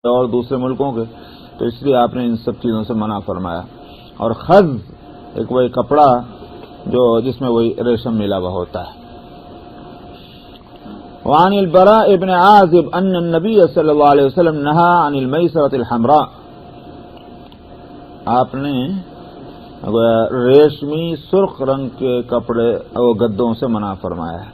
اور دوسرے ملکوں کے، تو اس لیے آپ نے ان سب چیزوں سے منع فرمایا. اور خز ایک وہی کپڑا جو جس میں وہی ریشم ملا ہوا ہوتا ہے. وعن البراء ابن عازب ان النبی صلی اللہ علیہ وسلم نہا عن المیسرۃ الحمراء، آپ نے ریشمی سرخ رنگ کے کپڑے اور گدوں سے منع فرمایا ہے.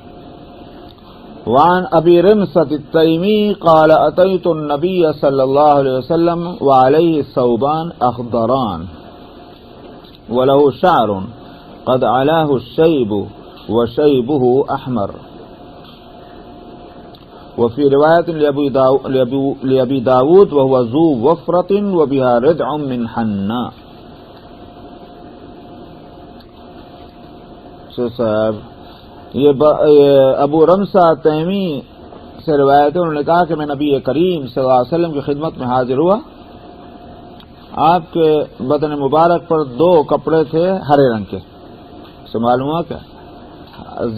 وعن ابی رمسۃ التیمی قال اتیت النبی صلی اللہ علیہ وسلم وعلیہ ثوبان اخضران وله شعر قد علاه الشیب وشیبه احمر. وفي رواية لأبي داود وهو ذو وفرة وبها ردع من حناء. صاحب یہ ابو رمسہ تیمی سے روایت ہے، انہوں نے کہا کہ میں نبی کریم صلی اللہ علیہ وسلم کی خدمت میں حاضر ہوا، آپ کے بدن مبارک پر دو کپڑے تھے ہرے رنگ کے. سے معلوم ہوا کہ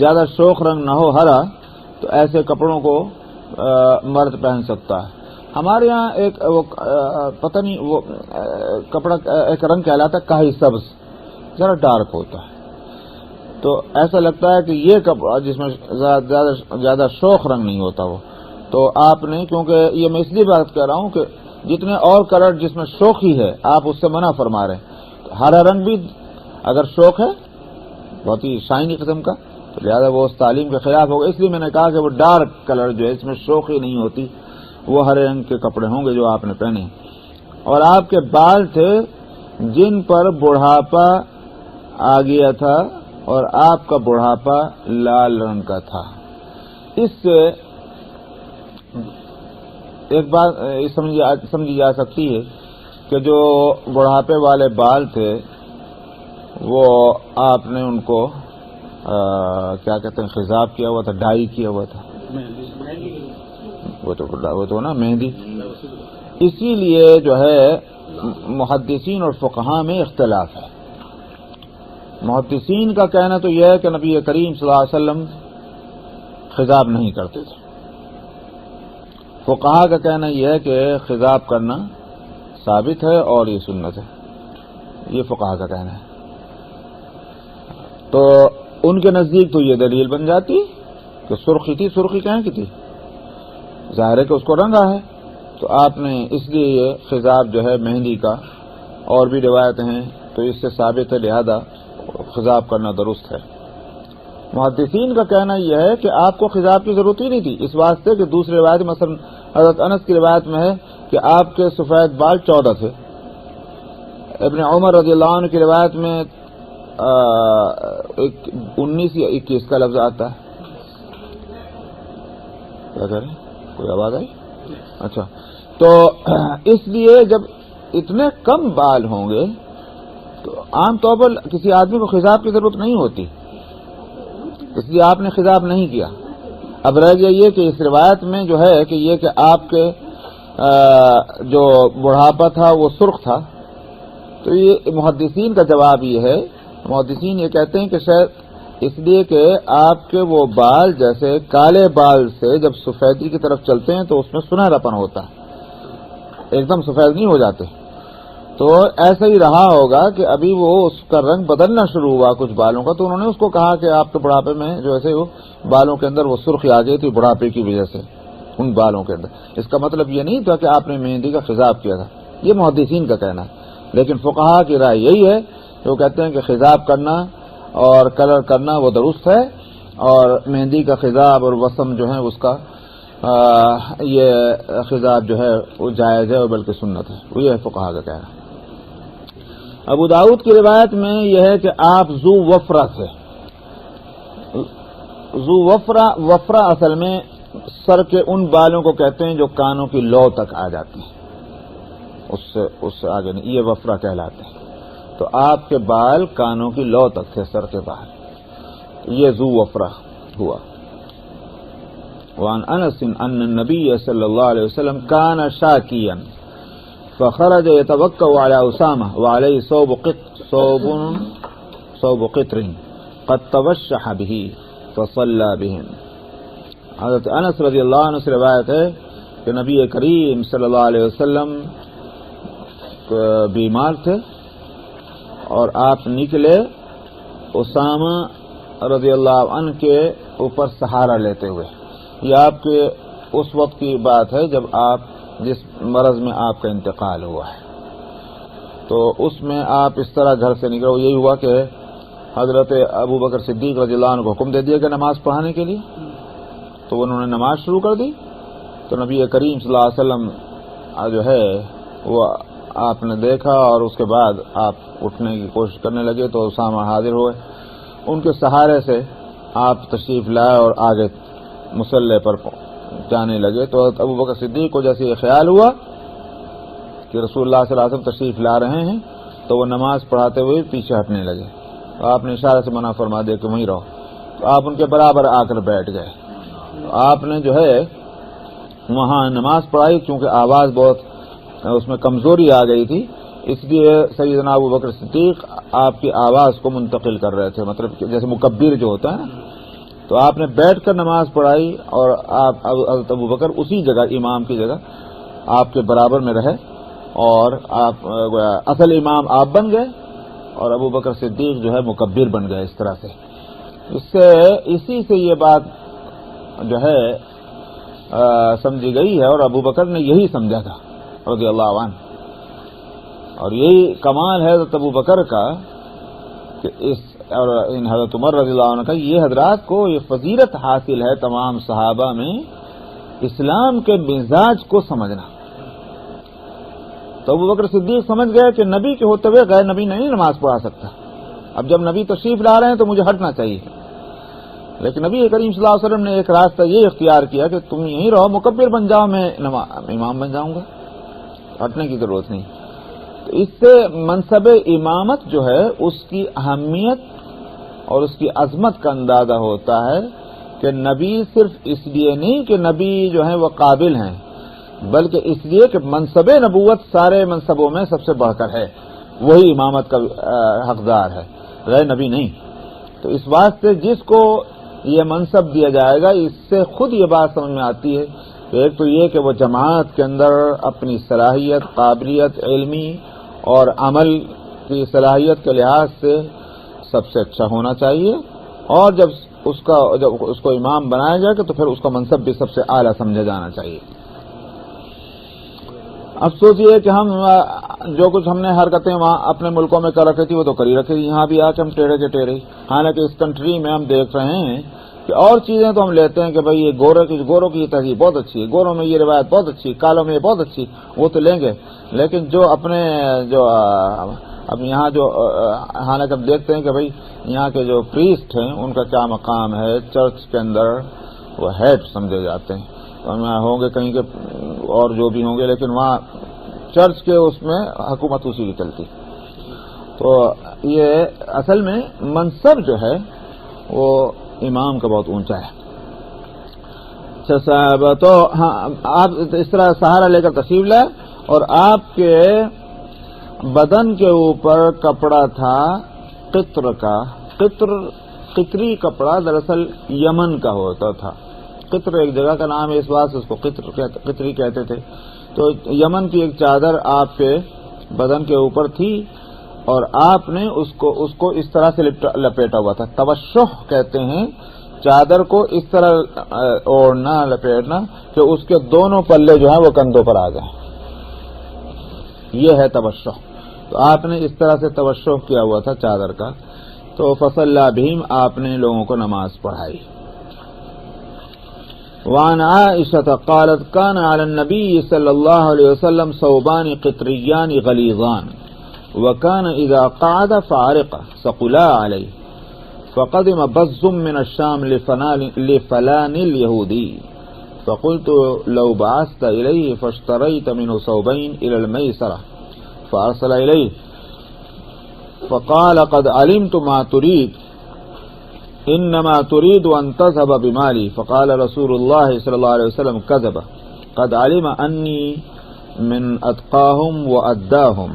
زیادہ شوخ رنگ نہ ہو ہرا تو ایسے کپڑوں کو مرد پہن سکتا ہے. ہمارے یہاں ایک پتہ نہیں وہ کپڑا ایک رنگ کہلاتا ہے کاہی سبز، ذرا ڈارک ہوتا ہے، تو ایسا لگتا ہے کہ یہ کپڑا جس میں زیادہ شوخ رنگ نہیں ہوتا وہ، تو آپ نے، کیونکہ یہ میں اس لیے بات کر رہا ہوں کہ جتنے اور کلر جس میں شوخی ہے آپ اس سے منع فرما رہے ہیں. ہرا رنگ بھی اگر شوق ہے بہت ہی شائنی قسم کا تو لہٰذا وہ اس تعلیم کے خلاف ہوگا. اس لیے میں نے کہا کہ وہ ڈارک کلر جو ہے اس میں شوخی نہیں ہوتی وہ ہرے رنگ کے کپڑے ہوں گے جو آپ نے پہنے. اور آپ کے بال تھے جن پر بڑھاپا آ گیا تھا اور آپ کا بڑھاپا لال رنگ کا تھا. اس سے ایک بات سمجھی جا سکتی ہے کہ جو بڑھاپے والے بال تھے وہ آپ نے ان کو کیا کہتے ہیں خضاب کیا ہوا تھا، ڈائی کیا ہوا تھا، وہ تو نا مہندی. اسی لیے جو ہے محدثین اور فقہاء میں اختلاف ہے. محدثین کا کہنا تو یہ ہے کہ نبی کریم صلی اللہ علیہ وسلم خضاب نہیں کرتے تھے. فقہاء کا کہنا یہ ہے کہ خضاب کرنا ثابت ہے اور یہ سنت ہے. یہ فقہاء کا کہنا ہے. تو ان کے نزدیک تو یہ دلیل بن جاتی کہ سرخی تھی، سرخی کہاں کی تھی؟ ظاہر ہے کہ اس کو رنگا ہے، تو آپ نے اس لیے یہ خضاب جو ہے مہندی کا، اور بھی روایت ہیں تو اس سے ثابت ہے، لہذا خضاب کرنا درست ہے. محدثین کا کہنا یہ ہے کہ آپ کو خضاب کی ضرورت ہی نہیں تھی، اس واسطے کہ دوسری روایت مثلا حضرت انس کی روایت میں ہے کہ آپ کے سفید بال 14 تھے. ابن عمر رضی اللہ عنہ کی روایت میں 19 یا 21 کا لفظ آتا ہے. کیا کریں، کوئی آواز آئی؟ اچھا، تو اس لیے جب اتنے کم بال ہوں گے تو عام طور پر کسی آدمی کو خضاب کی ضرورت نہیں ہوتی، اس لیے آپ نے خضاب نہیں کیا. اب رہ گیا یہ کہ اس روایت میں جو ہے کہ یہ کہ آپ کے جو بڑھاپا تھا وہ سرخ تھا، تو یہ محدثین کا جواب یہ ہے، محدثین یہ کہتے ہیں کہ شاید اس لیے کہ آپ کے وہ بال جیسے کالے بال سے جب سفیدی کی طرف چلتے ہیں تو اس میں سنہرا پن ہوتا ہے، ایک دم سفید نہیں ہو جاتے. تو ایسا ہی رہا ہوگا کہ ابھی وہ اس کا رنگ بدلنا شروع ہوا کچھ بالوں کا، تو انہوں نے اس کو کہا کہ آپ کے بڑھاپے میں جو ایسے وہ بالوں کے اندر وہ سرخی آ گئی تھی بڑھاپے کی وجہ سے ان بالوں کے اندر. اس کا مطلب یہ نہیں تھا کہ آپ نے مہندی کا خضاب کیا تھا، یہ محدثین کا کہنا ہے. لیکن فقہاء کی رائے یہی ہے کہ وہ کہتے ہیں کہ خضاب کرنا اور کلر کرنا وہ درست ہے، اور مہندی کا خضاب اور وسم جو ہے اس کا یہ خضاب جو ہے وہ جائز ہے اور بلکہ سنت ہے. وہ یہ ہے فقہاء کا کہنا. ابو داؤد کی روایت میں یہ ہے کہ آپ ذو وفرہ تھے. ذو وفرہ اصل میں سر کے ان بالوں کو کہتے ہیں جو کانوں کی لو تک آ جاتی ہیں، اس سے آگے نہیں، یہ وفرہ کہلاتے ہیں. تو آپ کے بال کانوں کی لو تک تھے، سر کے باہر، یہ ذو وفرہ ہوا. وعن انس ان النبی صلی اللہ علیہ وسلم كان شاكيا فخرج يتوكأ على أسامة وعليه صوب قطر قد توشح به فصلى بهم. حضرت انس رضی اللہ عنہ سے روایت ہے کہ نبی کریم صلی اللہ علیہ وسلم بیمار تھے اور آپ نکلے اسامہ رضی اللہ عنہ کے اوپر سہارا لیتے ہوئے. یہ آپ کے اس وقت کی بات ہے جب آپ جس مرض میں آپ کا انتقال ہوا ہے. تو اس میں آپ اس طرح گھر سے نکلے. یہی ہوا کہ حضرت ابو بکر صدیق رضی اللہ عنہ کو حکم دے دیا کہ نماز پڑھانے کے لیے، تو انہوں نے نماز شروع کر دی. تو نبی کریم صلی اللہ علیہ وسلم جو ہے وہ آپ نے دیکھا اور اس کے بعد آپ اٹھنے کی کوشش کرنے لگے تو اسامہ حاضر ہوئے. ان کے سہارے سے آپ تشریف لائے اور آگے مصلی پر جانے لگے. تو ابو بکر صدیق کو جیسے یہ خیال ہوا کہ رسول اللہ صلی اللہ علیہ وسلم تشریف لا رہے ہیں تو وہ نماز پڑھاتے ہوئے پیچھے ہٹنے لگے. تو آپ نے اشارے سے منع فرما دیا کہ وہیں رہو. تو آپ ان کے برابر آ کر بیٹھ گئے. آپ نے جو ہے وہاں نماز پڑھائی. چونکہ آواز بہت اس میں کمزوری آ گئی تھی، اس لیے سیدنا ابو بکر صدیق آپ کی آواز کو منتقل کر رہے تھے، مطلب جیسے مکبر جو ہوتا ہے نا. تو آپ نے بیٹھ کر نماز پڑھائی اور آپ حضرت ابو بکر اسی جگہ امام کی جگہ آپ کے برابر میں رہے اور آپ اصل امام آپ بن گئے اور ابو بکر صدیق جو ہے مکبر بن گئے. اس طرح سے اسی سے یہ بات جو ہے سمجھی گئی ہے اور ابو بکر نے یہی سمجھا تھا رضی اللہ عنہ. اور یہی کمال ہے حضرت ابو بکر کا کہ اور ان حضرت عمر رضی اللہ عنہ کا، یہ حضرات کو یہ فضیلت حاصل ہے تمام صحابہ میں اسلام کے مزاج کو سمجھنا. تو ابو بکر صدیق سمجھ گئے کہ نبی کے ہوتے ہوئے غیر نبی نہیں نماز پڑھا سکتا. اب جب نبی تشریف لا رہے ہیں تو مجھے ہٹنا چاہیے. لیکن نبی کریم صلی اللہ علیہ وسلم نے ایک راستہ یہ اختیار کیا کہ تم یہیں رہو، مکبر بن جاؤ، میں امام بن جاؤں گا، ہٹنے کی ضرورت نہیں. تو اس سے منصب امامت جو ہے اس کی اہمیت اور اس کی عظمت کا اندازہ ہوتا ہے کہ نبی صرف اس لیے نہیں کہ نبی جو ہیں وہ قابل ہیں، بلکہ اس لیے کہ منصب نبوت سارے منصبوں میں سب سے بڑھ کر ہے، وہی امامت کا حقدار ہے، غیر نبی نہیں. تو اس واسطے جس کو یہ منصب دیا جائے گا اس سے خود یہ بات سمجھ میں آتی ہے کہ ایک تو یہ کہ وہ جماعت کے اندر اپنی صلاحیت، قابلیت علمی اور عمل کی صلاحیت کے لحاظ سے سب سے اچھا ہونا چاہیے، اور جب اس کو امام بنایا جائے گا تو پھر اس کا منصب بھی سب سے اعلیٰ سمجھا جانا چاہیے. اب سوچئے کہ ہم جو کچھ ہم نے حرکتیں وہاں اپنے ملکوں میں کر رکھی تھی وہ تو کر ہی رکھی، یہاں بھی آ کے ہم ٹیڑھے کے ٹیڑھے. حالانکہ اس کنٹری میں ہم دیکھ رہے ہیں کہ اور چیزیں تو ہم لیتے ہیں کہ بھئی یہ گوروں کی تہذیب بہت اچھی ہے، گوروں میں یہ روایت بہت اچھی، کالوں میں یہ بہت اچھی، وہ تو لیں گے. لیکن جو اپنے اب یہاں جو حالانکہ ہم دیکھتے ہیں کہ بھئی یہاں کے جو پریسٹ ہیں ان کا کیا مقام ہے چرچ کے اندر، وہ ہیڈ سمجھے جاتے ہیں. وہاں ہوں گے کہیں کے اور جو بھی ہوں گے، لیکن وہاں چرچ کے اس میں حکومت اسی کی چلتی. تو یہ اصل میں منصب جو ہے وہ امام کا بہت اونچا ہے. اچھا صاحب، تو ہاں آپ اس طرح سہارا لے کر تشریف لائے اور آپ کے بدن کے اوپر کپڑا تھا قطر کا. قطری کپڑا دراصل یمن کا ہوتا تھا. قطر ایک جگہ کا نام ہے، اس بات سے اس کو قطری کہتے تھے. تو یمن کی ایک چادر آپ کے بدن کے اوپر تھی اور آپ نے اس کو اس طرح سے لپیٹا ہوا تھا. توشح کہتے ہیں چادر کو اس طرح اوڑھنا، لپیٹنا کہ اس کے دونوں پلے جو ہیں وہ کندھوں پر آ جائیں، یہ ہے توشح. تو آپ نے اس طرح سے توشح کیا ہوا تھا چادر کا. تو فصلی بہم، آپ نے لوگوں کو نماز پڑھائی. وعن عائشة قالت كان على النبي صلى الله عليه وسلم ثوبان قطريان غليظان وكان إذا قعد فعرق ثقلا عليه فقدم بز من الشام لفلان اليهودي فقلت لو بعثت إليه فاشتريت منه ثوبين إلى الميسرة فأرسل إليه فقال قد علمت ما تريد انما تريد ان تذهب بمالي فقال رسول الله صلى الله عليه وسلم كذب قد علم اني من اتقاهم واداهم.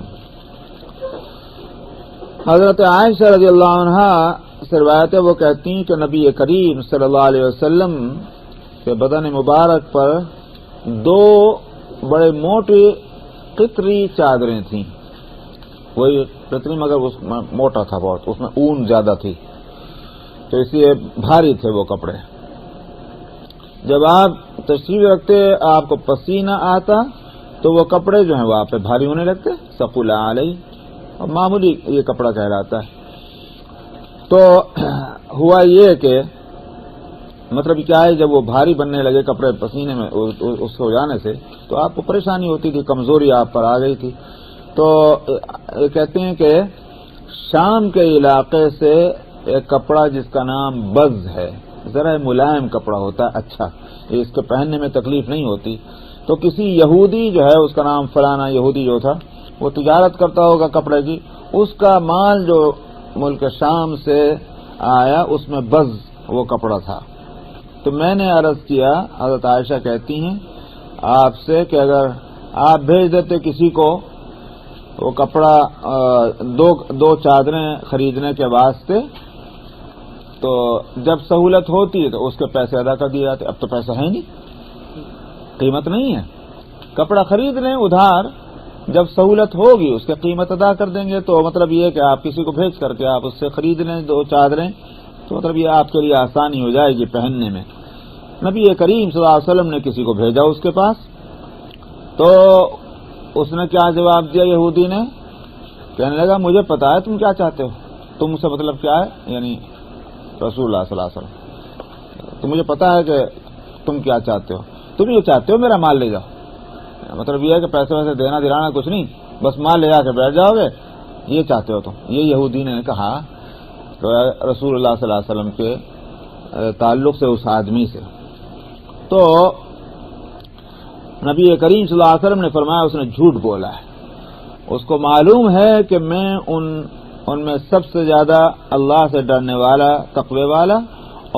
حضرت عائشہ رضی اللہ عنہا سے روایت ہے، وہ کہتی ہیں کہ نبی کریم صلی اللہ علیہ وسلم کے بدن مبارک پر دو بڑے موٹی قطری چادریں تھیں. وہی قطری مگر اس میں موٹا تھا بہت، اس میں اون زیادہ تھی، تو اس لیے بھاری تھے وہ کپڑے. جب آپ تشریف رکھتے آپ کو پسینہ آتا تو وہ کپڑے جو ہیں وہ آپ پہ بھاری ہونے لگتے. ثقل علیہ، اور معمولی یہ کپڑا کہلاتا ہے. تو ہوا یہ کہ مطلب کیا ہے، جب وہ بھاری بننے لگے کپڑے پسینے میں اس ہو جانے سے تو آپ کو پریشانی ہوتی تھی، کمزوری آپ پر آ گئی تھی. تو کہتے ہیں کہ شام کے علاقے سے ایک کپڑا جس کا نام بز ہے، ذرا ملائم کپڑا ہوتا ہے، اچھا، اس کے پہننے میں تکلیف نہیں ہوتی. تو کسی یہودی جو ہے، اس کا نام فلانا یہودی جو تھا، وہ تجارت کرتا ہوگا کپڑے کی، اس کا مال جو ملک شام سے آیا اس میں بز وہ کپڑا تھا. تو میں نے عرض کیا، حضرت عائشہ کہتی ہیں آپ سے کہ اگر آپ بھیج دیتے کسی کو وہ کپڑا دو چادریں خریدنے کے واسطے، تو جب سہولت ہوتی ہے تو اس کے پیسے ادا کر دیے جاتے. اب تو پیسہ ہے نہیں، قیمت نہیں ہے. کپڑا خرید لیں ادھار، جب سہولت ہوگی اس کی قیمت ادا کر دیں گے. تو مطلب یہ کہ آپ کسی کو بھیج کر کے آپ اس سے خرید لیں دو چادریں، تو مطلب یہ آپ کے لیے آسانی ہو جائے گی پہننے میں. نبی کریم صلی اللہ علیہ وسلم نے کسی کو بھیجا اس کے پاس، تو اس نے کیا جواب دیا یہودی نے؟ کہنے لگا مجھے پتا ہے تم کیا چاہتے ہو. تم سے مطلب کیا ہے؟ یعنی رسول اللہ صلی اللہ علیہ وسلم، تو مجھے پتا ہے کہ تم کیا چاہتے ہو. تم یہ چاہتے ہو میرا مال لے جاؤ. مطلب یہ ہے کہ پیسے ویسے دینا دلانا کچھ نہیں، بس مال لے جا کے بیٹھ جاؤ گے، یہ چاہتے ہو تم. یہ یہودی نے کہا تو رسول اللہ صلی اللہ علیہ وسلم کے تعلق سے اس آدمی سے. تو نبی کریم صلی اللہ علیہ وسلم نے فرمایا اس نے جھوٹ بولا ہے. اس کو معلوم ہے کہ میں ان میں سب سے زیادہ اللہ سے ڈرنے والا، تقوی والا،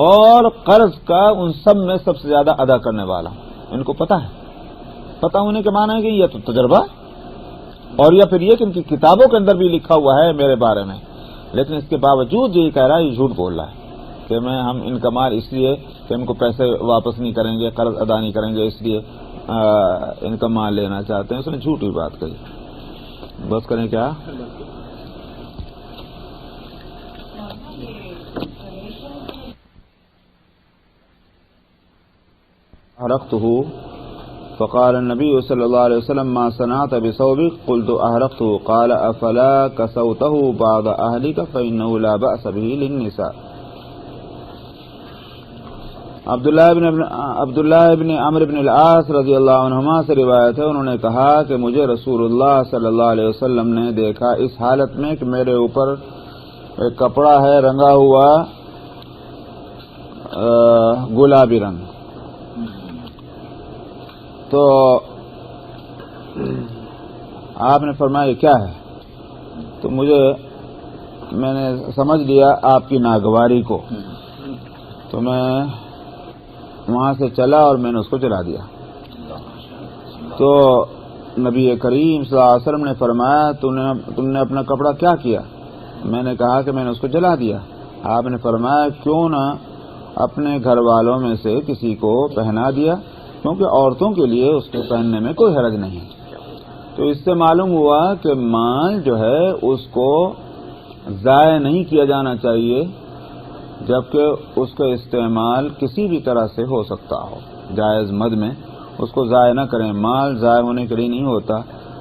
اور قرض کا ان سب میں سب سے زیادہ ادا کرنے والا. ان کو پتا ہے، پتا ہونے کے معنی ہے کہ یہ تو تجربہ، اور یا پھر یہ کہ ان کی کتابوں کے اندر بھی لکھا ہوا ہے میرے بارے میں. لیکن اس کے باوجود یہ کہہ رہا ہے یہ جھوٹ بول رہا ہے کہ ہم ان کا مال اس لیے کہ ان کو پیسے واپس نہیں کریں گے، قرض ادا نہیں کریں گے، اس لیے ان کا مال لینا چاہتے ہیں. اس نے جھوٹی بات کہی. بس کریں کیا؟ احرقته فقال النبي صلى الله عليه وسلم ما صنعت بثوبك؟ قلت احرقته. قال افلا كسوته بعض اهلك فانه لا باس به للنساء. عبداللہ ابن عمرو بن العاص رضی اللہ عنہما سے روایت ہے، انہوں نے کہا کہ مجھے رسول اللہ صلی اللہ علیہ وسلم نے دیکھا اس حالت میں کہ میرے اوپر ایک کپڑا ہے رنگا ہوا گلابی رنگ. تو آپ نے فرمایا یہ کیا ہے؟ تو میں نے سمجھ لیا آپ کی ناگواری کو، تو میں وہاں سے چلا اور میں نے اس کو جلا دیا. تو نبی کریم صلی اللہ علیہ وسلم نے فرمایا تم نے اپنا کپڑا کیا کیا؟ میں نے کہا کہ میں نے اس کو جلا دیا. آپ نے فرمایا کیوں نہ اپنے گھر والوں میں سے کسی کو پہنا دیا، کیونکہ عورتوں کے لیے اس کو پہننے میں کوئی حرج نہیں. تو اس سے معلوم ہوا کہ مال جو ہے اس کو ضائع نہیں کیا جانا چاہیے، جبکہ اس کا استعمال کسی بھی طرح سے ہو سکتا ہو جائز مد میں. اس کو ضائع نہ کریں، مال ضائع ہونے کے لیے نہیں ہوتا.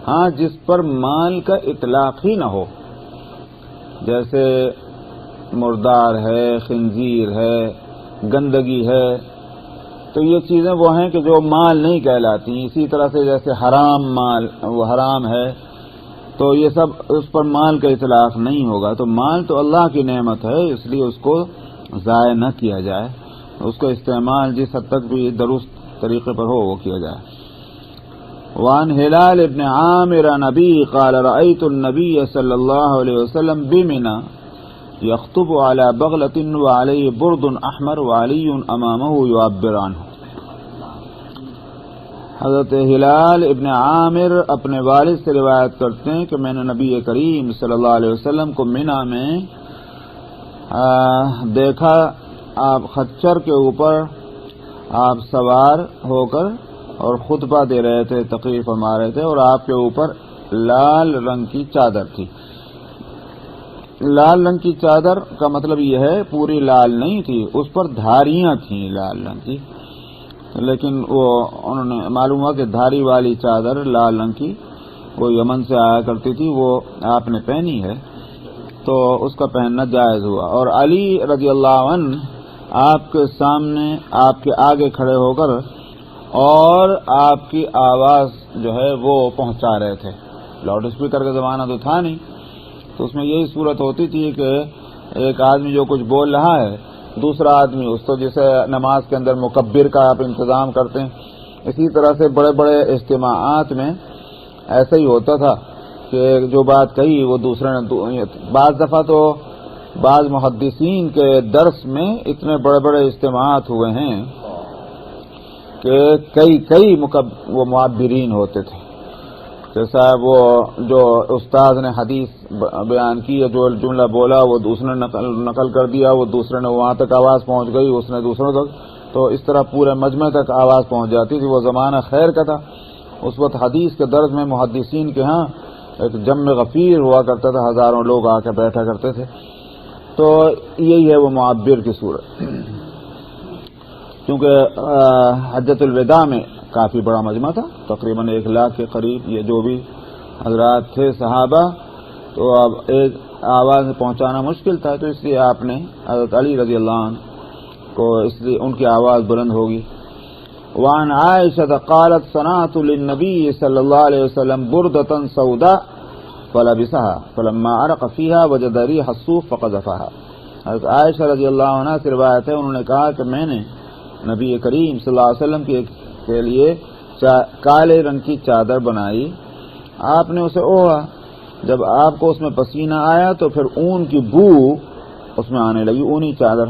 ہاں جس پر مال کا اطلاق ہی نہ ہو، جیسے مردار ہے، خنزیر ہے، گندگی ہے، تو یہ چیزیں وہ ہیں کہ جو مال نہیں کہلاتی. اسی طرح سے جیسے حرام مال وہ حرام ہے، تو یہ سب اس پر مال کا اطلاق نہیں ہوگا. تو مال تو اللہ کی نعمت ہے، اس لیے اس کو ضائع نہ کیا جائے، اس کا استعمال جس حد تک بھی درست طریقے پر ہو وہ کیا جائے. وعن ہلال ابن عامر نبی قال رأيت النبي صلی اللہ علیہ وسلم بمنى يخطب على بغلة وعليه برد احمر وعلي امامه يعبر عنه. حضرت ہلال ابن عامر اپنے والد سے روایت کرتے ہیں کہ میں نے نبی کریم صلی اللہ علیہ وسلم کو منی میں دیکھا، آپ خچر کے اوپر آپ سوار ہو کر اور خطبہ دے رہے تھے، تقریر فرما رہے تھے، اور آپ کے اوپر لال رنگ کی چادر تھی۔ لال رنگ کی چادر کا مطلب یہ ہے پوری لال نہیں تھی، اس پر دھاریاں تھیں لال رنگ کی، لیکن وہ انہوں نے معلوم ہوا کہ دھاری والی چادر لال رنگ کی وہ یمن سے آیا کرتی تھی، وہ آپ نے پہنی ہے تو اس کا پہننا جائز ہوا۔ اور علی رضی اللہ عنہ آپ کے سامنے، آپ کے آگے کھڑے ہو کر اور آپ کی آواز جو ہے وہ پہنچا رہے تھے۔ لاؤڈ اسپیکر کا زمانہ تو تھا نہیں، تو اس میں یہی صورت ہوتی تھی کہ ایک آدمی جو کچھ بول رہا ہے، دوسرا آدمی اس کو، جیسے نماز کے اندر مکبر کا آپ انتظام کرتے ہیں، اسی طرح سے بڑے بڑے اجتماعات میں ایسا ہی ہوتا تھا کہ جو بات کہی وہ دوسرے نے، بعض دفعہ تو بعض محدثین کے درس میں اتنے بڑے بڑے اجتماعات ہوئے ہیں کہ کئی وہ معبرین ہوتے تھے، جیسا وہ جو استاد نے حدیث بیان کی، جو جملہ بولا وہ دوسرے نے نقل کر دیا، وہ دوسرے نے وہاں تک آواز پہنچ گئی، اس نے دوسروں تک، تو اس طرح پورے مجمع تک آواز پہنچ جاتی تھی۔ وہ زمانہ خیر کا تھا، اس وقت حدیث کے درس میں محدثین کے ہاں ایک جم غفیر ہوا کرتا تھا، ہزاروں لوگ آ کے بیٹھا کرتے تھے، تو یہی ہے وہ معبر کی صورت۔ کیونکہ حجۃ الوداع میں کافی بڑا مجمع تھا، تقریباً 1 لاکھ کے قریب یہ جو بھی حضرات تھے صحابہ، تو اب ایک آواز پہنچانا مشکل تھا، تو اس لیے آپ نے حضرت علی رضی اللہ عنہ کو، اس لیے ان کی آواز بلند ہوگی۔ وعن عائشة قالت صنعت للنبي صلی اللہ علیہ وسلم بردة سوداء فلبسها فلما عرق فيها وجد ريح الصوف فقذفها۔ حضرت عائشہ رضی اللہ عنہ سے روایت ہے، انہوں نے کہا کہ میں نے نبی کریم صلی اللہ علیہ وسلم کے لیے کالے رنگ کی چادر بنائی، آپ نے اسے اوڑھا، جب آپ کو اس میں پسینہ آیا تو پھر اون کی بو اس میں آنے لگی، اونی چادر،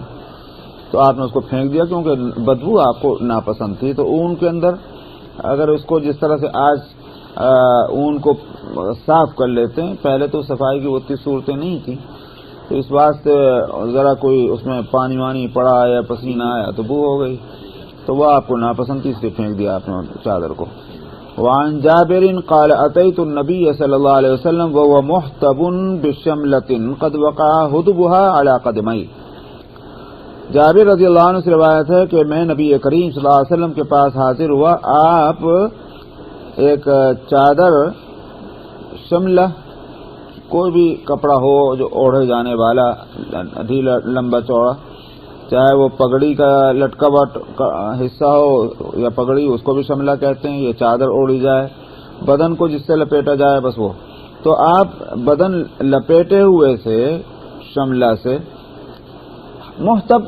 تو آپ نے اس کو پھینک دیا کیونکہ بدبو آپ کو ناپسند تھی۔ تو اون کے اندر اگر اس کو جس طرح سے آج اون کو صاف کر لیتے ہیں، پہلے تو صفائی کی اتنی صورتیں نہیں تھیں، تو اس واسطے ذرا کوئی اس میں پانی وانی پڑا یا پسینہ آیا تو بو ہو گئی، تو وہ آپ کو ناپسند تھی، اس لیے پھینک دیا آپ نے چادر کو۔ وعن جابر قال اتيت النبي صلی اللہ علیہ وسلم وهو محتب بشملة قد وقع هدبها على قدميه۔ جابر رضی اللہ عنہ سے روایت ہے کہ میں نبی کریم صلی اللہ علیہ وسلم کے پاس حاضر ہوا، آپ ایک چادر، شملہ کوئی بھی کپڑا ہو جو اوڑھے جانے والا، ڈھیلا لمبا چوڑا، چاہے وہ پگڑی کا لٹکا حصہ ہو یا پگڑی، اس کو بھی شملہ کہتے ہیں، یہ چادر اوڑھی جائے، بدن کو جس سے لپیٹا جائے بس وہ، تو آپ بدن لپیٹے ہوئے سے شملہ سے، محتب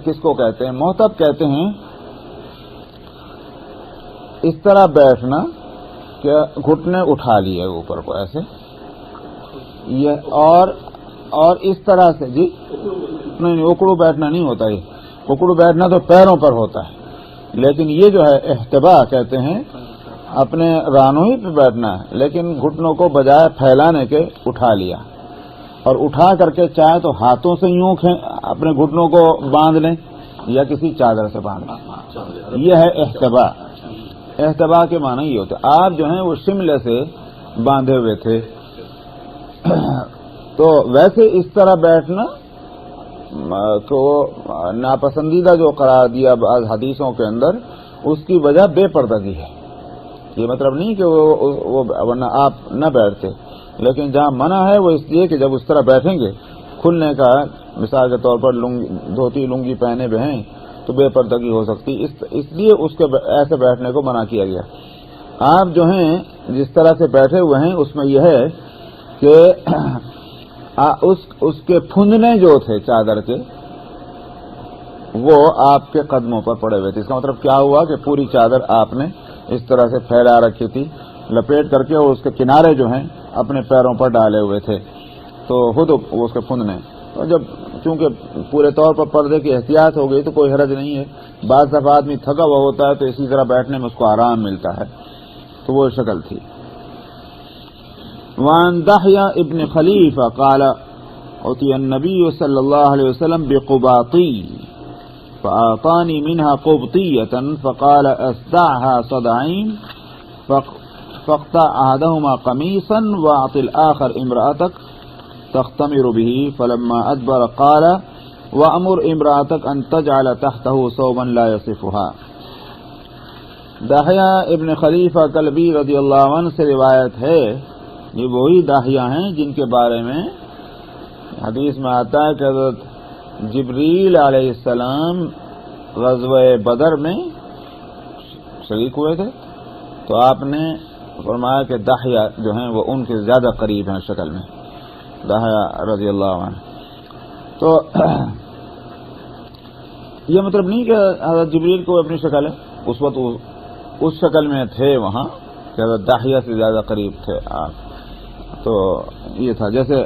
کس کو کہتے ہیں؟ محتب کہتے ہیں اس طرح بیٹھنا کہ گھٹنے اٹھا لیے اوپر کو ایسے، یہ اور اس طرح سے، جی نہیں، اکڑو بیٹھنا نہیں ہوتا، یہ اکڑو بیٹھنا تو پیروں پر ہوتا ہے، لیکن یہ جو ہے احتبا کہتے ہیں، اپنے رانوں ہی پہ بیٹھنا ہے، لیکن گھٹنوں کو بجائے پھیلانے کے اٹھا لیا، اور اٹھا کر کے چاہے تو ہاتھوں سے یوں اپنے گھٹنوں کو باندھ لیں یا کسی چادر سے باندھ لیں، یہ ہے احتبا۔ احتبا کے معنی یہ ہوتے، آپ جو ہیں وہ شملے سے باندھے ہوئے تھے، تو ویسے اس طرح بیٹھنا کو ناپسندیدہ جو قرار دیا بعض حدیثوں کے اندر، اس کی وجہ بے پردگی ہے۔ یہ مطلب نہیں کہ وہ ورنہ آپ نہ بیٹھتے، لیکن جہاں منع ہے وہ اس لیے کہ جب اس طرح بیٹھیں گے، کھلنے کا، مثال کے طور پر دھوتی لنگی پہنے ہوئے ہیں تو بے پردگی ہو سکتی، اس لیے اس کے ایسے بیٹھنے کو منع کیا گیا۔ آپ جو ہیں جس طرح سے بیٹھے ہوئے ہیں اس میں یہ ہے کہ اس کے پھندنے جو تھے چادر کے وہ آپ کے قدموں پر پڑے ہوئے تھے، اس کا مطلب کیا ہوا کہ پوری چادر آپ نے اس طرح سے پھیلا رکھی تھی لپیٹ کر کے، اور اس کے کنارے جو ہیں اپنے پیروں پر ڈالے ہوئے تھے، تو خود وہ اس کے پھندنے، تو جب چونکہ پورے طور پر پردے کی احتیاط ہو گئی تو کوئی حرج نہیں ہے، بعض دفعہ آدمی تھکا ہوا ہوتا ہے تو اسی طرح بیٹھنے میں اس کو آرام ملتا ہے، تو وہ شکل تھی۔ وعن دحیہ ابن خلیفہ قال اتی النبی صلی اللہ علیہ وسلم بقباطی فأعطاني منها قبطية فقال أصدعها صدعين فاقطع أحدهما قميصا وأعط الآخر امرأتك تختمر به. فلما أدبر قال وأمر امرأتك أن تجعل تحته ثوبا لا يصفها. داہیہ ابن خلیفہ کلبی رضی اللہ عنہ سے روایت ہے، یہ وہی داہیہ ہیں جن کے بارے میں حدیث میں آتا ہے کہ حضرت جبریل علیہ السلام غزوہ بدر میں شریک ہوئے تھے، تو آپ نے فرمایا کہ داہیہ جو ہیں وہ ان کے زیادہ قریب ہیں شکل میں، داہیہ رضی اللہ عنہ. تو یہ مطلب نہیں کہ حضرت جبریل کو اپنی شکل ہے، اس وقت اس شکل میں تھے وہاں کہ حضرت داہیہ سے زیادہ قریب تھے آپ. تو یہ تھا جیسے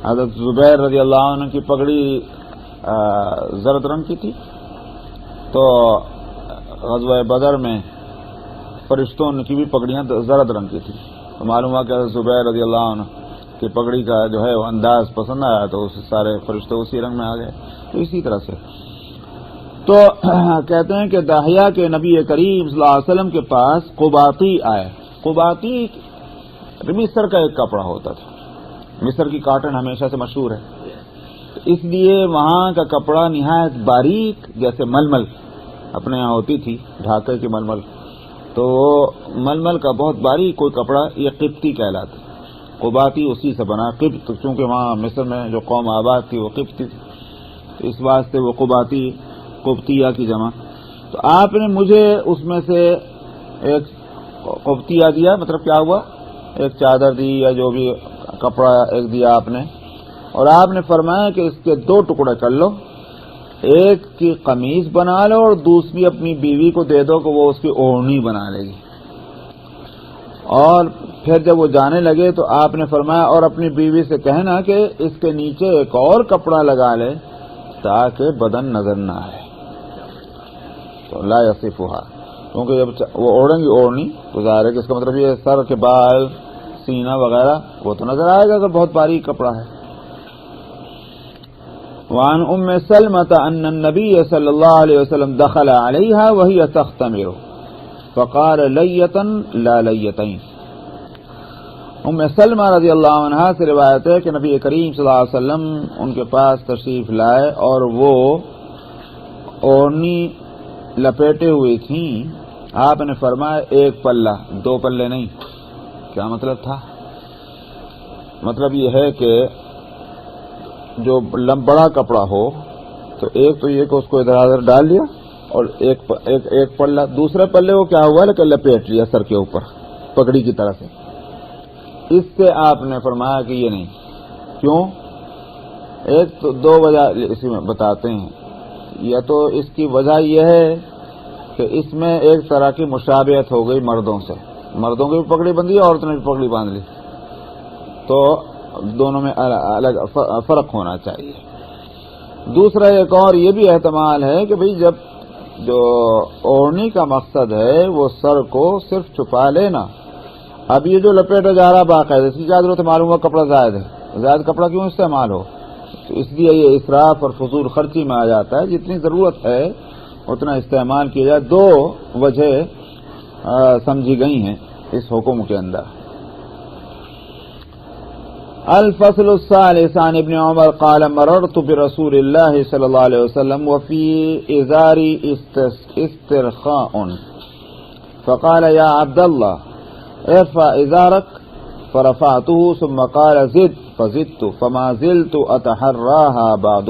حضرت زبیر رضی اللہ عنہ کی پگڑی زرد رنگ کی تھی، تو غزوہ بدر میں فرشتوں کی بھی پگڑیاں زرد رنگ کی تھی. تو معلوم ہوا کہ حضرت زبیر رضی اللہ عنہ کی پگڑی کا جو ہے وہ انداز پسند آیا، تو اس سارے فرشتے اسی رنگ میں آ گئے. تو اسی طرح سے تو کہتے ہیں کہ داہیہ کے نبی کریم صلی اللہ علیہ وسلم کے پاس قباطی آئے. قباطی مصر کا ایک کپڑا ہوتا تھا، مصر کی کاٹن ہمیشہ سے مشہور ہے، اس لیے وہاں کا کپڑا نہایت باریک، جیسے ململ اپنے یہاں ہوتی تھی ڈھاکے کی ململ، تو وہ ململ کا بہت باریک کوئی کپڑا یہ قبطی کہلاتا. قباطی اسی سے بنا، قبط چونکہ وہاں مصر میں جو قوم آباد تھی وہ قبطی تھی، تو اس واسطے وہ قباطی، قبطیہ کی جمع. تو آپ نے مجھے اس میں سے ایک قبطیہ دیا، مطلب کیا ہوا، ایک چادر دی یا جو بھی کپڑا ایک دیا آپ نے، اور آپ نے فرمایا کہ اس کے 2 ٹکڑے کر لو، ایک کی قمیص بنا لو اور دوسری اپنی بیوی کو دے دو کہ وہ اس کی اوڑھنی بنا لے گی. اور پھر جب وہ جانے لگے تو آپ نے فرمایا اور اپنی بیوی سے کہنا کہ اس کے نیچے ایک اور کپڑا لگا لے تاکہ بدن نظر نہ آئے. تو لا یصفها، کیونکہ جب وہ اوڑھیں گی اوڑھنی تو ظاہر ہے کہ اس کا مطلب یہ سر کے بال، سینہ وغیرہ وہ تو نظر آئے گا اگر بہت باریک کپڑا ہے. وعن ام سلمة ان النبي صلی اللہ علیہ وسلم دخل علیها وهي تختمر فقال لیتا لا لیتین. ام سلمہ رضی اللہ عنہا سے روایت ہے کہ نبی کریم صلی اللہ علیہ وسلم ان کے پاس تشریف لائے اور وہ اوڑھنی لپیٹے ہوئی تھیں. آپ نے فرمایا ایک پلہ، 2 پلے نہیں. کیا مطلب تھا؟ مطلب یہ ہے کہ جو بڑا کپڑا ہو تو ایک تو یہ کہ اس کو ادھر ادھر ڈال لیا، اور ایک پلہ، دوسرے پلے کو کیا ہوا لیکن لپیٹ لیا سر کے اوپر پگڑی کی طرح سے. اس سے آپ نے فرمایا کہ یہ نہیں. کیوں؟ ایک تو 2 وجہ اسی میں بتاتے ہیں. یا تو اس کی وجہ یہ ہے کہ اس میں ایک طرح کی مشابہت ہو گئی مردوں سے، مردوں کی بھی پگڑی بندھی ہے، عورتوں نے بھی پگڑی باندھ لی، تو دونوں میں الگ فرق ہونا چاہیے. دوسرا ایک اور یہ بھی احتمال ہے کہ بھئی جب جو اوڑھنی کا مقصد ہے وہ سر کو صرف چھپا لینا، اب یہ جو لپیٹا جا رہا باقاعدہ اس کی کیا ضرورت ہے، معلوم ہوا کپڑا زائد ہے، زائد کپڑا کیوں استعمال ہو. تو اس لیے یہ اسراف اور فضول خرچی میں آ جاتا ہے، جتنی ضرورت ہے اتنا استعمال کیا جائے. 2 وجہ سمجھی گئی ہیں اس حکم کے اندر. الفصل الثالث عن ابن عمر قال مررت برسول الله صلى الله عليه وسلم وفي ازاري استرخاء فقال يا عبد الله ارفع ازارك فرفعته ثم قال زد فزدت فما زلت اتحراها بعد.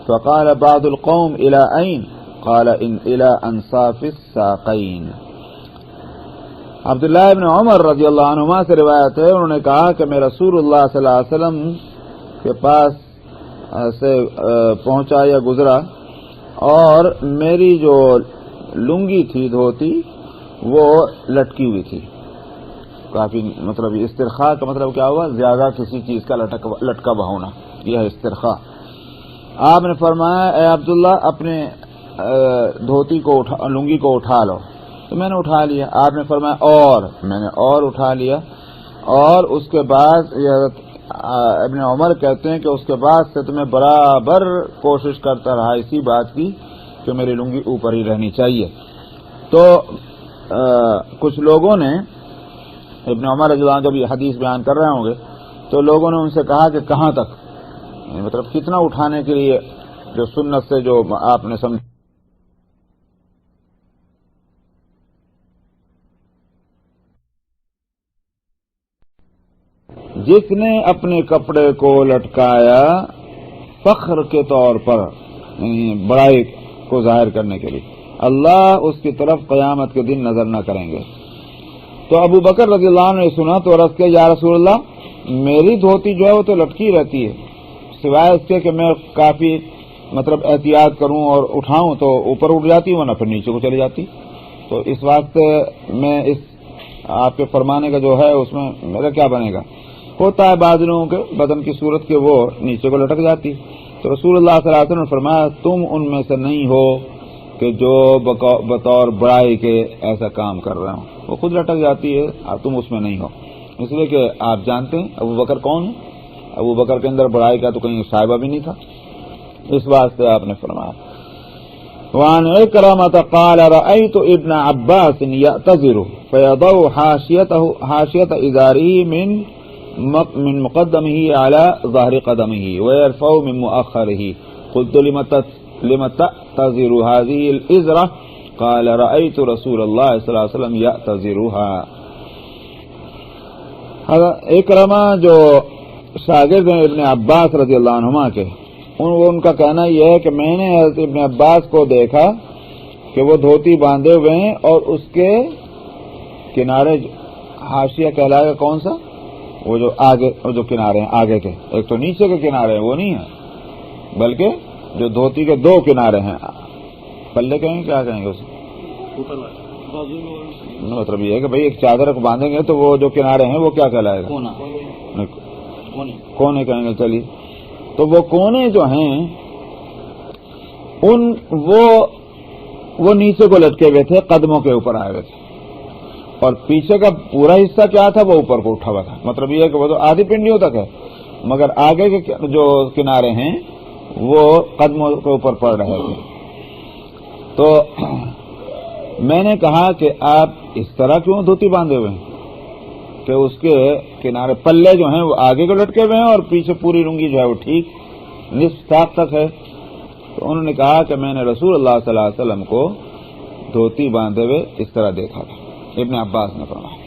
فقال بعض القوم الى اين؟ قال ان الى انصاف الساقين. عبداللہ ابن عمر رضی اللہ عنہما سے روایت ہے، انہوں نے کہا کہ میں رسول اللہ صلی اللہ علیہ وسلم کے پاس سے پہنچا یا گزرا اور میری جو لنگی تھی، دھوتی، وہ لٹکی ہوئی تھی کافی. مطلب استرخاء کا مطلب کیا ہوا، زیادہ کسی چیز کا لٹکا ہوا ہونا، یہ ہے استرخاء. آپ نے فرمایا اے عبداللہ اپنے دھوتی کو لنگی کو اٹھا لو. تو میں نے اٹھا لیا. آپ نے فرمایا اور، میں نے اور اٹھا لیا. اور اس کے بعد ابن عمر کہتے ہیں کہ اس کے بعد سے تو میں برابر کوشش کرتا رہا اسی بات کی کہ میری لنگی اوپر ہی رہنی چاہیے. تو کچھ لوگوں نے ابن عمر رضی اللہ عنہ جب یہ حدیث بیان کر رہے ہوں گے تو لوگوں نے ان سے کہا کہ کہاں تک، مطلب کتنا اٹھانے کے لیے جو سنت سے جو آپ نے سمجھ. جس نے اپنے کپڑے کو لٹکایا فخر کے طور پر، بڑائی کو ظاہر کرنے کے لیے، اللہ اس کی طرف قیامت کے دن نظر نہ کریں گے. تو ابو بکر رضی اللہ عنہ نے سنا تو عرض کیا یا رسول اللہ میری دھوتی جو ہے وہ تو لٹکی رہتی ہے، سوائے اس کے کہ میں کافی مطلب احتیاط کروں اور اٹھاؤں تو اوپر اٹھ جاتی ورنہ پھر نیچے کو چلی جاتی. تو اس واسطے میں اس آپ کے فرمانے کا جو ہے اس میں میرا کیا بنے گا. ہوتا ہے بعض لوگوں کے بدن کی صورت کے وہ نیچے کو لٹک جاتی. تو رسول اللہ صلی اللہ علیہ وسلم نے فرمایا تم ان میں سے نہیں ہو کہ جو بطور بڑائی کے ایسا کام کر رہے ہوں، وہ خود لٹک جاتی ہے اور تم اس میں نہیں ہو. اس لیے کہ آپ جانتے ہیں ابو بکر کون ہے، ابو بکر کے اندر بڑائی کا تو کہیں صاحبہ بھی نہیں تھا. اس واسطے آپ نے فرمایا. وعن عكرمة قال رأيت ابن عباس يعتذر فيضع حاشية إزاره من مقدمه على ظهر قدمه ويرفع من مؤخره. قلت لم تعتذر هذه الإزرة قال رأيت رسول الله صلى الله عليه وسلم يعتذرها. اکرمہ جو شاگرد ہیں ابن عباس رضی اللہ عنہما کے، ان کا کہنا یہ ہے کہ میں نے حضرت ابن عباس کو دیکھا کہ وہ دھوتی باندھے ہوئے ہیں اور اس کے کنارے حاشیہ کہلائے گا کون سا، وہ جو آگے جو کنارے ہیں آگے کے، ایک تو نیچے کے کنارے ہیں وہ نہیں ہے بلکہ جو دھوتی کے دو کنارے ہیں، پلے کہیں گے کیا کہیں گے اسے، مطلب یہ ہے کہ بھئی ایک چادر کو باندھیں گے تو وہ جو کنارے ہیں وہ کیا کہلائے گا، کونے کہیں گے. چلیے تو وہ کونے جو ہیں وہ نیچے کو لٹکے ہوئے تھے، قدموں کے اوپر آئے ہوئے تھے، اور پیچھے کا پورا حصہ کیا تھا وہ اوپر کو اٹھا ہوا تھا. مطلب یہ ہے کہ وہ تو آدھی پنڈیوں تک ہے مگر آگے کے جو کنارے ہیں وہ قدموں کے اوپر پڑ رہے تھے. تو میں نے کہا کہ آپ اس طرح کیوں دھوتی باندھے ہوئے ہیں کہ اس کے کنارے پلے جو ہیں وہ آگے کو لٹکے ہوئے ہیں اور پیچھے پوری لنگی جو ہے وہ ٹھیک نصف ساق تک ہے. تو انہوں نے کہا کہ میں نے رسول اللہ صلی اللہ علیہ وسلم کو دھوتی باندھے ہوئے اس طرح دیکھا تھا. ابن عباس نے فرمایا.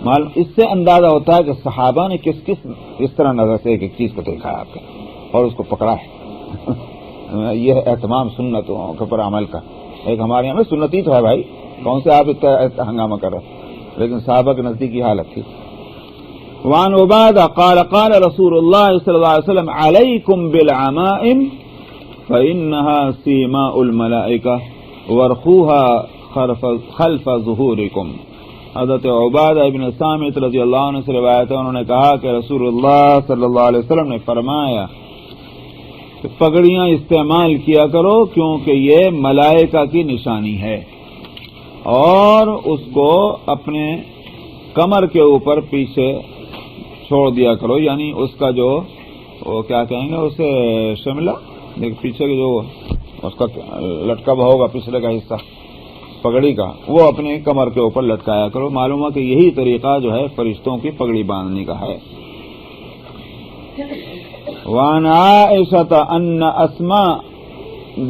معلوم اس سے اندازہ ہوتا ہے کہ صحابہ نے کس طرح نظر سے ایک چیز کو دیکھا ہے آپ کا اور اس کو پکڑا ہے. یہ اہتمام سنتوں کے پر عمل کا. ایک ہمارے یہاں میں سنتی تو ہے بھائی، کون سے آپ اتنا ہنگامہ کر رہے، لیکن صحابہ کے نزدیک کی حالت تھی. وعن عبادہ قال قال رسول اللہ صلی اللہ علیہ وسلم علیکم بالعمائم فإنها سیماء الملائکہ ورخوها خلف ظہورکم. حضرت عبادہ ابن صامت رضی اللہ عنہ سے روایت ہے، انہوں نے کہا کہ رسول اللہ صلی اللہ علیہ وسلم نے فرمایا کہ پگڑیاں استعمال کیا کرو کیونکہ یہ ملائکہ کی نشانی ہے، اور اس کو اپنے کمر کے اوپر پیچھے چھوڑ دیا کرو، یعنی اس کا جو وہ کیا کہیں گے اسے شملہ، پیچھے جو اس کا لٹکا ہوا ہوگا پچھلے کا حصہ پگڑی کا، وہ اپنے کمر کے اوپر لٹکایا کرو. معلوم ہے کہ یہی طریقہ جو ہے فرشتوں کی پگڑی باندھنے کا ہے. وعن عائشة ان اسماء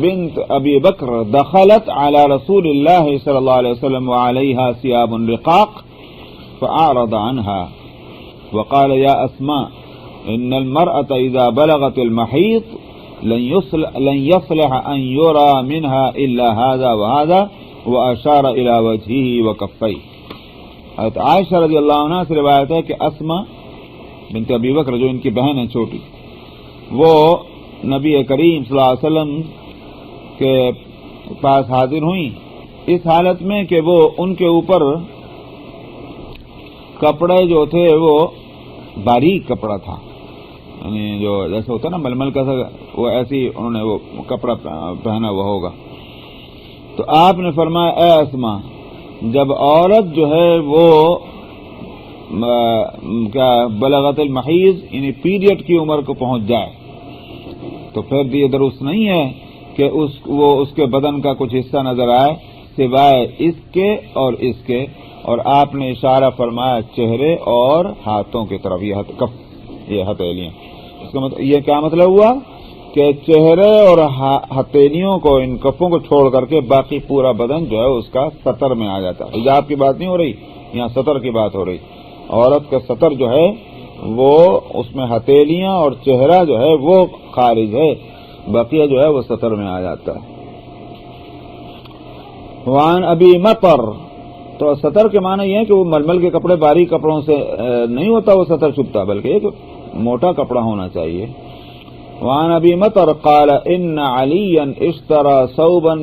بنت ابي بكر دخلت على رسول الله صلى الله عليه وسلم وعليها ثياب رقاق فأعرض عنها وقال يا اسماء ان المرأة اذا بلغت المحيض لن يصلح ان يرى منها الا هذا وهذا واشار الى وجهه وكفيه. حضرت عائشہ رضی اللہ عنہ سے روایت ہے کہ اسماء بنت ابی بکر جو ان کی بہن ہے چھوٹی، وہ نبی کریم صلی اللہ علیہ وسلم کے پاس حاضر ہوئیں اس حالت میں کہ وہ ان کے اوپر کپڑے جو تھے وہ باریک کپڑا تھا، یعنی جو جیسے ہوتا نا ململ کا وہ ایسی انہوں نے وہ کپڑا پہنا ہوا ہوگا. تو آپ نے فرمایا اے اسماء، جب عورت جو ہے وہ کیا بلغت المحیض یعنی پیریڈ کی عمر کو پہنچ جائے تو پھر یہ درست نہیں ہے کہ وہ اس کے بدن کا کچھ حصہ نظر آئے سوائے اس کے اور اس کے، اور آپ نے اشارہ فرمایا چہرے اور ہاتھوں کی طرف، یہ ہتھیلیاں. اس کا مطلب یہ کیا مطلب ہوا کہ چہرے اور ہتھیلیوں کو، ان کفوں کو چھوڑ کر کے باقی پورا بدن جو ہے اس کا سطر میں آ جاتا. حجاب کی بات نہیں ہو رہی، یہاں سطر کی بات ہو رہی. عورت کا سطر جو ہے وہ اس میں ہتھیلیاں اور چہرہ جو ہے وہ خارج ہے، بقیہ جو ہے وہ سطر میں آ جاتا ہے. وان ابی مطر، تو سطر کے معنی یہ ہے کہ وہ ململ کے کپڑے، باریک کپڑوں سے نہیں ہوتا وہ سطر چھپتا، بلکہ ایک موٹا کپڑا ہونا چاہیے. وعن ابی مطر قال ان علیا اشترى ثوبا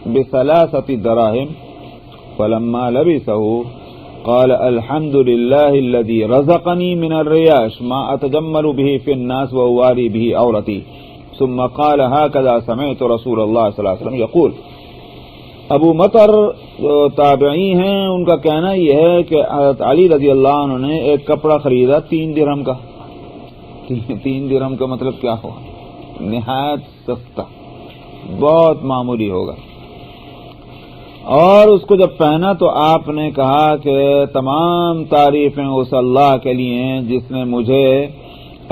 بثلاثة دراهم فلما لبسه قال الحمد لله الذي رزقني من الرياش ما اتجمل به في الناس واواري به عورتي ثم قال هكذا سمعت رسول الله صلی اللہ علیہ وسلم يقول. ابو مطر تابعی ہیں، ان کا کہنا یہ ہے کہ حضرت علی رضی اللہ عنہ نے ایک کپڑا خریدا 3 درہم کا. 3 درہم کا مطلب کیا ہوا؟ نہایت سستا، بہت معمولی ہوگا. اور اس کو جب پہنا تو آپ نے کہا کہ تمام تعریفیں اس اللہ کے لیے ہیں جس نے مجھے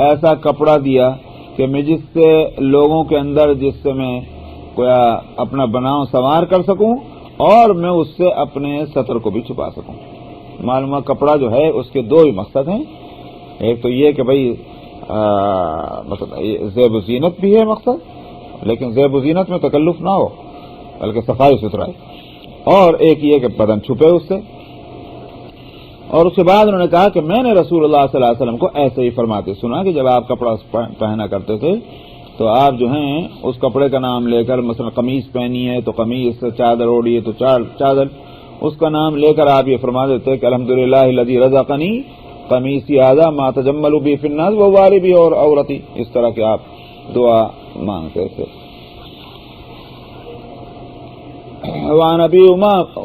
ایسا کپڑا دیا کہ میں جس سے لوگوں کے اندر، جس سے میں اپنا بناؤ سنوار کر سکوں اور میں اس سے اپنے سطر کو بھی چھپا سکوں. معلومہ کپڑا جو ہے اس کے 2 ہی مقصد ہیں. ایک تو یہ کہ بھئی مطلب زیب و زینت بھی ہے مقصد، لیکن زیب و زینت میں تکلف نہ ہو بلکہ صفائی ستھرائی، اور ایک یہ کہ بدن چھپے اس سے. اور اس کے بعد انہوں نے کہا کہ میں نے رسول اللہ صلی اللہ علیہ وسلم کو ایسے ہی فرماتے سنا کہ جب آپ کپڑا پہنا کرتے تھے تو آپ جو ہیں اس کپڑے کا نام لے کر، مثلا قمیص پہنی ہے تو قمیص، چادر اوڑھی ہے تو چادر، اس کا نام لے کر آپ یہ فرما دیتے کہ الحمدللہ الذی رزقنی قمیصی ھذا ما تجمل به فی الناس وواری بھی اور عورتی، اس طرح کے آپ دعا مانگتے تھے. وعن ابي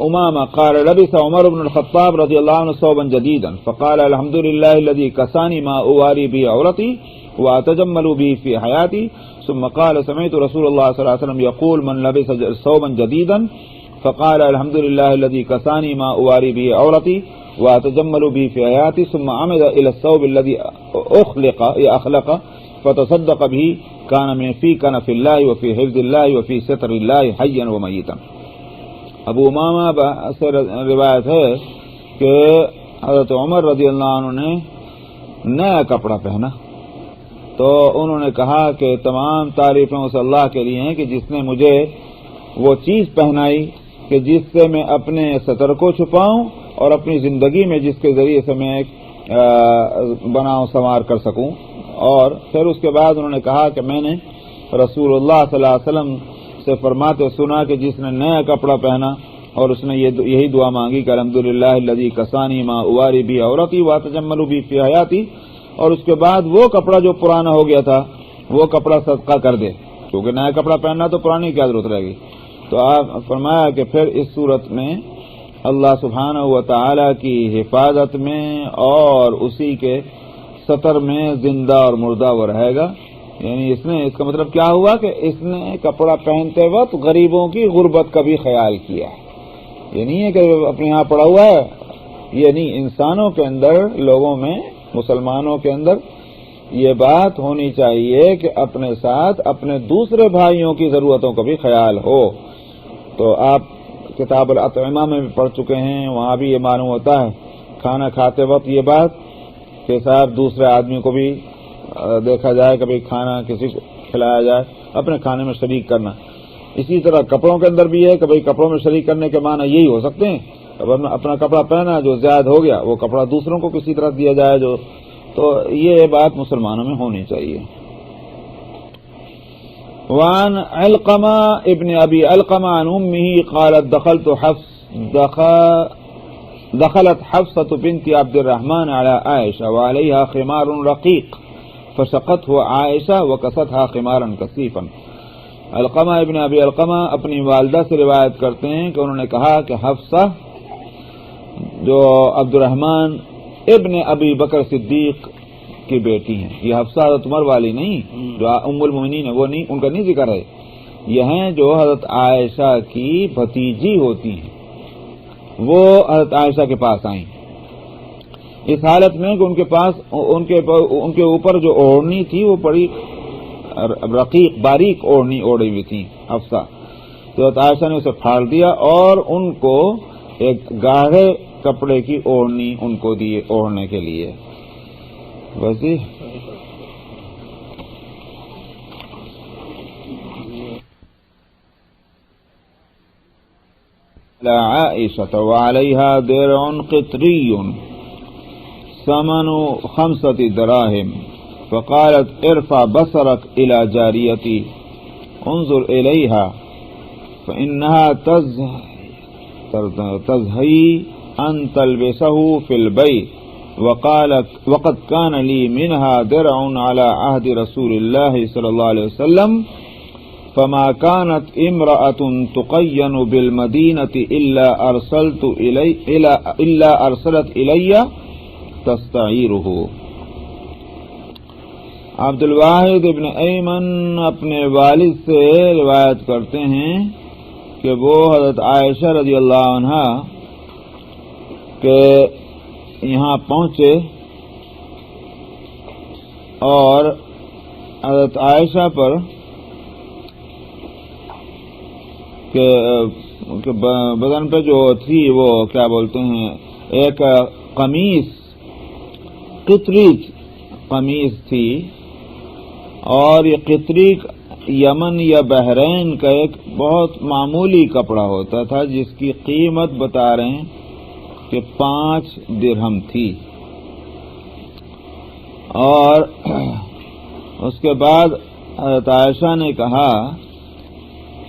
امامه قال لبس عمر بن الخطاب رضي الله عنه ثوبا جديدا فقال الحمد لله الذي كساني ما اواري به عورتي واتجمل به في حياتي ثم قال سمعت رسول الله صلى الله عليه وسلم يقول من لبس ثوبا جديدا فقال الحمد لله الذي كساني ما اواري به عورتي واتجمل به في حياتي ثم عمد الى الثوب الذي اخلق فتصدق به كان من في كنف الله وفي حفظ الله وفي ستر الله حيا وميتا. ابو امامہ سے روایت ہے کہ حضرت عمر رضی اللہ عنہ نے نیا کپڑا پہنا تو انہوں نے کہا کہ تمام تعریفیں اس اللہ کے لیے ہیں کہ جس نے مجھے وہ چیز پہنائی کہ جس سے میں اپنے سطر کو چھپاؤں اور اپنی زندگی میں جس کے ذریعے سے میں بناؤں سنوار کر سکوں. اور پھر اس کے بعد انہوں نے کہا کہ میں نے رسول اللہ صلی اللہ علیہ وسلم سے فرماتے سنا کہ جس نے نیا کپڑا پہنا اور اس نے یہی دعا مانگی کہ الحمدللہ الذی کسانی ما اواری بھی عورتی واتجمل بھی فی حیاتی، اور اس کے بعد وہ کپڑا جو پرانا ہو گیا تھا وہ کپڑا صدقہ کر دے، کیونکہ نیا کپڑا پہننا تو پرانی کیا ضرورت رہے گی. تو آپ فرمایا کہ پھر اس صورت میں اللہ سبحانہ و تعالی کی حفاظت میں اور اسی کے سطر میں زندہ اور مردہ وہ رہے گا. یعنی اس کا مطلب کیا ہوا کہ اس نے کپڑا پہنتے وقت غریبوں کی غربت کا بھی خیال کیا. یہ نہیں ہے کہ اپنے یہاں پڑا ہوا ہے، یہ نہیں، انسانوں کے اندر، لوگوں میں، مسلمانوں کے اندر یہ بات ہونی چاہیے کہ اپنے ساتھ اپنے دوسرے بھائیوں کی ضرورتوں کا بھی خیال ہو. تو آپ کتاب الاطعمہ میں بھی پڑھ چکے ہیں، وہاں بھی یہ معلوم ہوتا ہے کھانا کھاتے وقت یہ بات کہ صاحب دوسرے آدمی کو بھی دیکھا جائے کہ بھئی کھانا کسی کو کھلایا جائے، اپنے کھانے میں شریک کرنا. اسی طرح کپڑوں کے اندر بھی ہے کہ بھئی کپڑوں میں شریک کرنے کے معنی یہی ہو سکتے ہیں. اپنا کپڑا پہنا جو زیادہ ہو گیا وہ کپڑا دوسروں کو کسی طرح دیا جائے جو، تو یہ بات مسلمانوں میں ہونی چاہیے. وعن علقمہ ابن ابی علقمہ عن امه قالت دخلت حفصة بنت عبد الرحمن على عائشة وعليها خمار رقيق فسقته عائشة وكستها خمارا كثيفا. علقمہ ابن ابی علقمہ اپنی والدہ سے روایت کرتے ہیں کہ انہوں نے کہا کہ حفصہ جو عبد الرحمن ابن ابی بکر صدیق کی بیٹی ہیں. یہ حفصہ حضرت عمر والی نہیں جو ام المؤمنین ہے، وہ نہیں، ان کا نہیں ذکر ہے. یہ ہیں جو حضرت عائشہ کی بھتیجی ہوتی ہیں، وہ حضرت عائشہ کے پاس آئیں اس حالت میں کہ ان کے اوپر جو اوڑھنی تھی وہ بڑی رقیق باریک اوڑھنی اوڑھی ہوئی تھی حفصہ. تو حضرت عائشہ نے اسے پھاڑ دیا اور ان کو ایک گاڑھے کپڑے کی اوڑھنی ان کو دیے اوڑھنے کے لیے. بس جی. عائشة وعليها درع قطري ثمن 5 دراهم فقالت ارفع بصرك إلى جاريتي انظر إليها فإنها تزهي أن تلبسه في البيت وقد كان لي منها درع على عهد رسول الله صلى الله عليه وسلم فما كانت امرأة تقين بالمدينة إلا أرسلت إلي تستعيره. عبد الواحد ابن ایمن اپنے والد سے روایت کرتے ہیں کہ وہ حضرت عائشہ رضی اللہ عنہا کے یہاں پہنچے اور حضرت عائشہ پر کہ بدن پہ جو تھی وہ کیا بولتے ہیں ایک قمیص قطری قمیص تھی، اور یہ قطری یمن یا بحرین کا ایک بہت معمولی کپڑا ہوتا تھا جس کی قیمت بتا رہے ہیں کہ 5 درہم تھی. اور اس کے بعد حضرت عائشہ نے کہا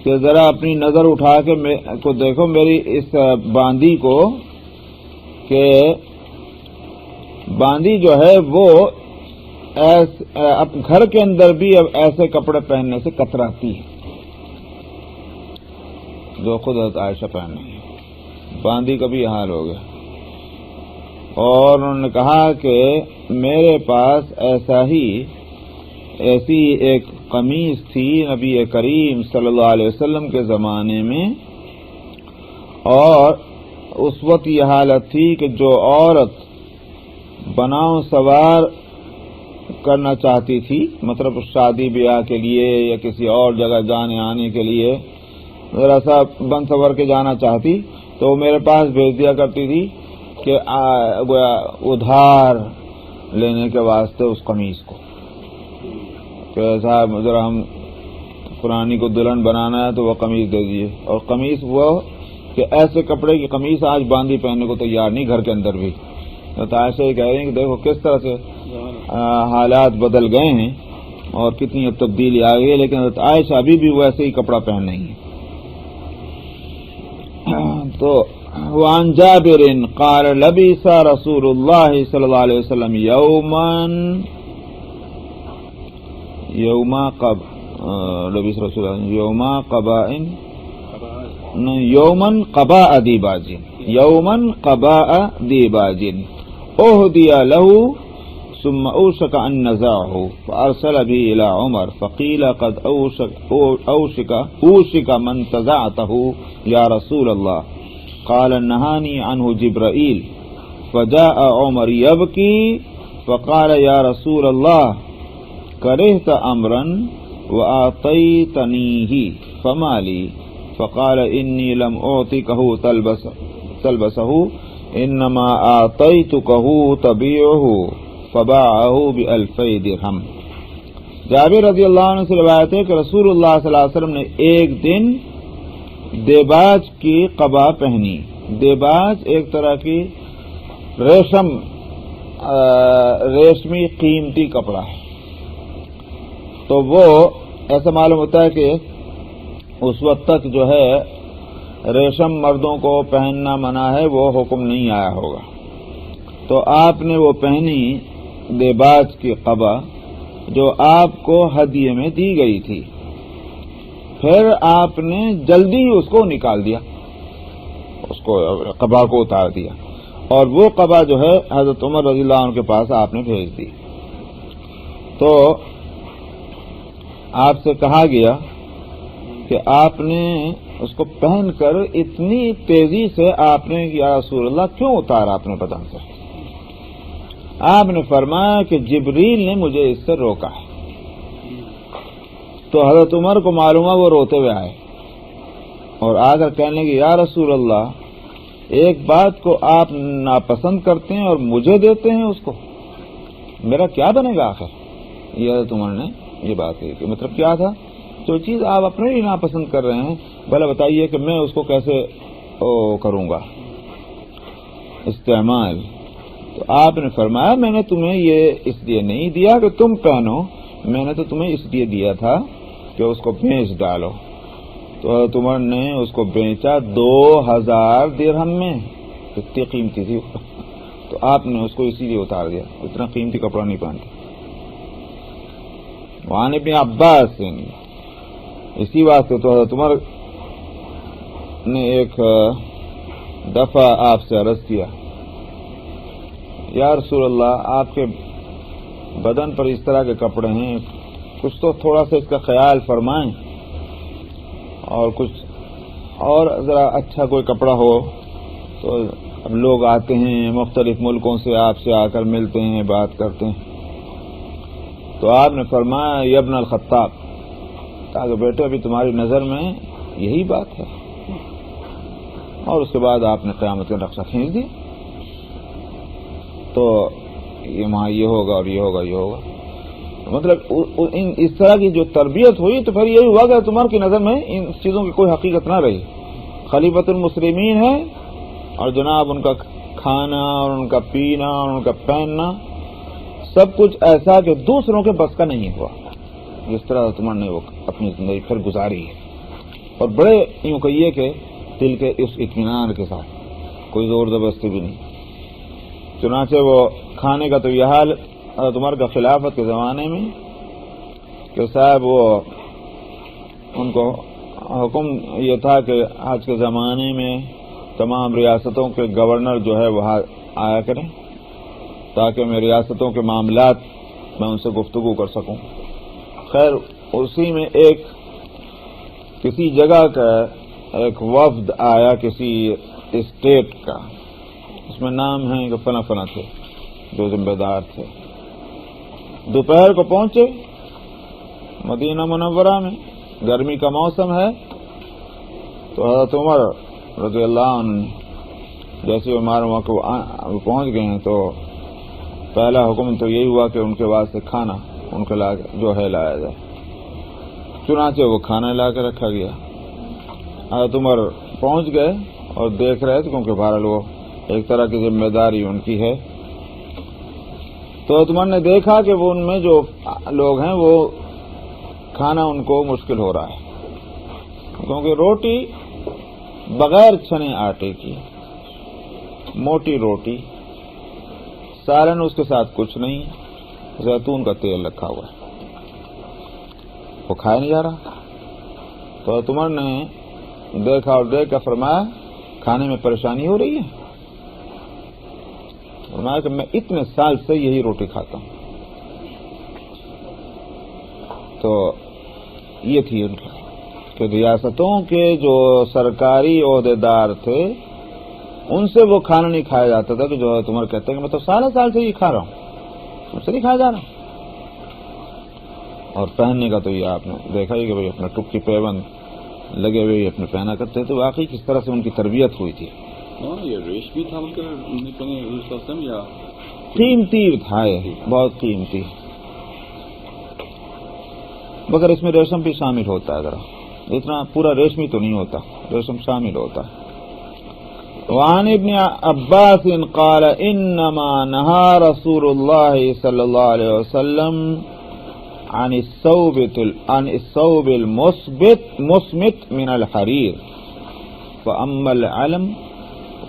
کہ ذرا اپنی نظر اٹھا کے دیکھو میری اس باندی کو، کہ باندی جو ہے وہ اب گھر کے اندر بھی اب ایسے کپڑے پہننے سے کتراتی ہے جو خود حضرت عائشہ پہن رہی ہے. باندی کا بھی یہ حال ہو گیا. اور انہوں نے کہا کہ میرے پاس ایسی ایک قمیص تھی نبی کریم صلی اللہ علیہ وسلم کے زمانے میں، اور اس وقت یہ حالت تھی کہ جو عورت بناؤ سوار کرنا چاہتی تھی، مطلب شادی بیاہ کے لیے یا کسی اور جگہ جانے آنے کے لیے ذرا سا بن سور کے جانا چاہتی تو میرے پاس بھیج دیا کرتی تھی کہ ادھار لینے کے واسطے اس قمیص کو، کہ صاحب ذرا ہم فلانی کو دلہن بنانا ہے تو وہ قمیص دے دیجیے. اور قمیص وہ کہ ایسے کپڑے کی قمیص آج باندھی پہننے کو تیار نہیں گھر کے اندر بھی. تو عائشہ یہ کہہ رہے ہیں کہ دیکھو کس طرح سے حالات بدل گئے ہیں اور کتنی اب تبدیلی آ گئی ہے، لیکن حضرت عائشہ ابھی بھی ویسے ہی کپڑا پہن رہی ہیں. تو وعن جابر قال لبس رسول اللہ صلی اللہ علیہ وسلم یومن قباء دیباج اہدی له ثم اوشك ان نزعه فارسل به الى عمر فقيل قد اوشك من تزعته يا رسول الله قال نهاني عنه جبرائيل فجاء عمر يبكي فقال يا رسول الله كرهت امرا واعطيتنيه فما لي فقال اني لم اعطيكه تلبسه انما اعطيتكه تبيعه فباعه ب2000 درہم. جابر رضی اللہ عنہ سے روایت ہے کہ رسول اللہ صلی اللہ علیہ وسلم نے ایک دن دیباج کی قبا پہنی. دیباج ایک طرح کی ریشمی قیمتی کپڑا ہے. تو وہ ایسا معلوم ہوتا ہے کہ اس وقت تک جو ہے ریشم مردوں کو پہننا منع ہے، وہ حکم نہیں آیا ہوگا. تو آپ نے وہ پہنی دیباج کی قبا جو آپ کو ہدیے میں دی گئی تھی. پھر آپ نے جلدی اس کو نکال دیا، اس کو قبا کو اتار دیا، اور وہ قبا جو ہے حضرت عمر رضی اللہ عنہ کے پاس آپ نے بھیج دی. تو آپ سے کہا گیا کہ آپ نے اس کو پہن کر اتنی تیزی سے آپ نے یا رسول اللہ کیوں اتارا اپنے بدن سے؟ آپ نے فرمایا کہ جبریل نے مجھے اس سے روکا ہے۔ تو حضرت عمر کو معلوم ہوا، وہ روتے ہوئے آئے اور آ کر کہنے لگے یا رسول اللہ، ایک بات کو آپ ناپسند کرتے ہیں اور مجھے دیتے ہیں اس کو، میرا کیا بنے گا آخر؟ یہ حضرت عمر نے یہ بات کہی کہ مطلب کیا تھا؟ جو چیز آپ اپنے لیے ناپسند کر رہے ہیں، بھلا بتائیے کہ میں اس کو کیسے کروں گا استعمال؟ تو آپ نے فرمایا میں نے تمہیں یہ اس لیے نہیں دیا کہ تم پہنو، میں نے تو تمہیں اس لیے دیا تھا کہ اس کو بیچ ڈالو۔ تو حضرت عمر نے اس کو بیچا 2000 درہم میں، اتنی قیمتی تھی تو آپ نے اس کو اسی لیے اتار دیا، اتنا قیمتی کپڑا نہیں پہنتے۔ وعن ابن عباس، اسی واسطے تو حضرت عمر نے ایک دفعہ آپ سے عرض کیا یا رسول اللہ، آپ کے بدن پر اس طرح کے کپڑے ہیں، کچھ تو تھوڑا سا اس کا خیال فرمائیں اور کچھ اور ذرا اچھا کوئی کپڑا ہو۔ تو اب لوگ آتے ہیں مختلف ملکوں سے، آپ سے آ کر ملتے ہیں، بات کرتے ہیں۔ تو آپ نے فرمایا یا ابن الخطاب، کہا کہ بیٹے ابھی تمہاری نظر میں یہی بات ہے، اور اس کے بعد آپ نے قیامت کا نقشہ کھینچ دیا۔ تو وہاں یہ ہوگا اور یہ ہوگا، یہ ہوگا، مطلب اس طرح کی جو تربیت ہوئی تو پھر یہی ہوا کہ تمہار کی نظر میں ان چیزوں کی کوئی حقیقت نہ رہی۔ خلیفۃ المسلمین ہے اور جناب ان کا کھانا اور ان کا پینا اور ان کا پہننا سب کچھ ایسا کہ دوسروں کے بس کا نہیں ہوا، جس طرح تمہار نے وہ اپنی زندگی پھر گزاری ہے، اور بڑے یوں کہیے کہ دل کے اس اطمینان کے ساتھ، کوئی زور زبردستی بھی نہیں۔ چنانچہ وہ کھانے کا تو یہ حال حضرت عمر کا خلافت کے زمانے میں کہ صاحب وہ ان کو حکم یہ تھا کہ آج کے زمانے میں تمام ریاستوں کے گورنر جو ہے وہاں آیا کریں تاکہ میں ریاستوں کے معاملات میں ان سے گفتگو کر سکوں۔ خیر اسی میں ایک کسی جگہ کا ایک وفد آیا کسی اسٹیٹ کا، اس میں نام ہے کہ فلاں فلاں تھے جو ذمہ دار تھے۔ دوپہر کو پہنچے مدینہ منورہ میں، گرمی کا موسم ہے، تو حضرت عمر رضی اللہ عنہ جیسے عمر وہاں پہنچ گئے ہیں تو پہلا حکم تو یہی ہوا کہ ان کے واسطے کھانا ان کے جو ہے لایا جائے۔ چنانچہ وہ کھانا لا کے رکھا گیا۔ حضرت عمر پہنچ گئے اور دیکھ رہے تھے کیونکہ بہرحال وہ ایک طرح کی ذمہ داری ان کی ہے۔ تو حضرت عمر نے دیکھا کہ وہ ان میں جو لوگ ہیں وہ کھانا ان کو مشکل ہو رہا ہے، کیونکہ روٹی بغیر چھنے آٹے کی موٹی روٹی، سالن اس کے ساتھ کچھ نہیں، زیتون کا تیل رکھا ہوا ہے، وہ کھایا نہیں جا رہا۔ تو حضرت عمر نے دیکھا اور دیکھ کر فرمایا کھانے میں پریشانی ہو رہی ہے؟ فرمایا کہ میں اتنے سال سے یہی روٹی کھاتا ہوں۔ تو یہ تھی ان کی کہ ریاستوں کے جو سرکاری عہدیدار تھے ان سے وہ کھانا نہیں کھایا جاتا تھا کہ جو عمر کہتے ہیں کہ میں تو سال سے یہ کھا رہا ہوں، تم سے نہیں کھایا جا رہا۔ اور پہننے کا تو یہ آپ نے دیکھا ہی کہ بھائی اپنا ٹکی پیبند لگے ہوئے اپنے پہنا کرتے تو واقعی کس طرح سے ان کی تربیت ہوئی تھی۔ یہ ریشمی تھا یا قیمتی تھا، بہت قیمتی، مگر اس میں ریشم بھی شامل ہوتا ہے، ذرا اتنا پورا ریشمی تو نہیں ہوتا، ریشم شامل ہوتا ہے۔ وعن ابن عباس قال انما نهى رسول الله صلى الله عليه وسلم عن الثوب المصمت من الحرير، فأما العلم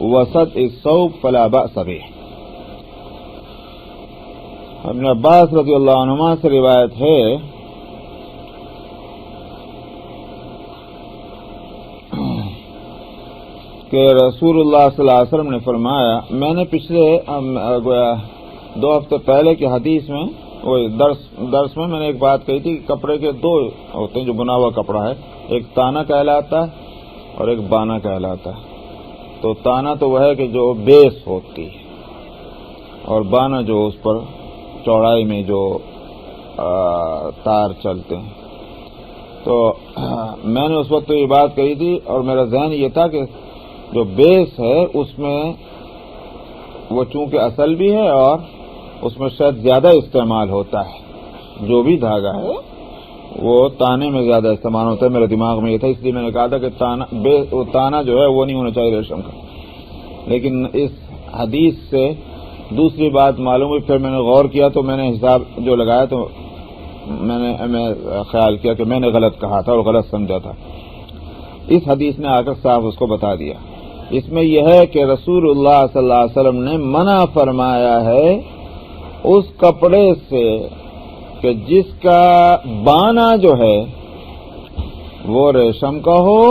وسط الثوب فلا بأس به۔ ابن عباس رضی اللہ عنہما سے روایت ہے کہ رسول اللہ صلی اللہ علیہ وسلم نے فرمایا، میں نے پچھلے 2 ہفتے پہلے کی حدیث میں وہی درس میں نے ایک بات کہی تھی کہ کپڑے کے دو ہوتے ہیں جو بنا ہوا کپڑا ہے، ایک تانا کہلاتا ہے اور ایک بانا کہلاتا ہے۔ تو تانا تو وہ ہے کہ جو بیس ہوتی ہے، اور بانا جو اس پر چوڑائی میں جو تار چلتے ہیں۔ تو میں نے اس وقت تو یہ بات کہی تھی، اور میرا ذہن یہ تھا کہ جو بیس ہے اس میں وہ چونکہ اصل بھی ہے اور اس میں شاید زیادہ استعمال ہوتا ہے، جو بھی دھاگا ہے وہ تانے میں زیادہ استعمال ہوتا ہے، میرے دماغ میں یہ تھا، اس لیے میں نے کہا تھا کہ تانا جو ہے وہ نہیں ہونا چاہیے ریشم کا۔ لیکن اس حدیث سے دوسری بات معلوم ہوئی، پھر میں نے غور کیا تو میں نے حساب جو لگایا تو میں خیال کیا کہ میں نے غلط کہا تھا اور غلط سمجھا تھا۔ اس حدیث نے آ کر صاحب اس کو بتا دیا۔ اس میں یہ ہے کہ رسول اللہ صلی اللہ علیہ وسلم نے منع فرمایا ہے اس کپڑے سے کہ جس کا بانا جو ہے وہ ریشم کا ہو،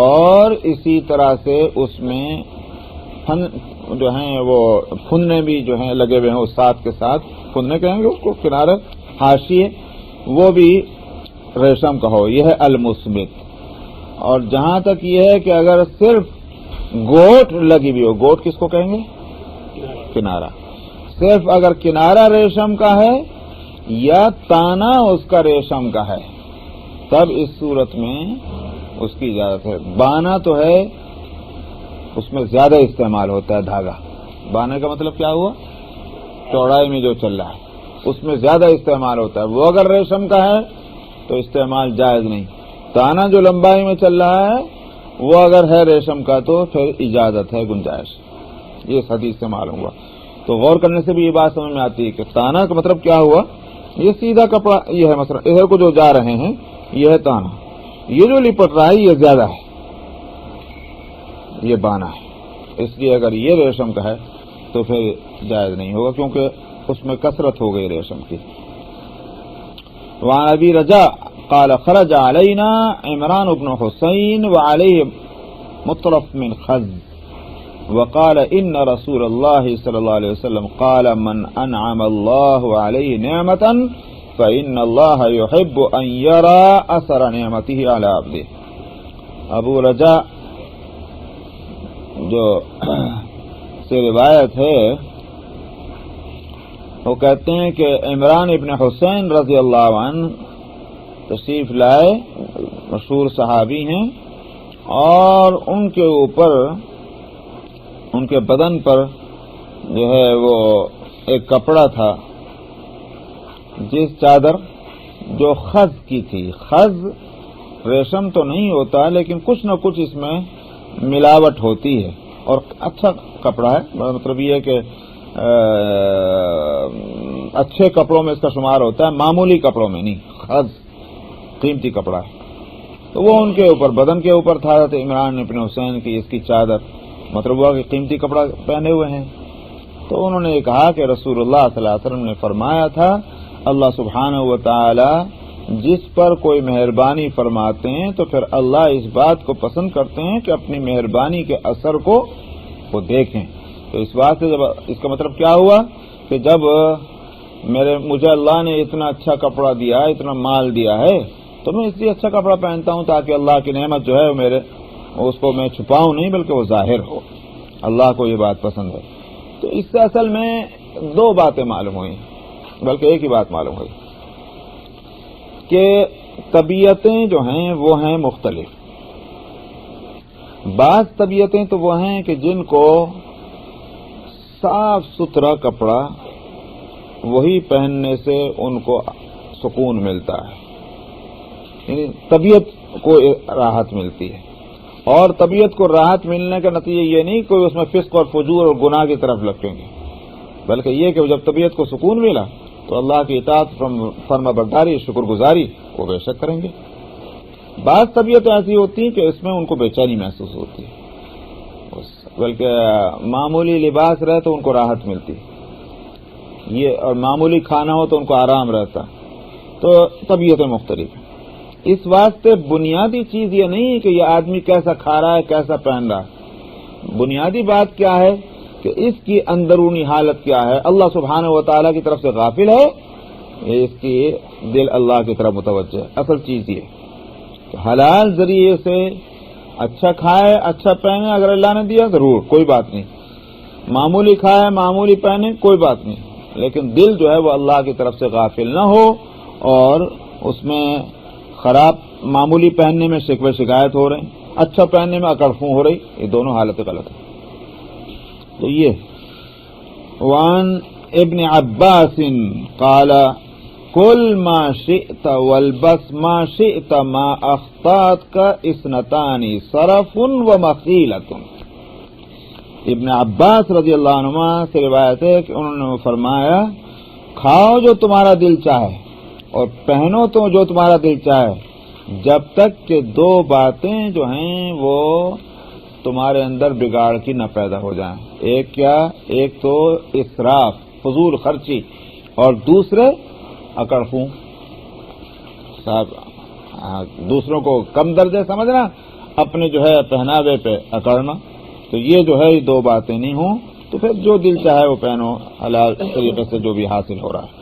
اور اسی طرح سے اس میں فن جو ہیں وہ پھننے بھی جو ہیں لگے ہوئے ہیں، اس ساتھ کے ساتھ پھننے کہیں گے اس کو، کنارے حاشیے، وہ بھی ریشم کا ہو۔ یہ ہے المثبت۔ اور جہاں تک یہ ہے کہ اگر صرف گوٹ لگی ہوئی ہو، گوٹ کس کو کہیں گے؟ کنارہ، صرف اگر کنارہ ریشم کا ہے یا تانا اس کا ریشم کا ہے، تب اس صورت میں اس کی اجازت ہے۔ بانا تو ہے اس میں زیادہ استعمال ہوتا ہے دھاگا، بانے کا مطلب کیا ہوا؟ چوڑائی میں جو چل رہا ہے اس میں زیادہ استعمال ہوتا ہے، وہ اگر ریشم کا ہے تو استعمال جائز نہیں۔ تانا جو لمبائی میں چل رہا ہے وہ اگر ہے ریشم کا تو پھر اجازت ہے، گنجائش۔ یہ اس حدیث سے معلوم ہوا۔ تو غور کرنے سے بھی یہ بات سمجھ میں آتی ہے کہ تانا کا مطلب کیا ہوا؟ یہ سیدھا کپڑا، یہ ہے مثلا ادھر کو جو جا رہے ہیں یہ ہے تانا، یہ جو لپٹ رہا ہے یہ زیادہ ہے، یہ بانا ہے۔ اس لیے اگر یہ ریشم کا ہے تو پھر جائز نہیں ہوگا، کیونکہ اس میں کثرت ہو گئی ریشم کی۔ وعن ابی رجاء قال خرج علینا عمران بن حسین وعلیہ مطرف من خز وقال ان رسول اللہ صلی اللہ علیہ وسلم قال من انعم اللہ علیہ نعمتا فإن اللہ يحب ان يرى اثر نعمته على عبده۔ ابو رجاء جو سے روایت ہے وہ کہتے ہیں کہ عمران ابن حسین رضی اللہ عنہ تشریف لائے، مشہور صحابی ہیں، اور ان کے اوپر، ان کے بدن پر جو ہے وہ ایک کپڑا تھا، جس چادر جو خز کی تھی۔ خز ریشم تو نہیں ہوتا لیکن کچھ نہ کچھ اس میں ملاوٹ ہوتی ہے، اور اچھا کپڑا ہے، مطلب یہ ہے کہ اچھے کپڑوں میں اس کا شمار ہوتا ہے، معمولی کپڑوں میں نہیں، خز قیمتی کپڑا ہے۔ تو وہ ان کے اوپر، بدن کے اوپر تھا حضرت عمران ابن حسین کی، اس کی چادر، مطلب ہوا کہ قیمتی کپڑا پہنے ہوئے ہیں۔ تو انہوں نے یہ کہا کہ رسول اللہ صلی اللہ علیہ وسلم نے فرمایا تھا اللہ سبحانہ و تعالی جس پر کوئی مہربانی فرماتے ہیں تو پھر اللہ اس بات کو پسند کرتے ہیں کہ اپنی مہربانی کے اثر کو وہ دیکھیں۔ تو اس بات سے جب اس کا مطلب کیا ہوا کہ جب مجھے اللہ نے اتنا اچھا کپڑا دیا، اتنا مال دیا ہے، تو میں اس لیے اچھا کپڑا پہنتا ہوں تاکہ اللہ کی نعمت جو ہے میرے اس کو میں چھپاؤں نہیں بلکہ وہ ظاہر ہو، اللہ کو یہ بات پسند ہے۔ تو اس سے اصل میں دو باتیں معلوم ہوئی، بلکہ ایک ہی بات معلوم ہوئی کہ طبیعتیں جو ہیں وہ ہیں مختلف۔ بعض طبیعتیں تو وہ ہیں کہ جن کو صاف ستھرا کپڑا وہی پہننے سے ان کو سکون ملتا ہے، یعنی طبیعت کو راحت ملتی ہے، اور طبیعت کو راحت ملنے کا نتیجہ یہ نہیں کوئی اس میں فسق اور فجور اور گناہ کی طرف لگیں گے، بلکہ یہ کہ جب طبیعت کو سکون ملا تو اللہ کی اطاعت فرما برداری، شکر گزاری وہ بے شک کریں گے۔ بعض طبیعتیں ایسی ہوتی ہیں کہ اس میں ان کو بے چینی محسوس ہوتی ہے، بلکہ معمولی لباس رہے تو ان کو راحت ملتی، یہ اور معمولی کھانا ہو تو ان کو آرام رہتا۔ تو طبیعتیں مختلف ہیں، اس واسطے بنیادی چیز یہ نہیں ہے کہ یہ آدمی کیسا کھا رہا ہے، کیسا پہن رہا ہے۔ بنیادی بات کیا ہے کہ اس کی اندرونی حالت کیا ہے، اللہ سبحانہ و تعالیٰ کی طرف سے غافل ہے، اس کی دل اللہ کی طرف متوجہ ہے. اصل چیز یہ تو حلال ذریعے سے اچھا کھائے اچھا پہنے، اگر اللہ نے دیا ضرور کوئی بات نہیں، معمولی کھائے معمولی پہنے کوئی بات نہیں، لیکن دل جو ہے وہ اللہ کی طرف سے غافل نہ ہو اور اس میں خراب معمولی پہننے میں شکوے شکایت ہو رہے ہیں، اچھا پہننے میں اکڑفوں ہو رہی، یہ دونوں حالتیں غلط ہیں. تو یہ وان ابن عباس قال کل ما شئت والبس ما شئت ما اخطات کا اثنتان صرف و مخیلۃ. ابن عباس رضی اللہ عنہما سے روایت ہے کہ انہوں نے فرمایا کھاؤ جو تمہارا دل چاہے اور پہنو تو جو تمہارا دل چاہے، جب تک کہ دو باتیں جو ہیں وہ تمہارے اندر بگاڑ کی نہ پیدا ہو جائیں. ایک کیا؟ ایک تو اسراف فضول خرچی، اور دوسرے اکڑفوں، صاحب دوسروں کو کم درجے سمجھنا، اپنے جو ہے پہناوے پہ اکڑنا. تو یہ جو ہے یہ دو باتیں نہیں ہوں تو پھر جو دل چاہے وہ پہنو، حلال طریقے سے جو بھی حاصل ہو رہا ہے.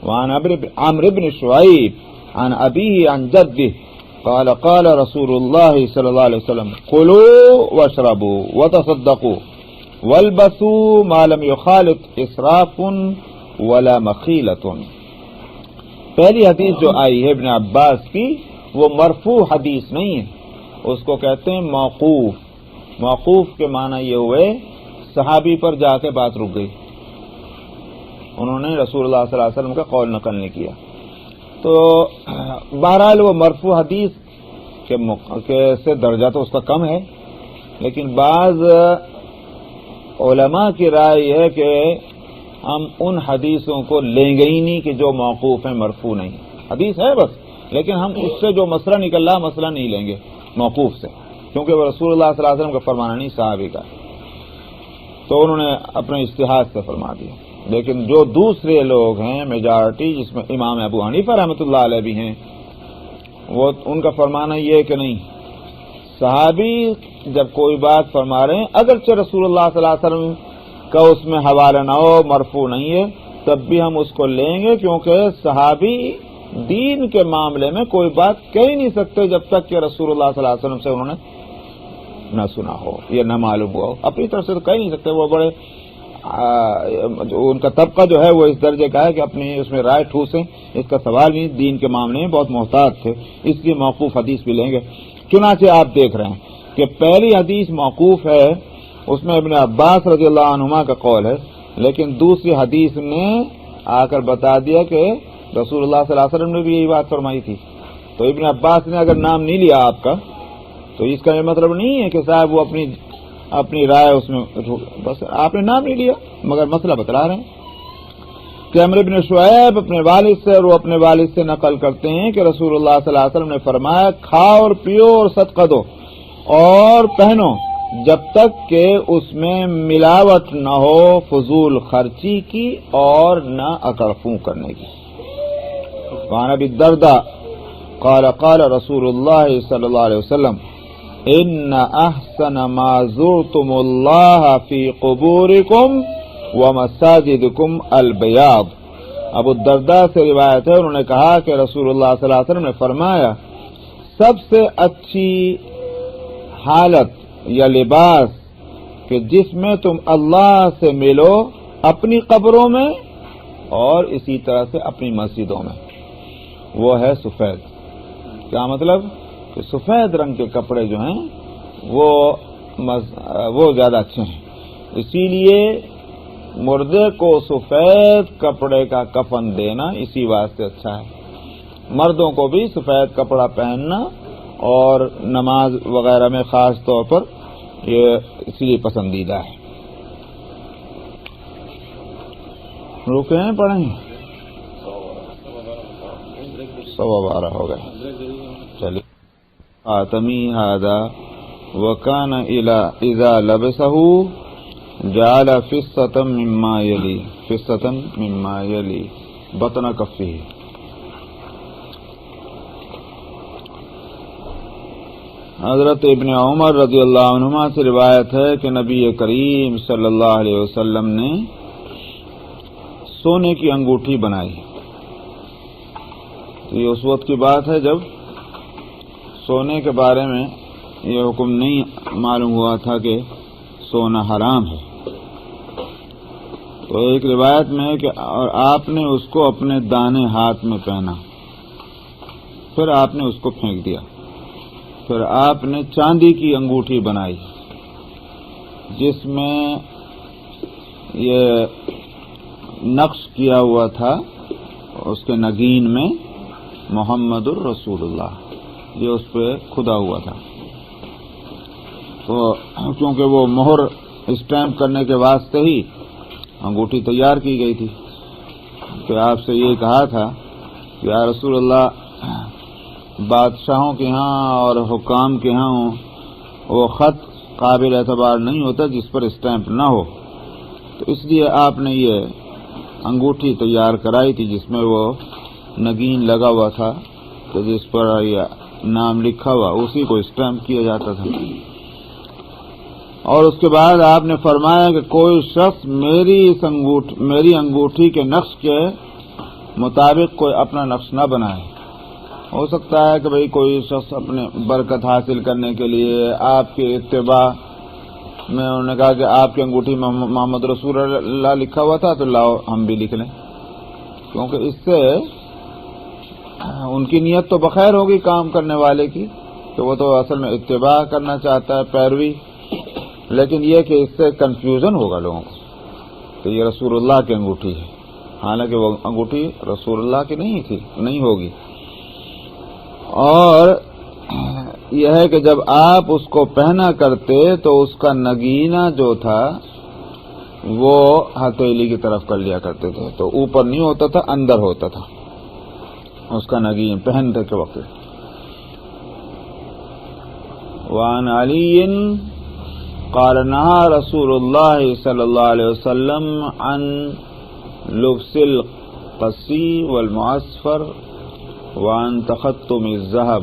وعن عمرو بن شعیب عن ابیہ عن جدہ قال قال رسول اللہ صلی اللہ علیہ وسلم کلوا واشربوا وتصدقوا والبسوا ما لم يخالط اسراف ولا مخیلۃ. پہلی حدیث جو آئی ہے ابن عباس کی وہ مرفوع حدیث نہیں ہے، اس کو کہتے ہیں موقوف. موقوف کے معنی یہ ہوئے صحابی پر جا کے بات رک گئی، انہوں نے رسول اللہ صلی اللہ علیہ وسلم کا قول نقل نہیں کیا. تو بہرحال وہ مرفوع حدیث کے سے درجہ تو اس کا کم ہے، لیکن بعض علماء کی رائے یہ ہے کہ ہم ان حدیثوں کو لیں گے ہی نہیں کہ جو موقوف ہیں، مرفوع نہیں. حدیث ہے بس، لیکن ہم اس سے جو مسئلہ نکل رہا مسئلہ نہیں لیں گے موقوف سے، کیونکہ وہ رسول اللہ صلی اللہ علیہ وسلم کا فرمانا نہیں، صحابی کا. تو انہوں نے اپنے اجتہاد سے فرما دیا. لیکن جو دوسرے لوگ ہیں میجارٹی، جس میں امام ابو حنیفہ رحمۃ اللہ علیہ بھی ہیں، وہ ان کا فرمانا یہ ہے کہ نہیں، صحابی جب کوئی بات فرما رہے ہیں اگرچہ رسول اللہ صلی اللہ علیہ وسلم کا اس میں حوالہ نہ ہو، مرفوع نہیں ہے، تب بھی ہم اس کو لیں گے، کیونکہ صحابی دین کے معاملے میں کوئی بات کہہ نہیں سکتے جب تک کہ رسول اللہ صلی اللہ علیہ وسلم سے انہوں نے نہ سنا ہو یا نہ معلوم ہوا ہو. اپنی طرف سے تو کہہ نہیں سکتے، وہ بڑے ان کا طبقہ جو ہے وہ اس درجے کا ہے کہ اپنی اس میں رائے ٹھوسیں، اس کا سوال نہیں، دین کے معاملے میں بہت محتاط تھے، اس لیے موقوف حدیث بھی لیں گے. چنانچہ آپ دیکھ رہے ہیں کہ پہلی حدیث موقوف ہے، اس میں ابن عباس رضی اللہ عنہما کا قول ہے، لیکن دوسری حدیث نے آ کر بتا دیا کہ رسول اللہ صلی اللہ علیہ وسلم نے بھی یہی بات فرمائی تھی. تو ابن عباس نے اگر نام نہیں لیا آپ کا تو اس کا یہ مطلب نہیں ہے کہ صاحب وہ اپنی رائے اس میں، بس آپ نے نام نہیں لیا مگر مسئلہ بتلا رہے ہیں کہ عمرو بن شعیب اپنے والد سے، اور وہ اپنے والد سے نقل کرتے ہیں کہ رسول اللہ صلی اللہ علیہ وسلم نے فرمایا کھاؤ اور پیو اور صدقہ دو اور پہنو جب تک کہ اس میں ملاوٹ نہ ہو فضول خرچی کی اور نہ اکڑفوں کرنے کی. وعن ابی الدرداء قال قال رسول اللہ صلی اللہ علیہ وسلم ان احسن ما زرتم اللہ فی قبورکم ومساجدکم البیاض. ابو الدرداء سے روایت ہے، انہوں نے کہا کہ رسول اللہ صلی اللہ علیہ وسلم نے فرمایا سب سے اچھی حالت یا لباس کہ جس میں تم اللہ سے ملو اپنی قبروں میں اور اسی طرح سے اپنی مسجدوں میں، وہ ہے سفید. کیا مطلب؟ کہ سفید رنگ کے کپڑے جو ہیں وہ زیادہ اچھے ہیں. اسی لیے مردے کو سفید کپڑے کا کفن دینا اسی واسطے اچھا ہے. مردوں کو بھی سفید کپڑا پہننا اور نماز وغیرہ میں خاص طور پر یہ اس لیے پسندیدہ ہے. رکے ہیں پڑھیں 12:15 ہو گئے. چلیے آتمی هذا وكان اذا لبسه جعل فصة مما يلي بطن كفه. حضرت ابن عمر رضی اللہ عنہما سے روایت ہے کہ نبی کریم صلی اللہ علیہ وسلم نے سونے کی انگوٹھی بنائی. یہ اس وقت کی بات ہے جب سونے کے بارے میں یہ حکم نہیں معلوم ہوا تھا کہ سونا حرام ہے. تو ایک روایت میں ہے کہ اور آپ نے اس کو اپنے دانے ہاتھ میں پہنا، پھر آپ نے اس کو پھینک دیا. پھر آپ نے چاندی کی انگوٹھی بنائی جس میں یہ نقش کیا ہوا تھا، اس کے نگین میں محمد الرسول اللہ یہ اس پہ کھدا ہوا تھا. تو چونکہ وہ مہر اسٹیمپ کرنے کے واسطے ہی انگوٹھی تیار کی گئی تھی کہ آپ سے یہ کہا تھا کہ یا رسول اللہ، بادشاہوں کے ہاں اور حکام کے ہاں وہ خط قابل اعتبار نہیں ہوتا جس پر اسٹیمپ نہ ہو، تو اس لیے آپ نے یہ انگوٹھی تیار کرائی تھی جس میں وہ نگین لگا ہوا تھا، تو جس پر یہ نام لکھا ہوا اسی کو اسٹیمپ کیا جاتا تھا. اور اس کے بعد آپ نے فرمایا کہ کوئی شخص میری انگوٹھی کے نقش کے مطابق کوئی اپنا نقش نہ بنائے. ہو سکتا ہے کہ بھئی کوئی شخص اپنے برکت حاصل کرنے کے لیے آپ کے اتباع میں انہوں نے کہا کہ آپ کی انگوٹھی میں محمد رسول اللہ لکھا ہوا تھا، تو لاؤ ہم بھی لکھ لیں، کیونکہ اس سے ان کی نیت تو بخیر ہوگی کام کرنے والے کی، کہ وہ تو اصل میں اتباع کرنا چاہتا ہے، پیروی، لیکن یہ کہ اس سے کنفیوژن ہوگا لوگوں کو کہ یہ رسول اللہ کی انگوٹھی ہے، حالانکہ وہ انگوٹھی رسول اللہ کی نہیں ہوگی. اور یہ ہے کہ جب آپ اس کو پہنا کرتے تو اس کا نگینہ جو تھا وہ ہتھیلی کی طرف کر لیا کرتے تھے، تو اوپر نہیں ہوتا تھا، اندر ہوتا تھا اس کا نگین پہنتے کے وقت. وعن علی قال نهى رسول الله صلی اللہ علیہ وسلم عن لبس القصی والمعصفر وعن تختم الذهب.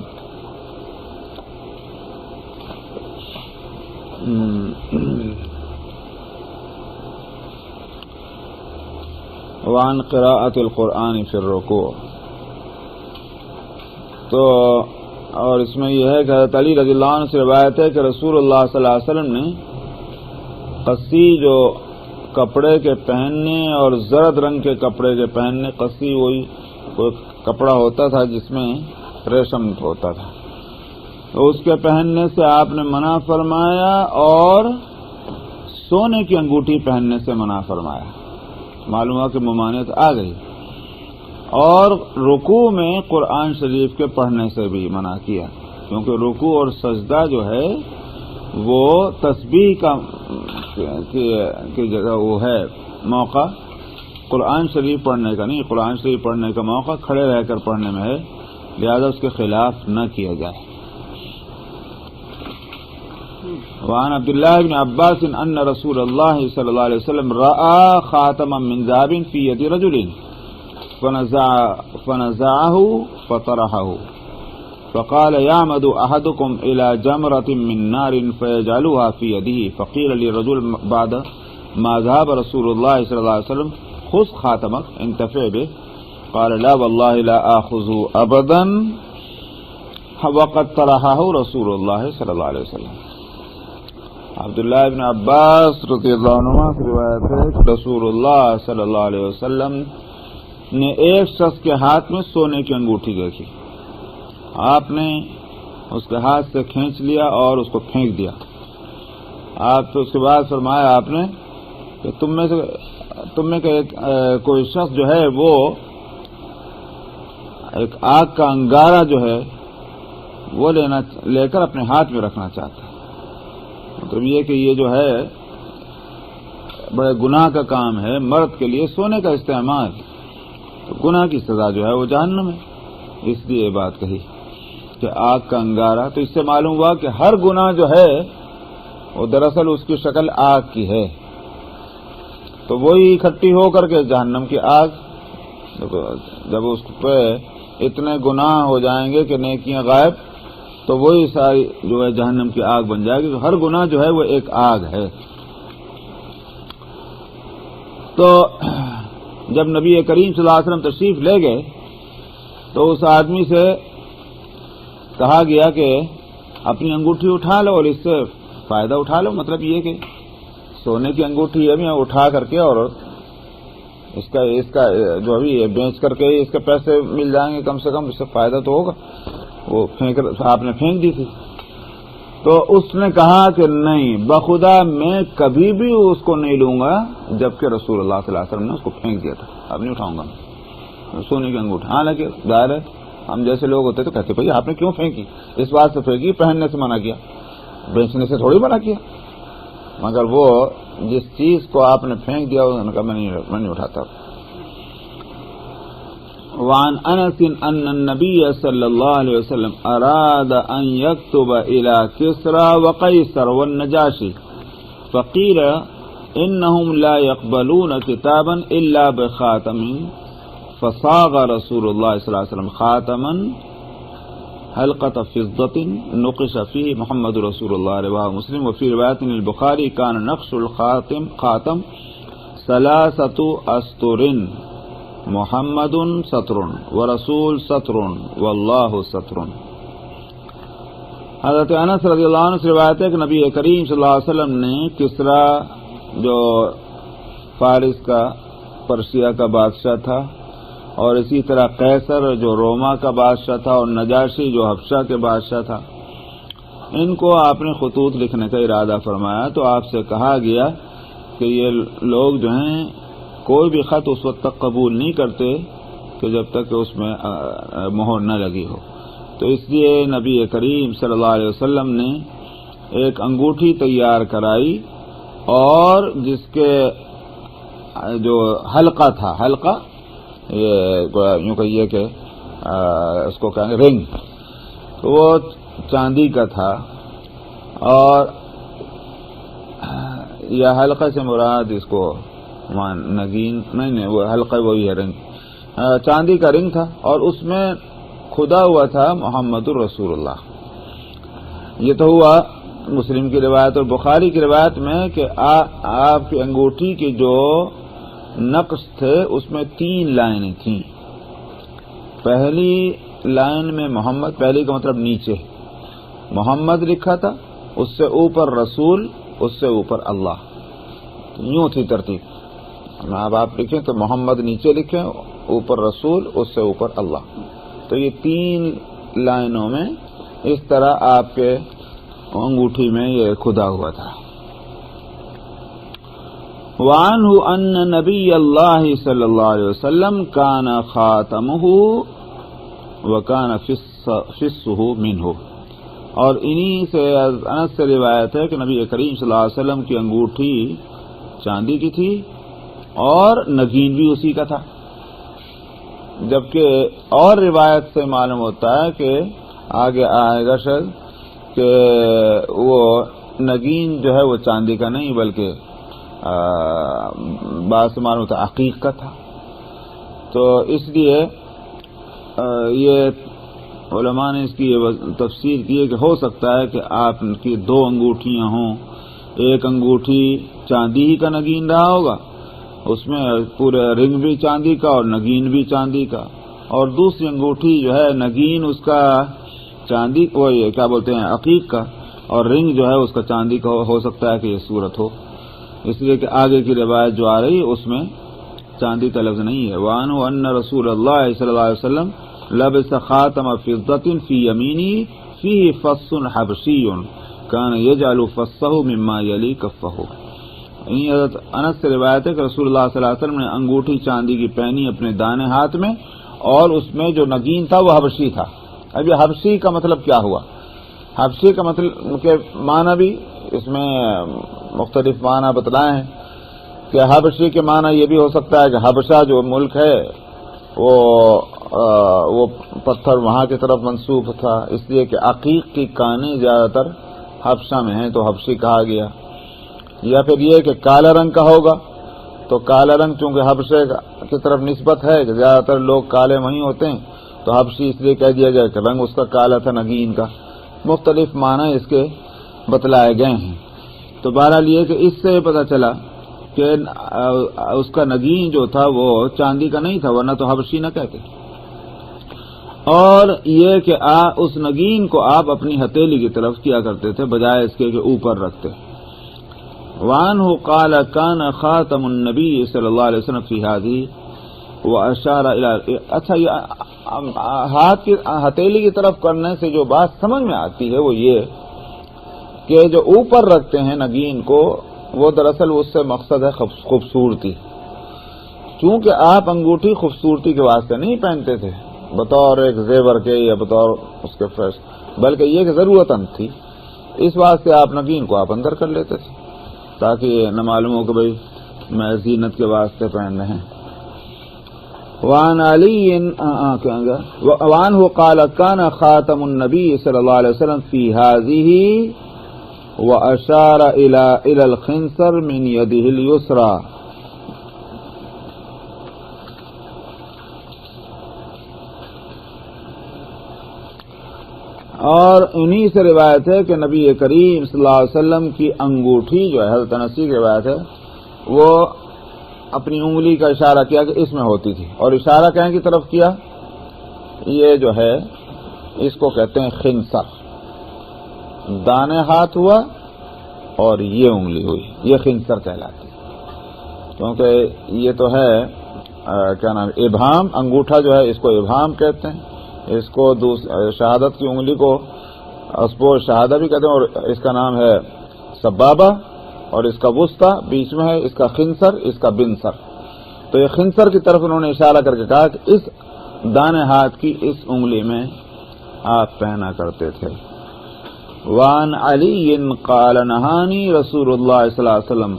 وعن قراءة القرآن في الركوع. تو اور اس میں یہ ہے کہ حضرت علی رضی اللہ عنہ سے روایت ہے کہ رسول اللہ صلی اللہ علیہ وسلم نے قصی جو کپڑے کے پہننے اور زرد رنگ کے کپڑے کے پہننے، قصی وہی کوئی کپڑا ہوتا تھا جس میں ریشم ہوتا تھا، تو اس کے پہننے سے آپ نے منع فرمایا، اور سونے کی انگوٹھی پہننے سے منع فرمایا. معلوم ہوا کہ ممانعت آ گئی. اور رکوع میں قرآن شریف کے پڑھنے سے بھی منع کیا، کیونکہ رکوع اور سجدہ جو ہے وہ تسبیح کی جگہ وہ ہے موقع، قرآن شریف پڑھنے کا نہیں. قرآن شریف پڑھنے کا موقع کھڑے رہ کر پڑھنے میں ہے، لہذا اس کے خلاف نہ کیا جائے. وعن عبداللہ بن عباس ان رسول اللہ صلی اللہ علیہ وسلم رأى خاتما من ذهب في يد رجل فنزعه فطرحه فقال يعمد احدكم الى جمرة من نار فيجعلها في يده فقيل للرجل بعد ما ذهب رسول الله صلى الله عليه وسلم خذ خاتمك انتفع به قال لا والله لا آخذه ابدا وقد طرحه رسول الله صلی اللہ علیہ وسلم. عبداللہ ابن عباس رضی اللہ عنہ سے روایت ہے کہ رسول اللہ صلی اللہ علیہ وسلم نے ایک شخص کے ہاتھ میں سونے کی انگوٹھی دیکھی. آپ نے اس کے ہاتھ سے کھینچ لیا اور اس کو پھینک دیا. آپ اس کے بعد فرمایا آپ نے کہ تم میں کوئی شخص جو ہے وہ ایک آگ کا انگارہ جو ہے وہ لے کر اپنے ہاتھ میں رکھنا چاہتا ہے. مطلب یہ کہ یہ جو ہے بڑے گناہ کا کام ہے، مرد کے لیے سونے کا استعمال، تو گناہ کی سزا جو ہے وہ جہنم ہے. اس لیے یہ بات کہی کہ آگ کا انگارہ. تو اس سے معلوم ہوا کہ ہر گناہ جو ہے وہ دراصل اس کی شکل آگ کی ہے، تو وہی اکٹھی ہو کر کے جہنم کی آگ. جب اس پہ اتنے گناہ ہو جائیں گے کہ نیکیاں غائب تو وہی ساری جو ہے جہنم کی آگ بن جائے گی. ہر گناہ جو ہے وہ ایک آگ ہے. تو جب نبی کریم صلی اللہ علیہ وسلم تشریف لے گئے تو اس آدمی سے کہا گیا کہ اپنی انگوٹھی اٹھا لو اور اس سے فائدہ اٹھا لو. مطلب یہ کہ سونے کی انگوٹھی ہے اٹھا کر کے اور اس کا جو ابھی بیچ کر کے اس کے پیسے مل جائیں گے کم سے کم, اس سے فائدہ تو ہوگا. وہ آپ نے پھینک دی تھی. تو اس نے کہا کہ نہیں, بخدا میں کبھی بھی اس کو نہیں لوں گا جبکہ رسول اللہ صلی اللہ علیہ وسلم نے اس کو پھینک دیا تھا. اب نہیں اٹھاؤں گا سونے کی انگوٹھی. حالانکہ ظاہر ہے ہم جیسے لوگ ہوتے تو کہتے بھائی آپ نے کیوں پھینکی؟ اس بات سے پھینکی, پہننے سے منع کیا, بیچنے سے تھوڑی منع کیا. مگر وہ جس چیز کو آپ نے پھینک دیا انہوں نے کہا میں نہیں اٹھاتا. وعن انس ان النبي صلى الله عليه وسلم اراد ان يكتب الى كسرى وقيصر والنجاشي فقيل انهم لا يقبلون كتابا الا بخاتم فصاغ رسول الله صلى الله عليه وسلم خاتما حلقة فضة نقش فيه محمد رسول الله رواه مسلم. وفي رواية البخاري كان نقش الخاتم 3 أسطر محمد سطر ورسول سطر واللہ سطر. حضرت انس رضی اللہ عنہ سے روایت ہے کہ نبی کریم صلی اللہ علیہ وسلم نے کسرا جو فارس کا پرشیا کا بادشاہ تھا اور اسی طرح قیصر جو روما کا بادشاہ تھا اور نجاشی جو حبشہ کے بادشاہ تھا, ان کو آپ نے خطوط لکھنے کا ارادہ فرمایا. تو آپ سے کہا گیا کہ یہ لوگ جو ہیں کوئی بھی خط اس وقت تک قبول نہیں کرتے کہ جب تک کہ اس میں مہر نہ لگی ہو. تو اس لیے نبی کریم صلی اللہ علیہ وسلم نے ایک انگوٹھی تیار کرائی اور جس کے جو حلقہ تھا, حلقہ یہ یوں کہیے کہ اس کو کہیں گے رنگ, تو وہ چاندی کا تھا. اور یہ حلقہ سے مراد اس کو نگین نہیں, وہ حلقہ وہی ہے, رنگ چاندی کا رنگ تھا اور اس میں کھدا ہوا تھا محمد الرسول اللہ. یہ تو ہوا مسلم کی روایت. اور بخاری کی روایت میں کہ آپ کی انگوٹھی کی جو نقش تھے اس میں 3 لائنیں تھیں. پہلی لائن میں محمد, پہلی کا مطلب نیچے محمد لکھا تھا, اس سے اوپر رسول, اس سے اوپر اللہ, یوں تھی ترتیب. اب آپ لکھیں تو محمد نیچے لکھیں, اوپر رسول, اس سے اوپر اللہ. تو یہ 3 لائنوں میں اس طرح آپ کے انگوٹھی میں یہ کھدا ہوا تھا. وعنہ ان نبی اللہ صلی اللہ علیہ وسلم کان خاتمہ وکان فصہ منہ. اور انہی سے انس سے روایت ہے کہ نبی کریم صلی اللہ علیہ وسلم کی انگوٹھی چاندی کی تھی اور نگین بھی اسی کا تھا. جبکہ اور روایت سے معلوم ہوتا ہے کہ آگے آئے گا شاید کہ وہ نگین جو ہے وہ چاندی کا نہیں بلکہ بعض سے معلوم ہوتا ہے عقیق کا تھا. تو اس لیے یہ علماء نے اس کی یہ تفسیر کی ہے کہ ہو سکتا ہے کہ آپ کی 2 انگوٹھیاں ہوں, ایک انگوٹھی چاندی ہی کا نگین رہا ہوگا, اس میں پورے رنگ بھی چاندی کا اور نگین بھی چاندی کا, اور دوسری انگوٹھی جو ہے نگین اس کا چاندی, وہ کیا بولتے ہیں عقیق کا, اور رنگ جو ہے اس کا چاندی کا. ہو سکتا ہے کہ یہ صورت ہو, اس لیے کہ آگے کی روایت جو آ رہی اس میں چاندی کا لفظ نہیں ہے. وعنہ ان رسول اللہ صلی اللہ علیہ وسلم لبس خاتم فضة فی یمینی فیہ فص حبشی کان یجعل فصہ مما یلی کفہ. حضرت انس سے روایت ہے کہ رسول اللہ صلی اللہ علیہ وسلم نے انگوٹھی چاندی کی پہنی اپنے دائیں ہاتھ میں, اور اس میں جو نگین تھا وہ حبشی تھا. اب یہ حبشی کا مطلب کیا ہوا؟ حبشی کا مطلب کے معنی بھی اس میں مختلف معنی بتلائے ہیں کہ حبشی کے معنی یہ بھی ہو سکتا ہے کہ حبشہ جو ملک ہے وہ پتھر وہاں کی طرف منسوب تھا, اس لیے کہ عقیق کی کانیں زیادہ تر حبشہ میں ہیں تو حبشی کہا گیا. یا پھر یہ کہ کالا رنگ کا ہوگا تو کالا رنگ چونکہ حبشے کی طرف نسبت ہے کہ زیادہ تر لوگ کالے وہیں ہوتے ہیں تو حبشی اس لیے کہہ دیا جائے کہ رنگ اس کا کالا تھا نگین کا. مختلف معنی اس کے بتلائے گئے ہیں۔ تو بہرحال یہ کہ اس سے پتہ چلا کہ اس کا نگین جو تھا وہ چاندی کا نہیں تھا، ورنہ تو حبشی نہ کہتے۔ اور یہ کہ اس نگین کو آپ اپنی ہتھیلی کی طرف کیا کرتے تھے بجائے اس کے کہ اوپر رکھتے۔ وعنہ قال کان خاتم النبی صلی اللہ علیہ وسلم فی ہذہ واشار الی، اچھا یہ ہاتھ کی ہتھیلی کی طرف کرنے سے جو بات سمجھ میں آتی ہے وہ یہ کہ جو اوپر رکھتے ہیں نگین کو، وہ دراصل اس سے مقصد ہے خوبصورتی۔ چونکہ آپ انگوٹھی خوبصورتی کے واسطے نہیں پہنتے تھے بطور ایک زیور کے یا بطور اس کے فیش، بلکہ یہ کہ ضرورتاً تھی، اس واسطے آپ نگین کو آپ اندر کر لیتے تھے تاکہ نہ معلوم ہو کہ بھئی میں زینت کے واسطے پہن رہے ہیں۔ وعن علی وعنہ قال کان خاتم النبی صلی اللہ علیہ وسلم فی ہذہ واشار الی الخنصر من یدہ الیسری۔ اور انہی سے روایت ہے کہ نبی کریم صلی اللہ علیہ وسلم کی انگوٹھی جو ہے، حضرت انس کی روایت ہے، وہ اپنی انگلی کا اشارہ کیا کہ اس میں ہوتی تھی، اور اشارہ کہیں کی طرف کیا، یہ جو ہے اس کو کہتے ہیں خنصر، دانے ہاتھ ہوا اور یہ انگلی ہوئی، یہ خنصر کہلاتی ہے، کیونکہ یہ تو ہے کیا نام، ابہام، انگوٹھا جو ہے اس کو ابہام کہتے ہیں، اس کو شہادت کی انگلی کو اسبوع شہادہ بھی کہتے ہیں، اور اس کا نام ہے سبابہ، اور اس کا وسطی بیچ میں ہے، اس کا خنصر، اس کا بنصر۔ تو یہ خنصر کی طرف انہوں نے اشارہ کر کے کہا کہ اس دانے ہاتھ کی اس انگلی میں آپ پہنا کرتے تھے۔ وعن علی قال نہانی رسول اللہ صلی اللہ علیہ وسلم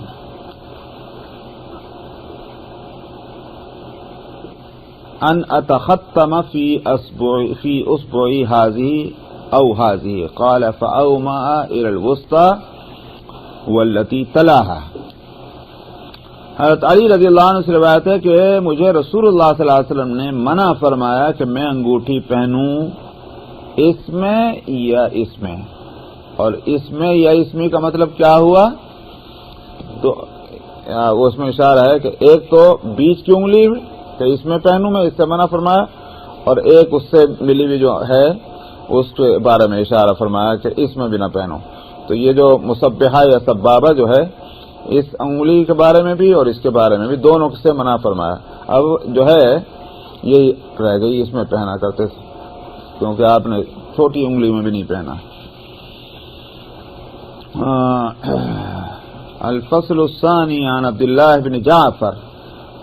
ان اتختم فی اصبعی هذه او هذه قال فاومأ الى الوسطى والتي تلاها۔ حضرت علی رضی اللہ عنہ سے روایت ہے کہ مجھے رسول اللہ صلی اللہ علیہ وسلم نے منع فرمایا کہ میں انگوٹھی پہنوں اس میں یا اس میں، اور اس میں یا اس میں کا مطلب کیا ہوا، تو اس میں اشارہ ہے کہ ایک تو بیچ کی انگلی کہ اس میں پہنوں میں، اس سے منع فرمایا، اور ایک اس سے ملی ہوئی جو ہے اس کے بارے میں اشارہ فرمایا کہ اس میں بھی نہ پہنو۔ تو یہ جو مسبحہ یا سبابہ جو ہے اس انگلی کے بارے میں بھی اور اس کے بارے میں بھی دونوں سے منع فرمایا۔ اب جو ہے یہی رہ گئی، اس میں پہنا کرتے تھے کیونکہ آپ نے چھوٹی انگلی میں بھی نہیں پہنا۔ الفصل الثانی عن عبداللہ بن جعفر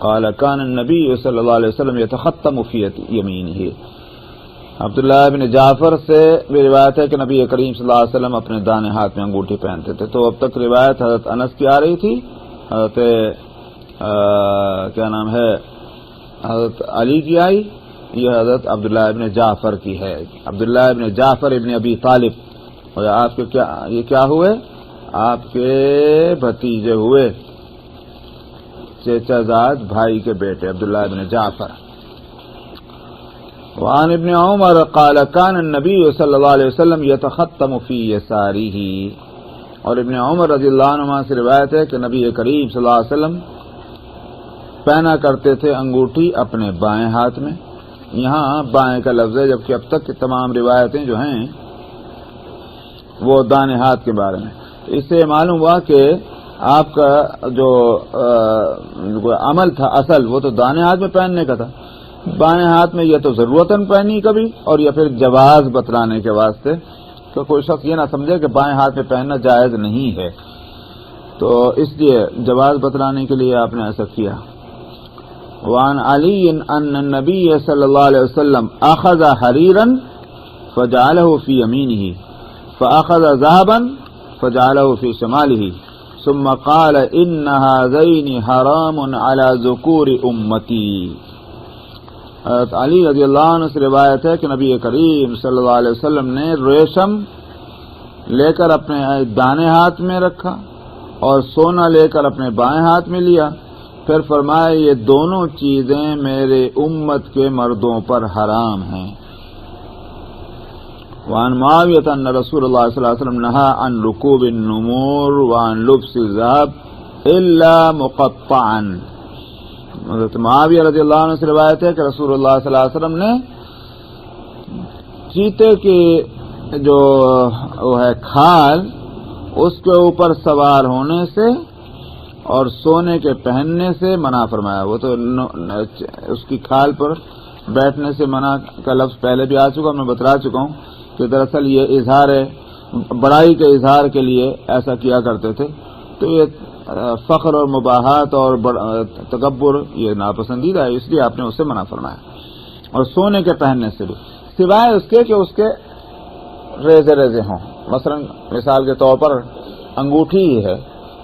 قال كان النبي صلی اللہ علیہ وسلم يتختم في يمينه۔ عبداللہ بن جعفر سے بھی روایت ہے کہ نبی کریم صلی اللہ علیہ وسلم اپنے دانے ہاتھ میں انگوٹھی پہنتے تھے۔ تو اب تک روایت حضرت انس کی آ رہی تھی، حضرت کیا نام ہے حضرت علی کی آئی، یہ حضرت عبداللہ ابن جعفر کی ہے، عبداللہ ابن جعفر ابن ابی طالب، اور آپ کے یہ کیا ہوئے، آپ کے بھتیجے ہوئے، چچا زاد بھائی کے بیٹے عبداللہ ابن جعفر۔ وعن ابن عمر قال كان النبي صلی اللہ علیہ وسلم يتختم في يساره، اور ابن عمر رضی اللہ عنہ سے روایت ہے کہ نبی کریم صلی اللہ علیہ وسلم پہنا کرتے تھے انگوٹھی اپنے بائیں ہاتھ میں۔ یہاں بائیں کا لفظ ہے، جبکہ اب تک کی تمام روایتیں جو ہیں وہ دانے ہاتھ کے بارے میں۔ اس سے معلوم ہوا کہ آپ کا جو عمل تھا اصل وہ تو دانے ہاتھ میں پہننے کا تھا، بائیں ہاتھ میں یا تو ضرورتاً پہنی کبھی، اور یا پھر جواز بتلانے کے واسطے، تو کوئی شخص یہ نہ سمجھے کہ بائیں ہاتھ میں پہننا جائز نہیں ہے، تو اس لیے جواز بتلانے کے لیے آپ نے ایسا کیا۔ وعن علی ان النبی صلی اللہ علیہ وسلم اخذ حریرا فجعله في يمینه فاخذ ذهبا فجعله في شماله ثم قال ان هذين حرام على ذکور امتی۔ حضرت علی رضی اللہ عنہ سے روایت ہے کہ نبی کریم صلی اللہ علیہ وسلم نے ریشم لے کر اپنے دانے ہاتھ میں رکھا اور سونا لے کر اپنے بائیں ہاتھ میں لیا، پھر فرمایا یہ دونوں چیزیں میرے امت کے مردوں پر حرام ہیں۔ وعن معاویہ ان رسول اللہ صلی اللہ علیہ وسلم نہا عن رکوب النمور وعن لبس الذهب الا مقطعا. حضرت معاویہ رضی اللہ عنہ سے روایت ہے کہ رسول اللہ صلی اللہ علیہ وسلم نے چیتے کی جو وہ ہے کھال اس کے اوپر سوار ہونے سے اور سونے کے پہننے سے منع فرمایا. وہ تو اس کی کھال پر بیٹھنے سے منع کا لفظ پہلے بھی آ چکا، میں بتلا چکا ہوں کہ دراصل یہ اظہار بڑائی کے اظہار کے لیے ایسا کیا کرتے تھے. تو یہ فخر اور مباحات اور تکبر یہ ناپسندیدہ ہے، اس لیے آپ نے اس سے منع فرمایا. اور سونے کے پہننے سے بھی سوائے اس کے کہ اس کے ریزے ریزے ہوں. مثلا مثال کے طور پر انگوٹھی ہی ہے،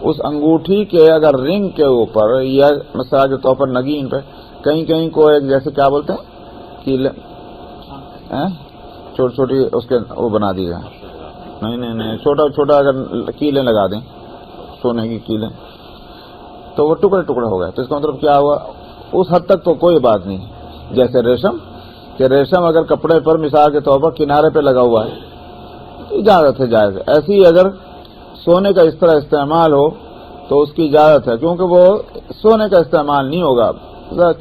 اس انگوٹھی کے اگر رنگ کے اوپر یا مثال کے طور پر نگین پہ کہیں کہیں کو ایک جیسے کیا بولتے ہیں کیلے چھوٹی چھوٹی اس کے وہ بنا دی جائے. نہیں چھوٹا چھوٹا اگر کیلیں لگا دیں سونے کی کیلیں تو وہ ٹکڑے ٹکڑے ہو گئے. تو اس کا مطلب کیا ہوا؟ اس حد تک تو کوئی بات نہیں. جیسے ریشم کہ ریشم اگر کپڑے پر مثال کے طور پر کنارے پہ لگا ہوا ہے اجازت ہے، جائز ہے. ایسی ہی اگر سونے کا اس طرح استعمال ہو تو اس کی اجازت ہے، کیونکہ وہ سونے کا استعمال نہیں ہوگا،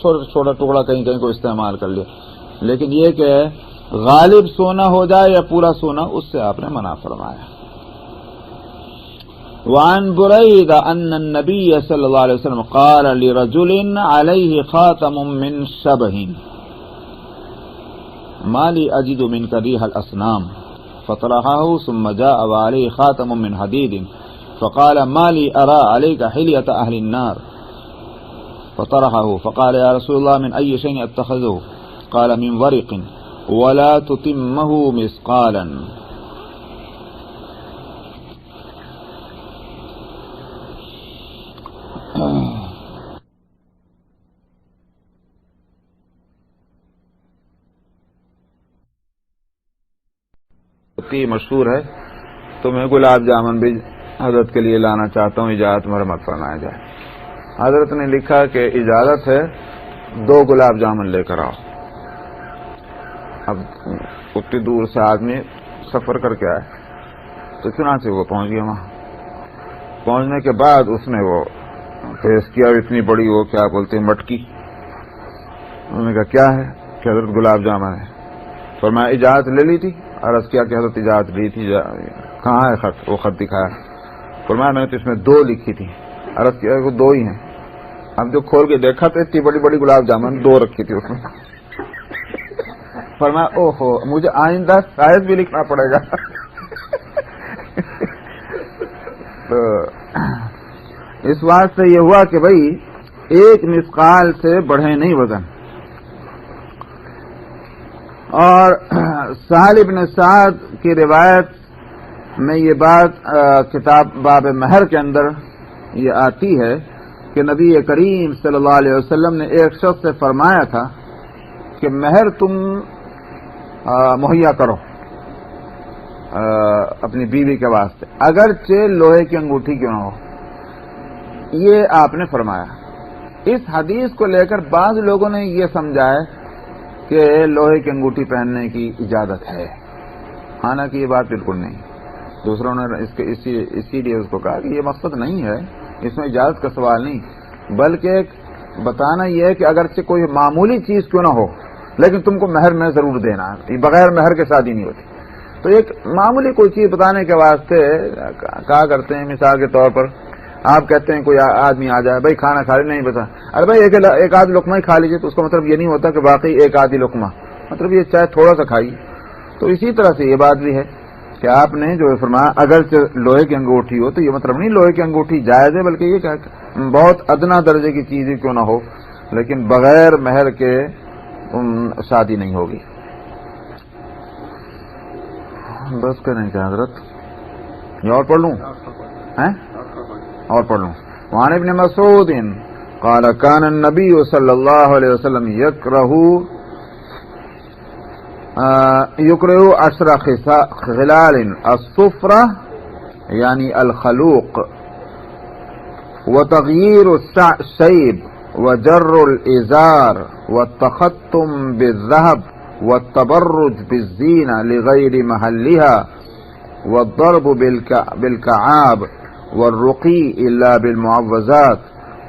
چھوٹا چھوٹا ٹکڑا کہیں کہیں کو استعمال کر لیا. لیکن یہ کہ غالب سونا ہو جائے یا پورا سونا، اس سے آپ نے منع فرمایا. وعن بريدة أن النبي صلى الله عليه وسلم قال لرجل عليه خاتم من شبه ما لي أجد منك ريح الأصنام فطرحه ثم جاء وعليه خاتم من حديد فقال ما لي أرى عليك حلية أهل النار فطرحه فقال يا رسول الله من أي شيء أتخذه قال من ورق ولا تتمه مثقالا. مشہور ہے تو میں گلاب جامن بھی حضرت کے لیے لانا چاہتا ہوں، اجازت مرمت فرمایا جائے. حضرت نے لکھا کہ اجازت ہے 2 گلاب جامن لے کر آؤ. اب اتنی دور سے آدمی سفر کر کے آئے تو چنانچہ وہ پہنچ گیا. وہاں پہنچنے کے بعد اس نے وہ پیش کیا اتنی بڑی وہ کیا بولتے ہیں مٹکی. انہوں نے کہا کیا ہے؟ کہ حضرت گلاب جامن ہے. فرمایا اجازت لے لی تھی؟ عرض کیا کہ حضرت اجازت لی تھی. کہاں ہے خط؟ وہ خط دکھایا. فرمایا میں نے تو اس میں 2 لکھی تھی. عرض کیا وہ 2 ہی ہیں. ہم جو کھول کے دیکھا تو اتنی بڑی بڑی گلاب جامن 2 رکھی تھی اس میں. فرمایا اوہو مجھے آئندہ شاید بھی لکھنا پڑے گا. تو اس بات سے یہ ہوا کہ بھائی 1 مثقال سے بڑھے نہیں وزن. اور سہل بن سعد کی روایت میں یہ بات کتاب باب مہر کے اندر یہ آتی ہے کہ نبی کریم صلی اللہ علیہ وسلم نے ایک شخص سے فرمایا تھا کہ مہر تم مہیا کرو اپنی بیوی کے واسطے، اگرچہ لوہے کی انگوٹھی کیوں نہ ہو. یہ آپ نے فرمایا. اس حدیث کو لے کر بعض لوگوں نے یہ سمجھا ہے کہ لوہے کی انگوٹھی پہننے کی اجازت ہے، حالانکہ یہ بات بالکل نہیں. دوسروں نے اسی لیے اس کو کہا کہ یہ مقصد نہیں ہے، اس میں اجازت کا سوال نہیں، بلکہ بتانا یہ ہے کہ اگرچہ کوئی معمولی چیز کیوں نہ ہو لیکن تم کو مہر میں ضرور دینا ہے. بغیر مہر کے شادی نہیں ہوتی. تو ایک معمولی کوئی چیز بتانے کے واسطے کہا کرتے ہیں. مثال کے طور پر آپ کہتے ہیں کوئی آدمی آ جائے، بھائی کھانا کھا لے، نہیں بتا، ارے بھائی ایک آدھ لقمہ ہی کھا لیجیے. تو اس کا مطلب یہ نہیں ہوتا کہ واقعی ایک آدھی لقمہ، مطلب یہ چاہے تھوڑا سا کھائیے. تو اسی طرح سے یہ بات بھی ہے کہ آپ نے جو فرمایا اگر لوہے کی انگوٹھی ہو تو یہ مطلب نہیں لوہے کی انگوٹھی جائز ہے، بلکہ یہ کہ بہت ادنا درجے کی چیز ہی کیوں نہ ہو لیکن بغیر مہر کے شادی نہیں ہوگی. بس کریں کیا حضرت؟ یہ اور پڑھ لوں؟ اور پڑھ لوں. وعن ابن مسعود قال كان النبي صلى الله عليه وسلم يكره 10 خلال الصفرة يعني الخلوق وتغيير الشيب وجر الإزار والتختم بالذهب والتبرج بالزینہ لغیر محلها والضرب بالکعاب والرقی الا بالمعوذات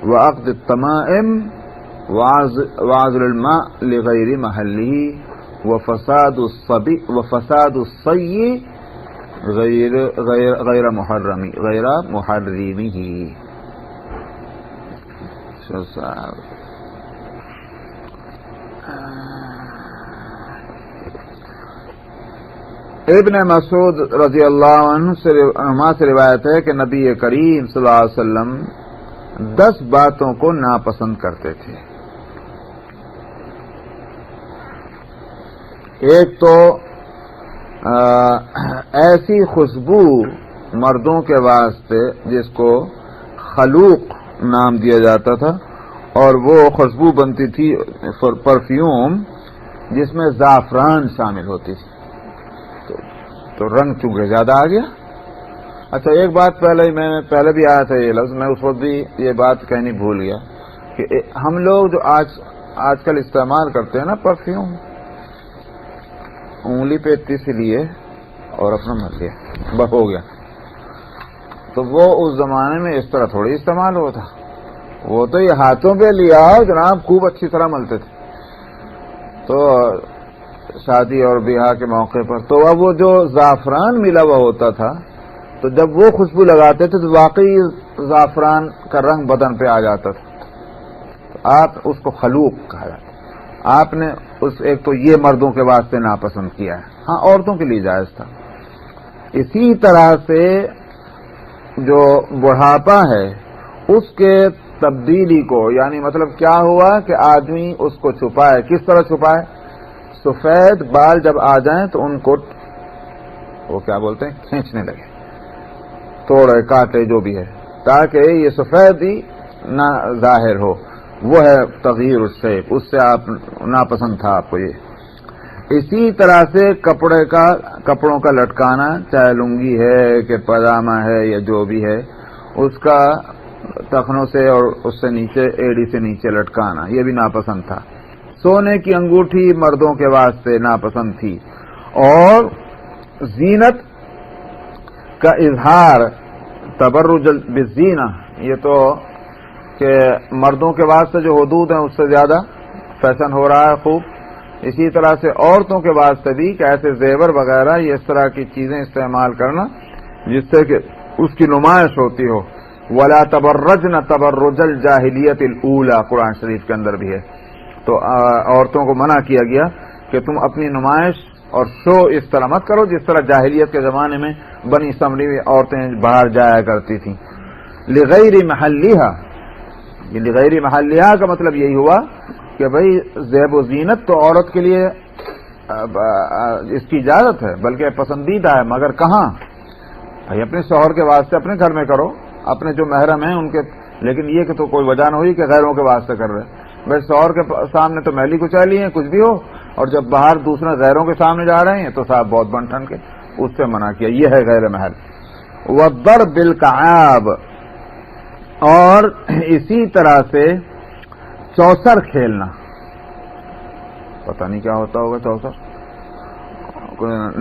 وعقد التمائم وعزل الماء لغیر محله وفساد الصی غیر محرمه. ابن مسعود رضی اللہ عنہ سے روایت ہے کہ نبی کریم صلی اللہ علیہ وسلم 10 باتوں کو ناپسند کرتے تھے. ایک تو ایسی خوشبو مردوں کے واسطے جس کو خلوق نام دیا جاتا تھا، اور وہ خوشبو بنتی تھی پرفیوم جس میں زعفران شامل ہوتی تھی، تو رنگ چونکہ زیادہ آ گیا. اچھا ایک بات پہلے بھی آیا تھا یہ لفظ، میں اس وقت بھی یہ بات کہنی بھول گیا کہ ہم لوگ جو آج کل استعمال کرتے ہیں نا پرفیوم، انگلی پہ اتنی لیے اور اپنا مر لیا بس ہو گیا. تو وہ اس زمانے میں اس طرح تھوڑی استعمال ہوتا، وہ تو یہ ہاتھوں پہ لیا جناب خوب اچھی طرح ملتے تھے. تو شادی اور بیاہ کے موقع پر تو اب وہ جو زعفران ملا ہوا ہوتا تھا، تو جب وہ خوشبو لگاتے تھے تو واقعی زعفران کا رنگ بدن پہ آ جاتا تھا. تو آپ اس کو خلوق کہا جاتا. آپ نے ایک تو یہ مردوں کے واسطے ناپسند کیا ہے، ہاں عورتوں کے لیے جائز تھا. اسی طرح سے جو بڑھاپا ہے اس کے تبدیلی کو، یعنی مطلب کیا ہوا کہ آدمی اس کو چھپائے. کس طرح چھپائے؟ سفید بال جب آ جائیں تو ان کو وہ کیا بولتے ہیں کھینچنے لگے، توڑے کاٹے جو بھی ہے، تاکہ یہ سفید ہی نہ ظاہر ہو. وہ ہے تغییر اس سے آپ ناپسند تھا آپ کو یہ. اسی طرح سے کپڑوں کا لٹکانا، چاہے لنگی ہے کہ پاجامہ ہے یا جو بھی ہے، اس کا ٹخنوں سے اور اس سے نیچے ایڑی سے نیچے لٹکانا یہ بھی ناپسند تھا. سونے کی انگوٹھی مردوں کے واسطے ناپسند تھی. اور زینت کا اظہار، تبرج بالزینہ، یہ تو کہ مردوں کے واسطے جو حدود ہیں اس سے زیادہ فیشن ہو رہا ہے خوب. اسی طرح سے عورتوں کے واسطے بھی کہ ایسے زیور وغیرہ یہ اس طرح کی چیزیں استعمال کرنا جس سے کہ اس کی نمائش ہوتی ہو. ولا تبرجن تبرج الجاہلیت الاولی قرآن شریف کے اندر بھی ہے. تو عورتوں کو منع کیا گیا کہ تم اپنی نمائش اور شو اس طرح مت کرو جس طرح جاہلیت کے زمانے میں بنی سمری میں عورتیں باہر جایا کرتی تھیں. لغیر محلھا، یہ لغیر محلھا کا مطلب یہی ہوا کہ بھئی زیب و زینت تو عورت کے لیے اس کی اجازت ہے بلکہ پسندیدہ ہے، مگر کہاں؟ بھائی اپنے شوہر کے واسطے اپنے گھر میں کرو، اپنے جو محرم ہیں ان کے، لیکن یہ کہ تو کوئی وجہ نہ ہوئی کہ غیروں کے واسطے کر رہے. بھائی شوہر کے سامنے تو میلی کچیلی ہیں کچھ بھی ہو، اور جب باہر دوسرے غیروں کے سامنے جا رہے ہیں تو صاحب بہت بن ٹھن کے اس سے منع کیا. یہ ہے غیر محل. والضرب بالکعاب، اور اسی طرح سے چوسر کھیلنا. پتہ نہیں کیا ہوتا ہوگا چوسر،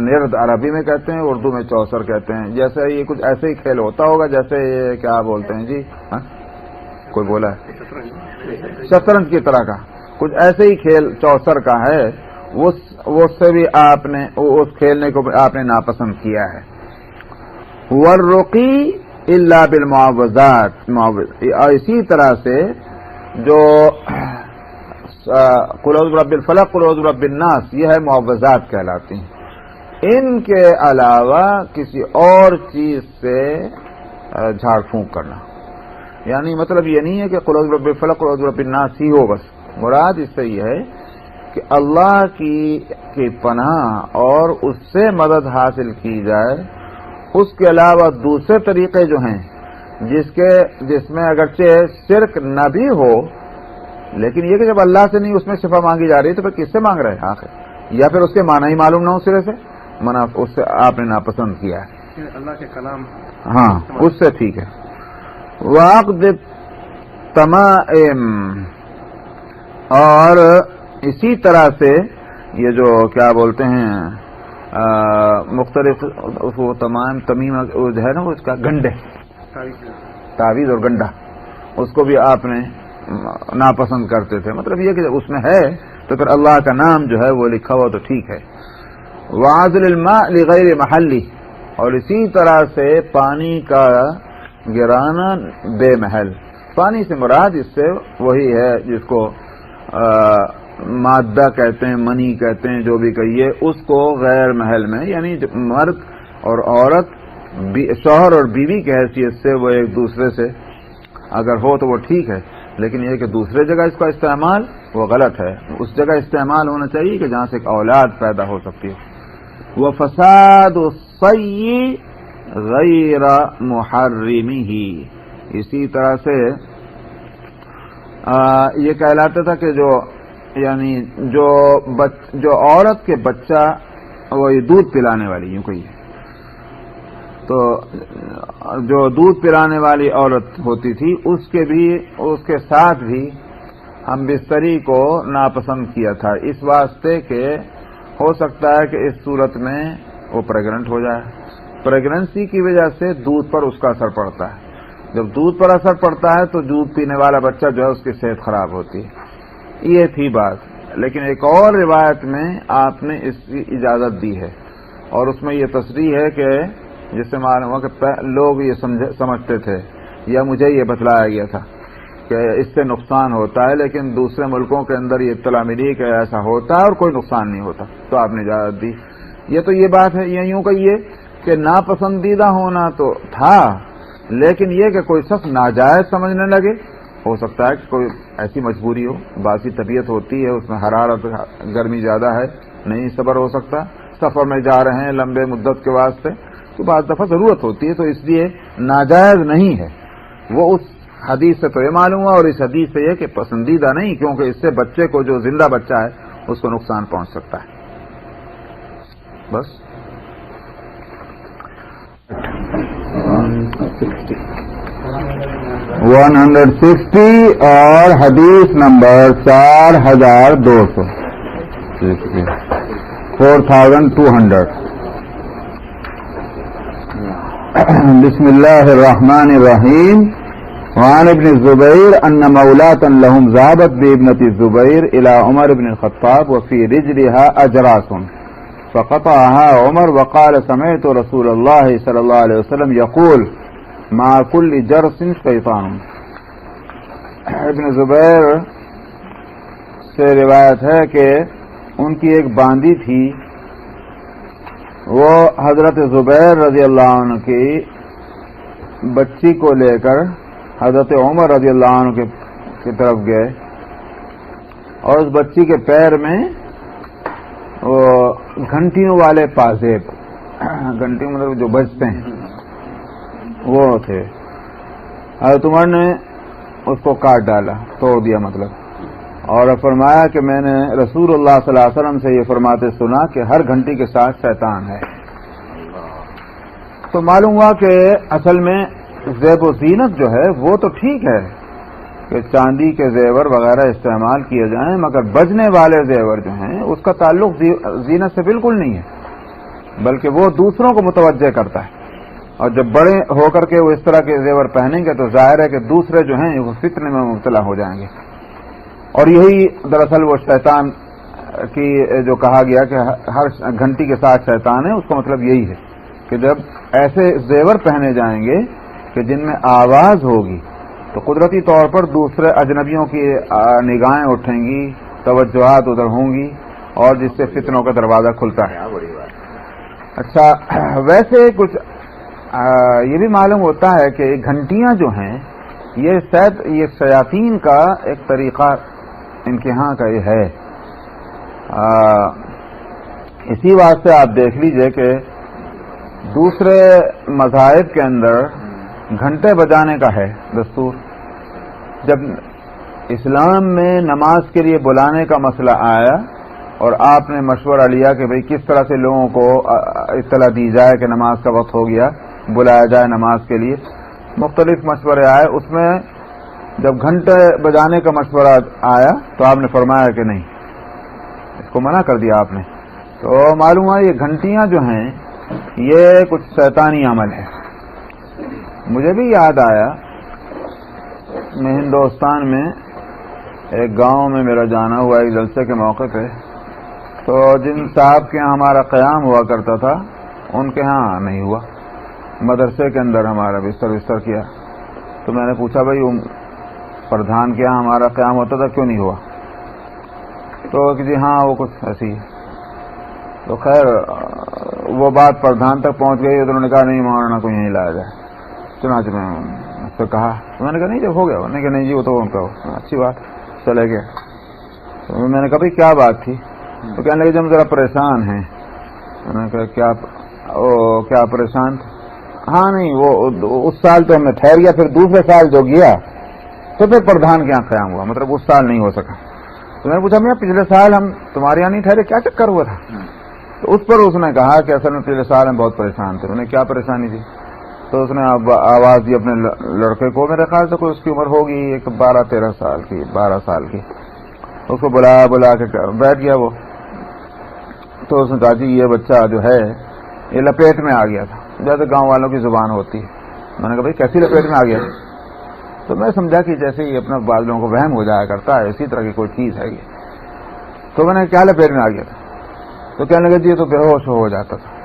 نرد عربی میں کہتے ہیں، اردو میں چوسر کہتے ہیں. جیسے یہ کچھ ایسے ہی کھیل ہوتا ہوگا جیسے یہ کیا بولتے ہیں جی، کوئی بولا ہے شطرنج کی طرح کا کچھ ایسے ہی کھیل چوسر کا ہے. وہ سے بھی آپ نے اس کھیلنے کو آپ نے ناپسند کیا ہے. والرقی الا بالمعوذات، اسی طرح سے جو قل اعوذ برب الفلق قل اعوذ برب الناس، یہ ہے معوذات کہلاتی ہیں. ان کے علاوہ کسی اور چیز سے جھاڑ پھونک کرنا، یعنی مطلب یہ نہیں ہے کہ قل اعوذ برب الفلق قل اعوذ برب الناس ہی ہو، بس مراد اس سے یہ ہے کہ اللہ کی پناہ اور اس سے مدد حاصل کی جائے. اس کے علاوہ دوسرے طریقے جو ہیں جس میں اگرچہ شرک نہ بھی ہو، لیکن یہ کہ جب اللہ سے نہیں اس میں شفا مانگی جا رہی تو پھر کس سے مانگ رہے ہیں آخر؟ یا پھر اس کے معنی ہی معلوم نہ ہو سرے سے، منع اس سے آپ نے ناپسند کیا ہے. اللہ کے کلام، ہاں اس سے ٹھیک ہے. وعقد تمائم، اور اسی طرح سے یہ جو کیا بولتے ہیں مختلف وہ تمام تمیم جو ہے نا اس کا گنڈے تعویذ اور گنڈا اس کو بھی آپ نے ناپسند کرتے تھے. مطلب یہ کہ جب اس میں ہے تو پھر اللہ کا نام جو ہے وہ لکھا ہوا تو ٹھیک ہے. وعزل الماء لغیر محلی، اور اسی طرح سے پانی کا گرانا بے محل. پانی سے مراد اس سے وہی ہے جس کو مادہ کہتے ہیں، منی کہتے ہیں، جو بھی کہیے، اس کو غیر محل میں، یعنی مرد اور عورت شوہر اور بیوی کی حیثیت سے وہ ایک دوسرے سے اگر ہو تو وہ ٹھیک ہے، لیکن یہ کہ دوسرے جگہ اس کا استعمال وہ غلط ہے. اس جگہ استعمال ہونا چاہیے کہ جہاں سے ایک اولاد پیدا ہو سکتی ہے. وہ فساد الصی غیر محرمہ، اسی طرح سے یہ کہلاتا تھا کہ جو عورت کے بچہ وہ دودھ پلانے والی، یوں کہیے تو جو دودھ پلانے والی عورت ہوتی تھی اس کے ساتھ بھی ہم بستری کو ناپسند کیا تھا، اس واسطے کہ ہو سکتا ہے کہ اس صورت میں وہ پریگننٹ ہو جائے. پریگننسی کی وجہ سے دودھ پر اس کا اثر پڑتا ہے. جب دودھ پر اثر پڑتا ہے تو دودھ پینے والا بچہ جو ہے اس کی صحت خراب ہوتی ہے. یہ تھی بات. لیکن ایک اور روایت میں آپ نے اس کی اجازت دی ہے، اور اس میں یہ تصریح ہے کہ جس سے معلوم ہوا کہ لوگ یہ سمجھتے تھے یا مجھے یہ بتلایا گیا تھا کہ اس سے نقصان ہوتا ہے، لیکن دوسرے ملکوں کے اندر یہ اطلاع ملی کہ ایسا ہوتا ہے اور کوئی نقصان نہیں ہوتا، تو آپ نے اجازت دی. یہ بات ہے، یہ یوں کہیے کہ ناپسندیدہ ہونا تو تھا، لیکن یہ کہ کوئی شخص ناجائز سمجھنے لگے، ہو سکتا ہے کہ کوئی ایسی مجبوری ہو، باسی طبیعت ہوتی ہے، اس میں حرارت گرمی زیادہ ہے، نہیں صبر ہو سکتا، سفر میں جا رہے ہیں لمبے مدت کے واسطے، تو بعض دفعہ ضرورت ہوتی ہے، تو اس لیے ناجائز نہیں ہے. وہ اس حدیث سے تو یہ معلوم ہوا، اور اس حدیث سے یہ کہ پسندیدہ نہیں، کیونکہ اس سے بچے کو جو زندہ بچہ ہے اس کو نقصان پہنچ سکتا ہے. بس 160 اور حدیث نمبر 4200 4200. بسم اللہ الرحمن الرحیم. وعن ابن الزبير أن مولاة لهم ذهبت بابنة الزبير إلى عمر بن الخطاب وفي رجلها أجراس فقطعها عمر وقال سمعت رسول الله صلى الله عليه وسلم يقول مع كل جرس شيطان. ابن زبیر سے روایت ہے کہ ان کی ایک باندی تھی، وہ حضرت زبیر رضی اللہ عنہ کی بچی کو لے کر حضرت عمر رضی اللہ عنہ کی طرف گئے، اور اس بچی کے پیر میں وہ گھنٹیوں والے پازیب، گھنٹی مطلب جو بجتے ہیں وہ تھے. حضرت عمر نے اس کو کاٹ ڈالا، توڑ دیا مطلب، اور فرمایا کہ میں نے رسول اللہ صلی اللہ علیہ وسلم سے یہ فرماتے سنا کہ ہر گھنٹی کے ساتھ شیطان ہے. تو معلوم ہوا کہ اصل میں زیب و زینت جو ہے وہ تو ٹھیک ہے کہ چاندی کے زیور وغیرہ استعمال کیے جائیں، مگر بجنے والے زیور جو ہیں اس کا تعلق زینت سے بالکل نہیں ہے، بلکہ وہ دوسروں کو متوجہ کرتا ہے. اور جب بڑے ہو کر کے وہ اس طرح کے زیور پہنیں گے تو ظاہر ہے کہ دوسرے جو ہیں وہ فتنے میں مبتلا ہو جائیں گے. اور یہی دراصل وہ شیطان کی جو کہا گیا کہ ہر گھنٹی کے ساتھ شیطان ہے، اس کا مطلب یہی ہے کہ جب ایسے زیور پہنے جائیں گے کہ جن میں آواز ہوگی تو قدرتی طور پر دوسرے اجنبیوں کی نگاہیں اٹھیں گی، توجہات ادھر ہوں گی، اور جس سے فتنوں کا دروازہ کھلتا ہے. اچھا، ویسے کچھ یہ بھی معلوم ہوتا ہے کہ گھنٹیاں جو ہیں یہ شیاطین کا ایک طریقہ ان کے ہاں کا یہ ہے. اسی واسطے آپ دیکھ لیجئے کہ دوسرے مذاہب کے اندر گھنٹے بجانے کا ہے دستور. جب اسلام میں نماز کے لیے بلانے کا مسئلہ آیا اور آپ نے مشورہ لیا کہ بھئی کس طرح سے لوگوں کو اطلاع دی جائے کہ نماز کا وقت ہو گیا، بلایا جائے نماز کے لیے، مختلف مشورے آئے. اس میں جب گھنٹے بجانے کا مشورہ آیا تو آپ نے فرمایا کہ نہیں، اس کو منع کر دیا آپ نے. تو معلوم ہوا یہ گھنٹیاں جو ہیں یہ کچھ شیطانی عمل ہے. مجھے بھی یاد آیا میں ہندوستان میں ایک گاؤں میں میرا جانا ہوا ایک جلسے کے موقع پہ. تو جن صاحب کے یہاں ہمارا قیام ہوا کرتا تھا ان کے ہاں نہیں ہوا. مدرسے کے اندر ہمارا بستر کیا. تو میں نے پوچھا بھائی پردھان کے یہاں ہمارا قیام ہوتا تھا کیوں نہیں ہوا؟ تو کہ جی ہاں وہ کچھ ایسی ہے. تو خیر وہ بات پردھان تک پہنچ گئی. انہوں نے کہا نہیں مولانا کو یہیں لایا جائے. چنانچہ میں اس سے کہا تو میں نے کہا نہیں جب ہو گیا. انہوں نے کہا نہیں جی وہ تو ان کا اچھی بات چلے گئے. تو میں نے کہا بھائی کیا بات تھی؟ تو کہنے لگے جب ہم ذرا پریشان ہیں. میں نے کہا کیا پریشان تھے؟ ہاں نہیں وہ اس سال تو ہم نے ٹھہر گیا, پھر دوسرے سال جو گیا تو پھر پردھان کے یہاں قیام ہوا, مطلب اس سال نہیں ہو سکا. تو میں نے پوچھا پچھلے سال ہم تمہارے یہاں نہیں ٹھہرے, کیا چکر ہوا تھا؟ تو اس پر اس نے کہا کہ اصل میں پچھلے سال ہم بہت پریشان تھے. انہیں کیا پریشانی تھی؟ تو اس نے آواز دی اپنے لڑکے کو, میرے خیال سے کوئی اس کی عمر ہوگی 12-13 سال کی, 12 سال کی. اس کو بلا کے بیٹھ گیا وہ. تو اس نے کہا جی یہ بچہ جو ہے یہ لپیٹ میں آ گیا تھا, جیسے گاؤں والوں کی زبان ہوتی ہے. میں نے کہا بھائی کیسی لپیٹ میں آ گیا؟ تو میں سمجھا کہ جیسے ہی اپنا بعض لوگوں کو وہم ہو جایا کرتا ہے اسی طرح کی کوئی چیز ہے یہ. تو میں نے کیا لپیٹ میں آ گیا تھا؟ تو کہنے لگے جی یہ تو بے ہوش ہو جاتا تھا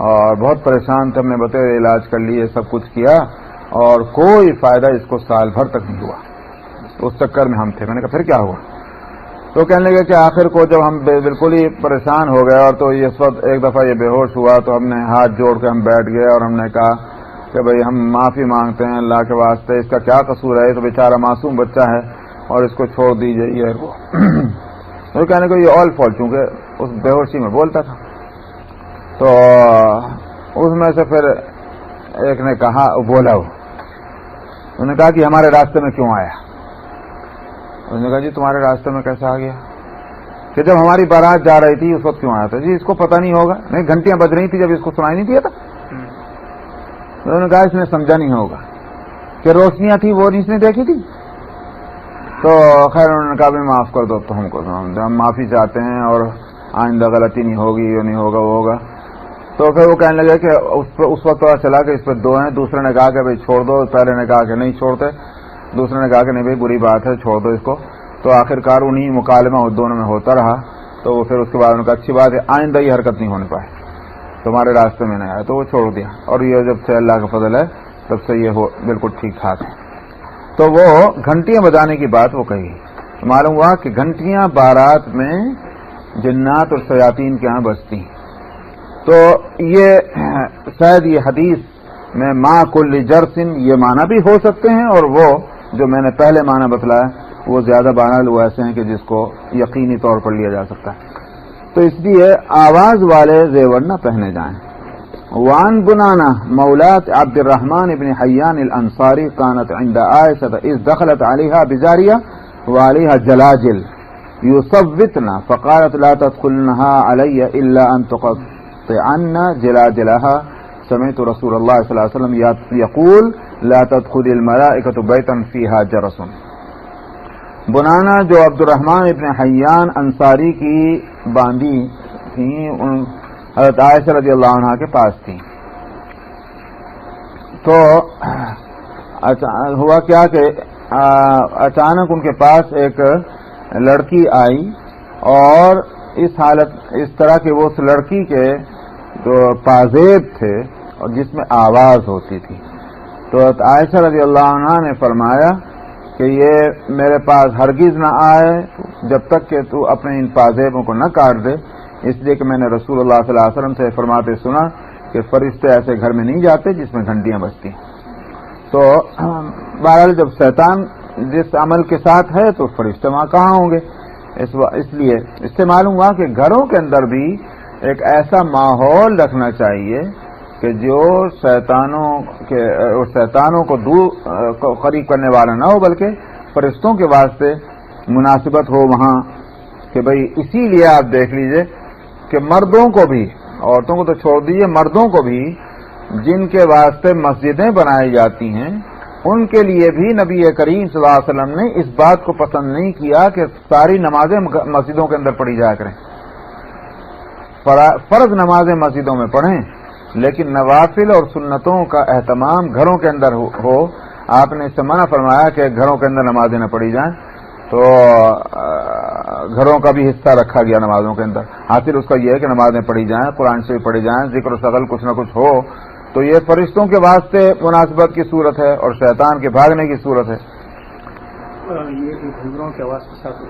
اور بہت پریشان تھے, ہم نے بتائے علاج کر لیے, سب کچھ کیا اور کوئی فائدہ اس کو سال بھر تک نہیں ہوا. تو اس چکر میں ہم تھے. میں نے کہا پھر کیا ہوا؟ تو کہنے لگے کہ آخر کو جب ہم بالکل ہی پریشان ہو گئے اور تو اس وقت ایک دفعہ یہ بے ہوش ہوا تو ہم نے ہاتھ جوڑ کے ہم بیٹھ گئے اور ہم نے کہا کہ بھئی ہم معافی مانگتے ہیں اللہ کے واسطے, اس کا کیا قصور ہے, تو بیچارہ معصوم بچہ ہے اور اس کو چھوڑ دیجیے. یہ وہ تو کہنے کو یہ آل فال, چونکہ اس بے ہوشی میں بولتا تھا. تو اس میں سے پھر ایک نے کہا بولا, انہوں نے کہا کہ ہمارے راستے میں کیوں آیا؟ انہوں نے کہا جی تمہارے راستے میں کیسے آ گیا؟ کہ جب ہماری بارات جا رہی تھی اس وقت کیوں آیا تھا؟ جی اس کو پتہ نہیں ہوگا. نہیں گھنٹیاں بج رہی تھی جب اس کو سنائی نہیں دیا تھا. انہوں نے کہا اس نے سمجھا نہیں ہوگا کہ روشنیاں تھی وہ اس نے دیکھی تھی. تو خیر انہوں نے کہا بھی معاف کر دو, تو ہم کو ہم معافی چاہتے ہیں اور آئندہ غلطی نہیں ہوگی, یہ نہیں ہوگا وہ ہوگا. تو پھر وہ کہنے لگے کہ اس وقت پتا چلا کہ اس پہ 2 ہیں. دوسرے نے کہا کہ بھائی چھوڑ دو, پہلے نے کہا کہ نہیں چھوڑتے, دوسرے نے کہا کہ نہیں بھائی بری بات ہے چھوڑ دو اس کو. تو آخرکار انہیں مکالمہ دونوں میں ہوتا رہا. تو پھر اس کے بعد انہوں نے کہا اچھی بات ہے آئندہ یہ حرکت نہیں ہونے پائے, تمہارے راستے میں نہیں آیا. تو وہ چھوڑ دیا اور یہ جب سے اللہ کا فضل ہے تب سے یہ بالکل ٹھیک ٹھاک ہے. تو وہ گھنٹیاں بجانے کی بات وہ کہی. معلوم ہوا کہ گھنٹیاں بارات میں جنات اور شیاطین کے ہاں بجتی ہیں. تو یہ شاید یہ حدیث میں ما کل جرسن یہ معنی بھی ہو سکتے ہیں, اور وہ جو میں نے پہلے معنی بتلایا وہ زیادہ معنی وہ ایسے ہیں کہ جس کو یقینی طور پر لیا جا سکتا ہے. تو اس لیے آواز والے زیور نہ پہنے جائیں. وان بنانا مولات عبد الرحمن ابن حیان الانصاری كانت عند عائشة اذ دخلت عليها بجارية وعليها جلاجل يصوتن فقالت لا تدخلنها علي الا ان تقطعن جلاجلها سمعت رسول الله صلى الله عليه وسلم يقول لا تدخل الملائكة بيتا فيها جرس. بنانا جو عبد الرحمن ابن حیان انصاری کی باندی تھیں حضرت عائشہ رضی اللہ عنہ کے پاس تھی. تو ہوا کیا کہ اچانک ان کے پاس ایک لڑکی آئی اور اس طرح کہ وہ اس لڑکی کے جو پازیب تھے اور جس میں آواز ہوتی تھی. تو عائشہ رضی اللہ عنہ نے فرمایا کہ یہ میرے پاس ہرگز نہ آئے جب تک کہ تو اپنے ان پازیبوں کو نہ کاٹ دے, اس لیے کہ میں نے رسول اللہ صلی اللہ علیہ وسلم سے فرماتے سنا کہ فرشتے ایسے گھر میں نہیں جاتے جس میں گھنٹیاں بجتی ہیں. تو بہرحال جب شیطان جس عمل کے ساتھ ہے تو فرشتے وہاں کہاں ہوں گے. اس لیے اس سے معلوم ہوا کہ گھروں کے اندر بھی ایک ایسا ماحول رکھنا چاہیے کہ جو شیطانوں کو دور قریب کرنے والا نہ ہو, بلکہ فرشتوں کے واسطے مناسبت ہو وہاں. کہ بھئی اسی لیے آپ دیکھ لیجئے کہ مردوں کو بھی, عورتوں کو تو چھوڑ دیجیے, مردوں کو بھی جن کے واسطے مسجدیں بنائی جاتی ہیں ان کے لیے بھی نبی کریم صلی اللہ علیہ وسلم نے اس بات کو پسند نہیں کیا کہ ساری نمازیں مسجدوں کے اندر پڑھی جایا کریں. فرض نمازیں مسجدوں میں پڑھیں لیکن نوافل اور سنتوں کا اہتمام گھروں کے اندر ہو. آپ نے اس سے منع فرمایا کہ گھروں کے اندر نمازیں نہ پڑھی جائیں، تو گھروں کا بھی حصہ رکھا گیا نمازوں کے اندر. حاصل اس کا یہ ہے کہ نمازیں پڑھی جائیں، قرآن شریف پڑھی جائیں، ذکر و شغل کچھ نہ کچھ ہو. تو یہ فرشتوں کے واسطے مناسبت کی صورت ہے اور شیطان کے بھاگنے کی صورت ہے. یہ گھنگروں کی آواز کے ساتھ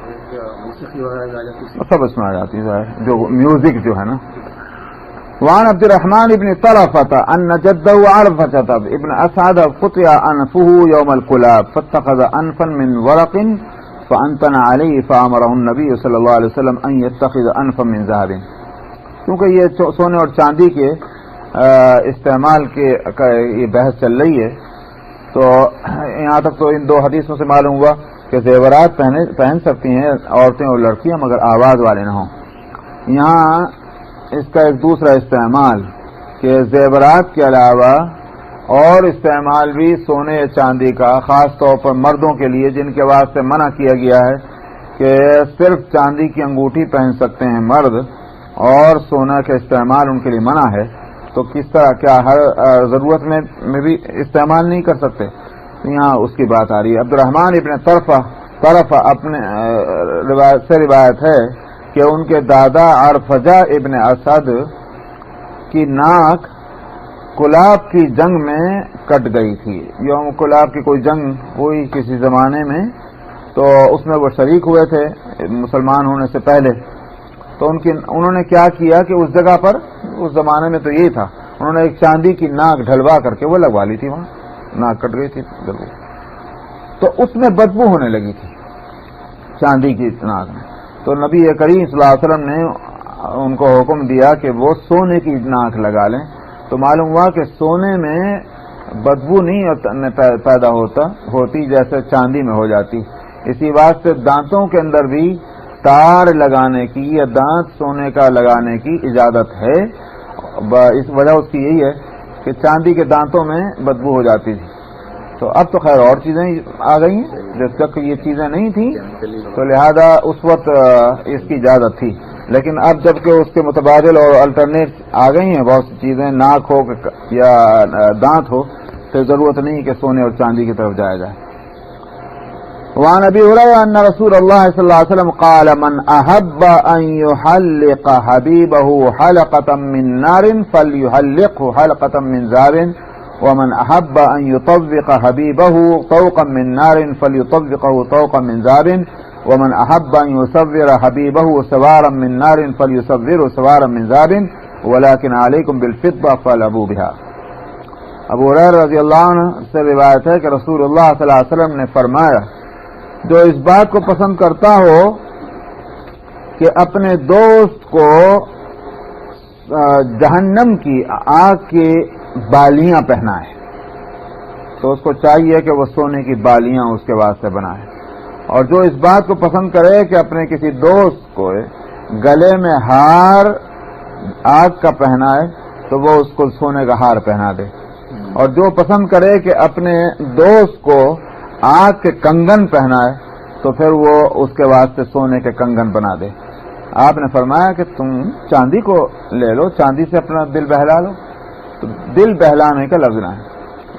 موسیقی وغیرہ آ جاتی ہے، سب اس میں آ جاتی ہے جو میوزک جو ہے نا. وعن عبد الرحمن ابن طرفة أن جده عرفة ابن أسعد قطع أنفه يوم الكلاب فاتخذ أنفا من ورق فأنتن عليه فأمره النبي صلى الله عليه وسلم أن يتخذ أنفا من ذهب. کیونکہ یہ سونے اور چاندی کے استعمال کے یہ بحث چل رہی ہے، تو یہاں تک تو ان دو حدیثوں سے معلوم ہوا کہ زیورات پہن سکتی ہیں عورتیں اور لڑکیاں مگر آواز والے نہ ہوں. یہاں اس کا ایک دوسرا استعمال کہ زیورات کے علاوہ اور استعمال بھی سونے یا چاندی کا، خاص طور پر مردوں کے لیے جن کے واسطے منع کیا گیا ہے کہ صرف چاندی کی انگوٹھی پہن سکتے ہیں مرد اور سونا کا استعمال ان کے لیے منع ہے. تو کس طرح کیا ہر ضرورت میں بھی استعمال نہیں کر سکتے؟ یہاں اس کی بات آ رہی ہے. عبد الرحمن ابن طرفہ اپنے روایت ہے کہ ان کے دادا عرفجہ ابن اسد کی ناک کلاب کی جنگ میں کٹ گئی تھی. یوم کلاب کی کوئی جنگ ہوئی کسی زمانے میں، تو اس میں وہ شریک ہوئے تھے مسلمان ہونے سے پہلے. تو انہوں نے کیا کیا کہ اس جگہ پر، اس زمانے میں تو یہی تھا، انہوں نے ایک چاندی کی ناک ڈھلوا کر کے وہ لگوا لی تھی. وہاں ناک کٹ گئی تھی تو اس میں بدبو ہونے لگی تھی چاندی کی ناک میں. تو نبی کریم صلی اللہ علیہ وسلم نے ان کو حکم دیا کہ وہ سونے کی ناک لگا لیں. تو معلوم ہوا کہ سونے میں بدبو نہیں پیدا ہوتی جیسے چاندی میں ہو جاتی. اسی واسطے دانتوں کے اندر بھی تار لگانے کی یا دانت سونے کا لگانے کی اجازت ہے. اس وجہ اس کی یہی ہے کہ چاندی کے دانتوں میں بدبو ہو جاتی تھی. تو اب تو خیر اور چیزیں آ گئی ہیں، جب تک یہ چیزیں نہیں تھیں تو لہذا اس وقت اس کی اجازت تھی. لیکن اب جب کہ اس کے متبادل اور الٹرنیٹ آ گئی ہیں بہت سی چیزیں، ناک ہو یا دانت ہو، تو ضرورت نہیں کہ سونے اور چاندی کی طرف جایا جائے. وعن ابي هريره ان رسول الله صلى الله عليه وسلم قال من احب ان يحلق حبيبه حلقه من نار فليحلقه حلقه من ذهب ومن احب ان يطبق حبيبه طوقا من نار فليطبقه طوقا من ذهب ومن احب ان يصور حبيبه سوارا من نار فليصوره سوارا من ذهب ولكن عليكم بالفضه فلعبوا بها. ابو ہریرہ رضی اللہ عنہ سے روایت ہے کہ رسول اللہ صلی اللہ علیہ وسلم نے فرمایا جو اس بات کو پسند کرتا ہو کہ اپنے دوست کو جہنم کی آگ کی بالیاں پہنائے تو اس کو چاہیے کہ وہ سونے کی بالیاں اس کے واسطے بنائے. اور جو اس بات کو پسند کرے کہ اپنے کسی دوست کو گلے میں ہار آگ کا پہنائے تو وہ اس کو سونے کا ہار پہنا دے. اور جو پسند کرے کہ اپنے دوست کو آگ کے کنگن پہنائے تو پھر وہ اس کے واسطے سونے کے کنگن بنا دے. آپ نے فرمایا کہ تم چاندی کو لے لو، چاندی سے اپنا دل بہلا لو. تو دل بہلانے کا لفظ نہ ہے،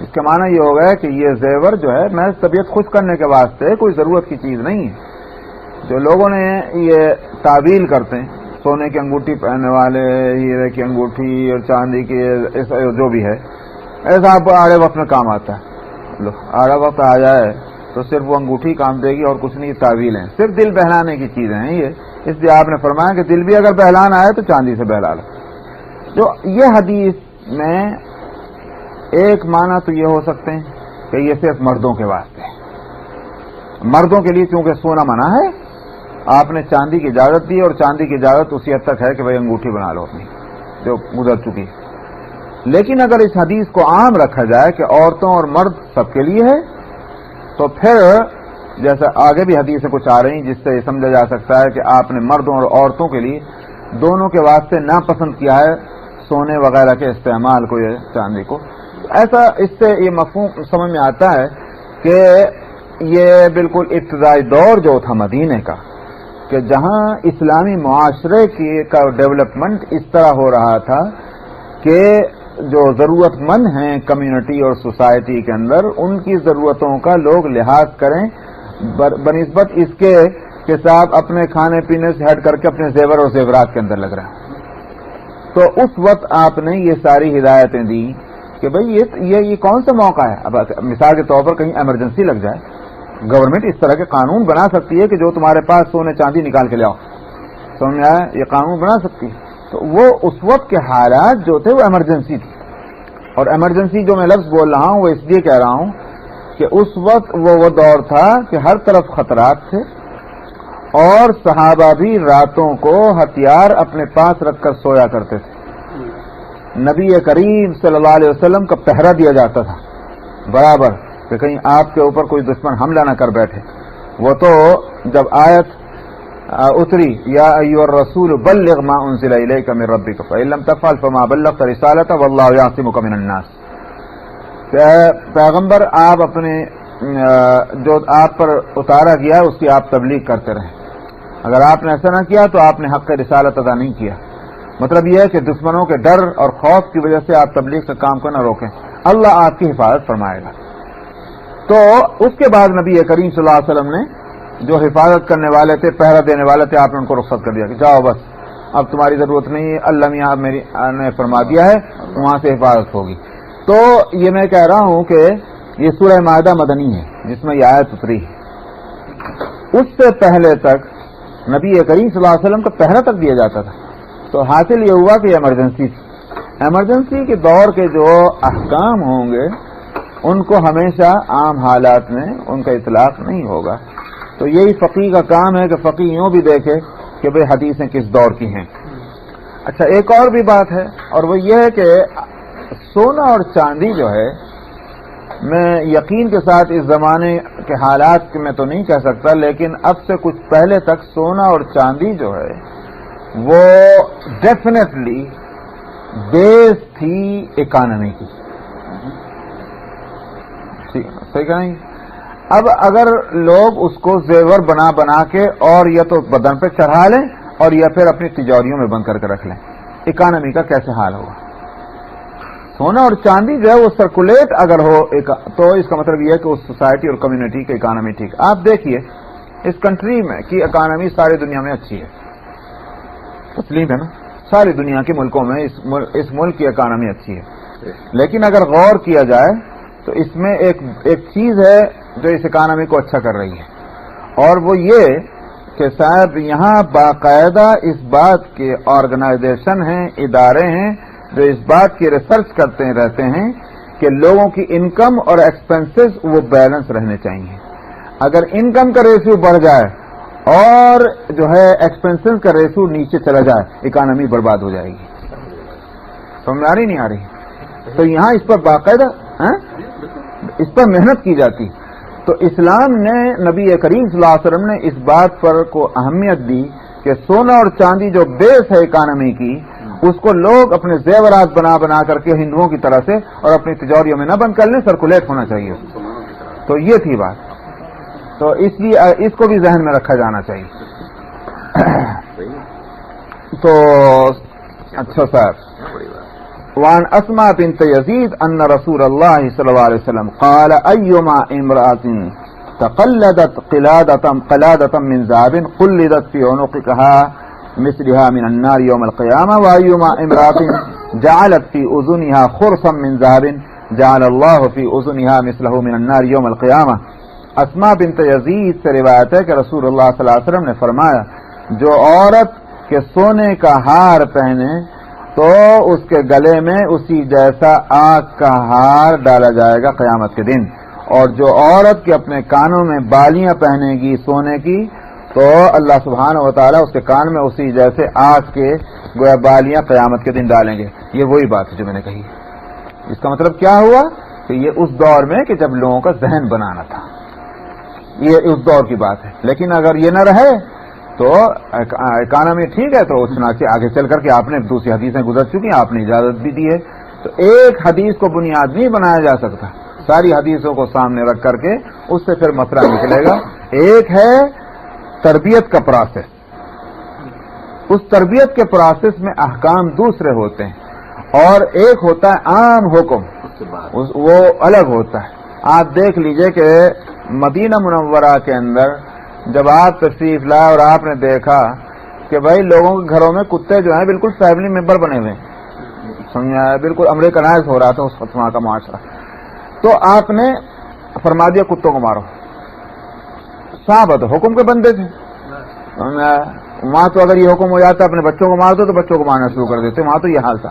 اس کا معنی یہ ہوگا کہ یہ زیور جو ہے میں طبیعت خوش کرنے کے واسطے کوئی ضرورت کی چیز نہیں ہے. جو لوگوں نے یہ تعویل کرتے ہیں سونے کی انگوٹھی پہننے والے، ہیرے کی انگوٹھی اور چاندی کی جو بھی ہے، ایسا آپ آڑے وقت میں کام آتا ہے. آڑا وقت آ جائے تو صرف وہ انگوٹھی کام دے گی اور کچھ نہیں. تعویل ہیں، صرف دل بہلانے کی چیزیں ہیں یہ. اس لیے آپ نے فرمایا کہ دل بھی اگر بہلانا ہے تو چاندی سے بہلا لو. جو یہ حدیث میں ایک معنی تو یہ ہو سکتے ہیں کہ یہ صرف مردوں کے واسطے ہے. مردوں کے لیے چونکہ سونا منع ہے، آپ نے چاندی کی اجازت دی، اور چاندی کی اجازت اسی حد تک ہے کہ بھائی انگوٹھی بنا لو اپنی جو گزر چکی ہے. لیکن اگر اس حدیث کو عام رکھا جائے کہ عورتوں اور مرد سب کے لیے ہے، تو پھر جیسے آگے بھی حدیثیں کچھ آ رہی ہیں جس سے یہ سمجھا جا سکتا ہے کہ آپ نے مردوں اور عورتوں کے لیے دونوں کے واسطے ناپسند کیا ہے سونے وغیرہ کے استعمال کو یا چاندی کو. ایسا اس سے یہ مفہوم سمجھ میں آتا ہے کہ یہ بالکل ابتدائی دور جو تھا مدینے کا، کہ جہاں اسلامی معاشرے کا ڈیولپمنٹ اس طرح ہو رہا تھا کہ جو ضرورت مند ہیں کمیونٹی اور سوسائٹی کے اندر، ان کی ضرورتوں کا لوگ لحاظ کریں بنسبت اس کے کہ صاحب اپنے کھانے پینے سے ہٹ کر کے اپنے زیور اور زیورات کے اندر لگ رہے ہیں۔ تو اس وقت آپ نے یہ ساری ہدایتیں دی کہ بھئی یہ کون سا موقع ہے۔ اب مثال کے طور پر کہیں ایمرجنسی لگ جائے، گورنمنٹ اس طرح کے قانون بنا سکتی ہے کہ جو تمہارے پاس سونے چاندی نکال کے لے آؤ، سمجھ میں آیا؟ یہ قانون بنا سکتی ہے۔ تو وہ اس وقت کے حالات جو تھے وہ ایمرجنسی تھی، اور ایمرجنسی جو میں لفظ بول رہا ہوں وہ اس لیے کہہ رہا ہوں کہ اس وقت وہ دور تھا کہ ہر طرف خطرات تھے، اور صحابہ بھی راتوں کو ہتھیار اپنے پاس رکھ کر سویا کرتے تھے۔ نبی کریم صلی اللہ علیہ وسلم کا پہرا دیا جاتا تھا برابر کہ کہیں آپ کے اوپر کوئی دشمن حملہ نہ کر بیٹھے۔ وہ تو جب آیت اتری یا ایھا الرسول بلغ ما انزل الیک من ربک فإن لم تفعل فما بلغت رسالتہ واللہ یعصمک من الناس، پیغمبر آپ اپنے جو آپ پر اتارا گیا اس کی آپ تبلیغ کرتے رہیں، اگر آپ نے ایسا نہ کیا تو آپ نے حق رسالت ادا نہیں کیا۔ مطلب یہ ہے کہ دشمنوں کے ڈر اور خوف کی وجہ سے آپ تبلیغ کا کام کو نہ روکیں، اللہ آپ کی حفاظت فرمائے گا۔ تو اس کے بعد نبی کریم صلی اللہ علیہ وسلم نے جو حفاظت کرنے والے تھے، پہرا دینے والے تھے، آپ نے ان کو رخصت کر دیا کہ جاؤ بس اب تمہاری ضرورت نہیں ہے، اللہ میاں میری نے فرما دیا ہے، وہاں سے حفاظت ہوگی۔ تو یہ میں کہہ رہا ہوں کہ یہ سورہ مائدہ مدنی ہے جس میں یہ آیت اتری ہے۔ اس سے پہلے تک نبی کریم صلی اللہ علیہ وسلم کا پہرا تک دیا جاتا تھا۔ تو حاصل یہ ہوا کہ یہ ایمرجنسی تھی۔ ایمرجنسی کے دور کے جو احکام ہوں گے ان کو ہمیشہ عام حالات میں ان کا اطلاق نہیں ہوگا۔ تو یہی فقیہ کا کام ہے کہ فقیہ یوں بھی دیکھے کہ بھئی حدیثیں کس دور کی ہیں۔ اچھا، ایک اور بھی بات ہے، اور وہ یہ ہے کہ سونا اور چاندی جو ہے، میں یقین کے ساتھ اس زمانے کے حالات میں تو نہیں کہہ سکتا، لیکن اب سے کچھ پہلے تک سونا اور چاندی جو ہے وہ ڈیفینیٹلی بیس تھی اکانومی کی، صحیح کہ نہیں؟ اب اگر لوگ اس کو زیور بنا بنا کے اور یا تو بدن پہ چڑھا لیں اور یا پھر اپنی تجاریوں میں بند کر کے رکھ لیں، اکانومی کا کیسے حال ہوگا؟ سونا اور چاندی جو ہے وہ سرکولیٹ اگر ہو تو اس کا مطلب یہ ہے کہ اس سوسائٹی اور کمیونٹی کی اکانومی ٹھیک۔ آپ دیکھیے اس کنٹری میں کی اکانومی ساری دنیا میں اچھی ہے، تسلیم ہے نا؟ ساری دنیا کے ملکوں میں اس ملک کی اکانومی اچھی ہے، لیکن اگر غور کیا جائے تو اس میں ایک چیز ہے جو اس اکانومی کو اچھا کر رہی ہے، اور وہ یہ کہ صاحب یہاں باقاعدہ اس بات کے آرگنائزیشن ہیں، ادارے ہیں جو اس بات کی ریسرچ کرتے رہتے ہیں کہ لوگوں کی انکم اور ایکسپنسز وہ بیلنس رہنے چاہیے۔ اگر انکم کا ریشو بڑھ جائے اور جو ہے ایکسپنسز کا ریشو نیچے چلا جائے، اکانومی برباد ہو جائے گی۔ سمجھ آ رہی نہیں آ رہی؟ تو یہاں اس پر باقاعدہ اس پر محنت کی جاتی۔ تو اسلام نے، نبی کریم صلی اللہ علیہ وسلم نے اس بات پر کو اہمیت دی کہ سونا اور چاندی جو بیس ہے اکانومی کی، اس کو لوگ اپنے زیورات بنا بنا کر کے ہندوؤں کی طرح سے اور اپنی تجاریوں میں نہ بند کر لیں، سرکولیٹ ہونا چاہیے۔ تو یہ تھی بات، تو اس لیے اس کو بھی ذہن میں رکھا جانا چاہیے۔ تو اچھا صاحب، وعن اسماء بنت يزيد ان رسول الله صلى الله عليه وسلم قال ايما امرأة تقلدت قلادة من ذهب قلدت في عنقها مثلها من النار يوم القيامة، وايما امرأة جعلت في اذنها خرصا من ذهب جعل الله في اذنها مثله من النار يوم القيامة۔ اسماء بنت یزید سے روایت ہے کہ رسول اللہ صلی اللہ علیہ وسلم نے فرمایا، جو عورت کے سونے کا ہار پہنے تو اس کے گلے میں اسی جیسا آگ کا ہار ڈالا جائے گا قیامت کے دن، اور جو عورت کے اپنے کانوں میں بالیاں پہنے گی سونے کی تو اللہ سبحانہ و تعالیٰ اس کے کان میں اسی جیسے آگ کے گویا بالیاں قیامت کے دن ڈالیں گے۔ یہ وہی بات ہے جو میں نے کہی۔ اس کا مطلب کیا ہوا کہ یہ اس دور میں کہ جب لوگوں کا ذہن بنانا تھا، یہ اس دور کی بات ہے۔ لیکن اگر یہ نہ رہے تو اکانومی ٹھیک ہے، تو چنانچہ آگے چل کر کے آپ نے دوسری حدیثیں گزر چکی ہیں، آپ نے اجازت بھی دی ہے، تو ایک حدیث کو بنیاد نہیں بنایا جا سکتا، ساری حدیثوں کو سامنے رکھ کر کے اس سے پھر مسئلہ نکلے گا. ایک ہے تربیت کا پروسیس، اس تربیت کے پروسیس میں احکام دوسرے ہوتے ہیں، اور ایک ہوتا ہے عام حکم، وہ الگ ہوتا ہے. آپ دیکھ لیجئے کہ مدینہ منورہ کے اندر جب آپ تشریف لائے اور آپ نے دیکھا کہ بھائی لوگوں کے گھروں میں کتے جو ہیں بالکل فیملی ممبر بنے ہوئے ہیں، سمجھا، بالکل امریکنائز ہو رہا تھا اس وقت وہاں کا معاشرہ، تو آپ نے فرما دیا کتوں کو مارو. صحابہ تو حکم کے بندے تھے، وہاں تو اگر یہ حکم ہو جاتا اپنے بچوں کو مار دو تو بچوں کو مارنا شروع کر دیتے، وہاں تو یہ حال تھا.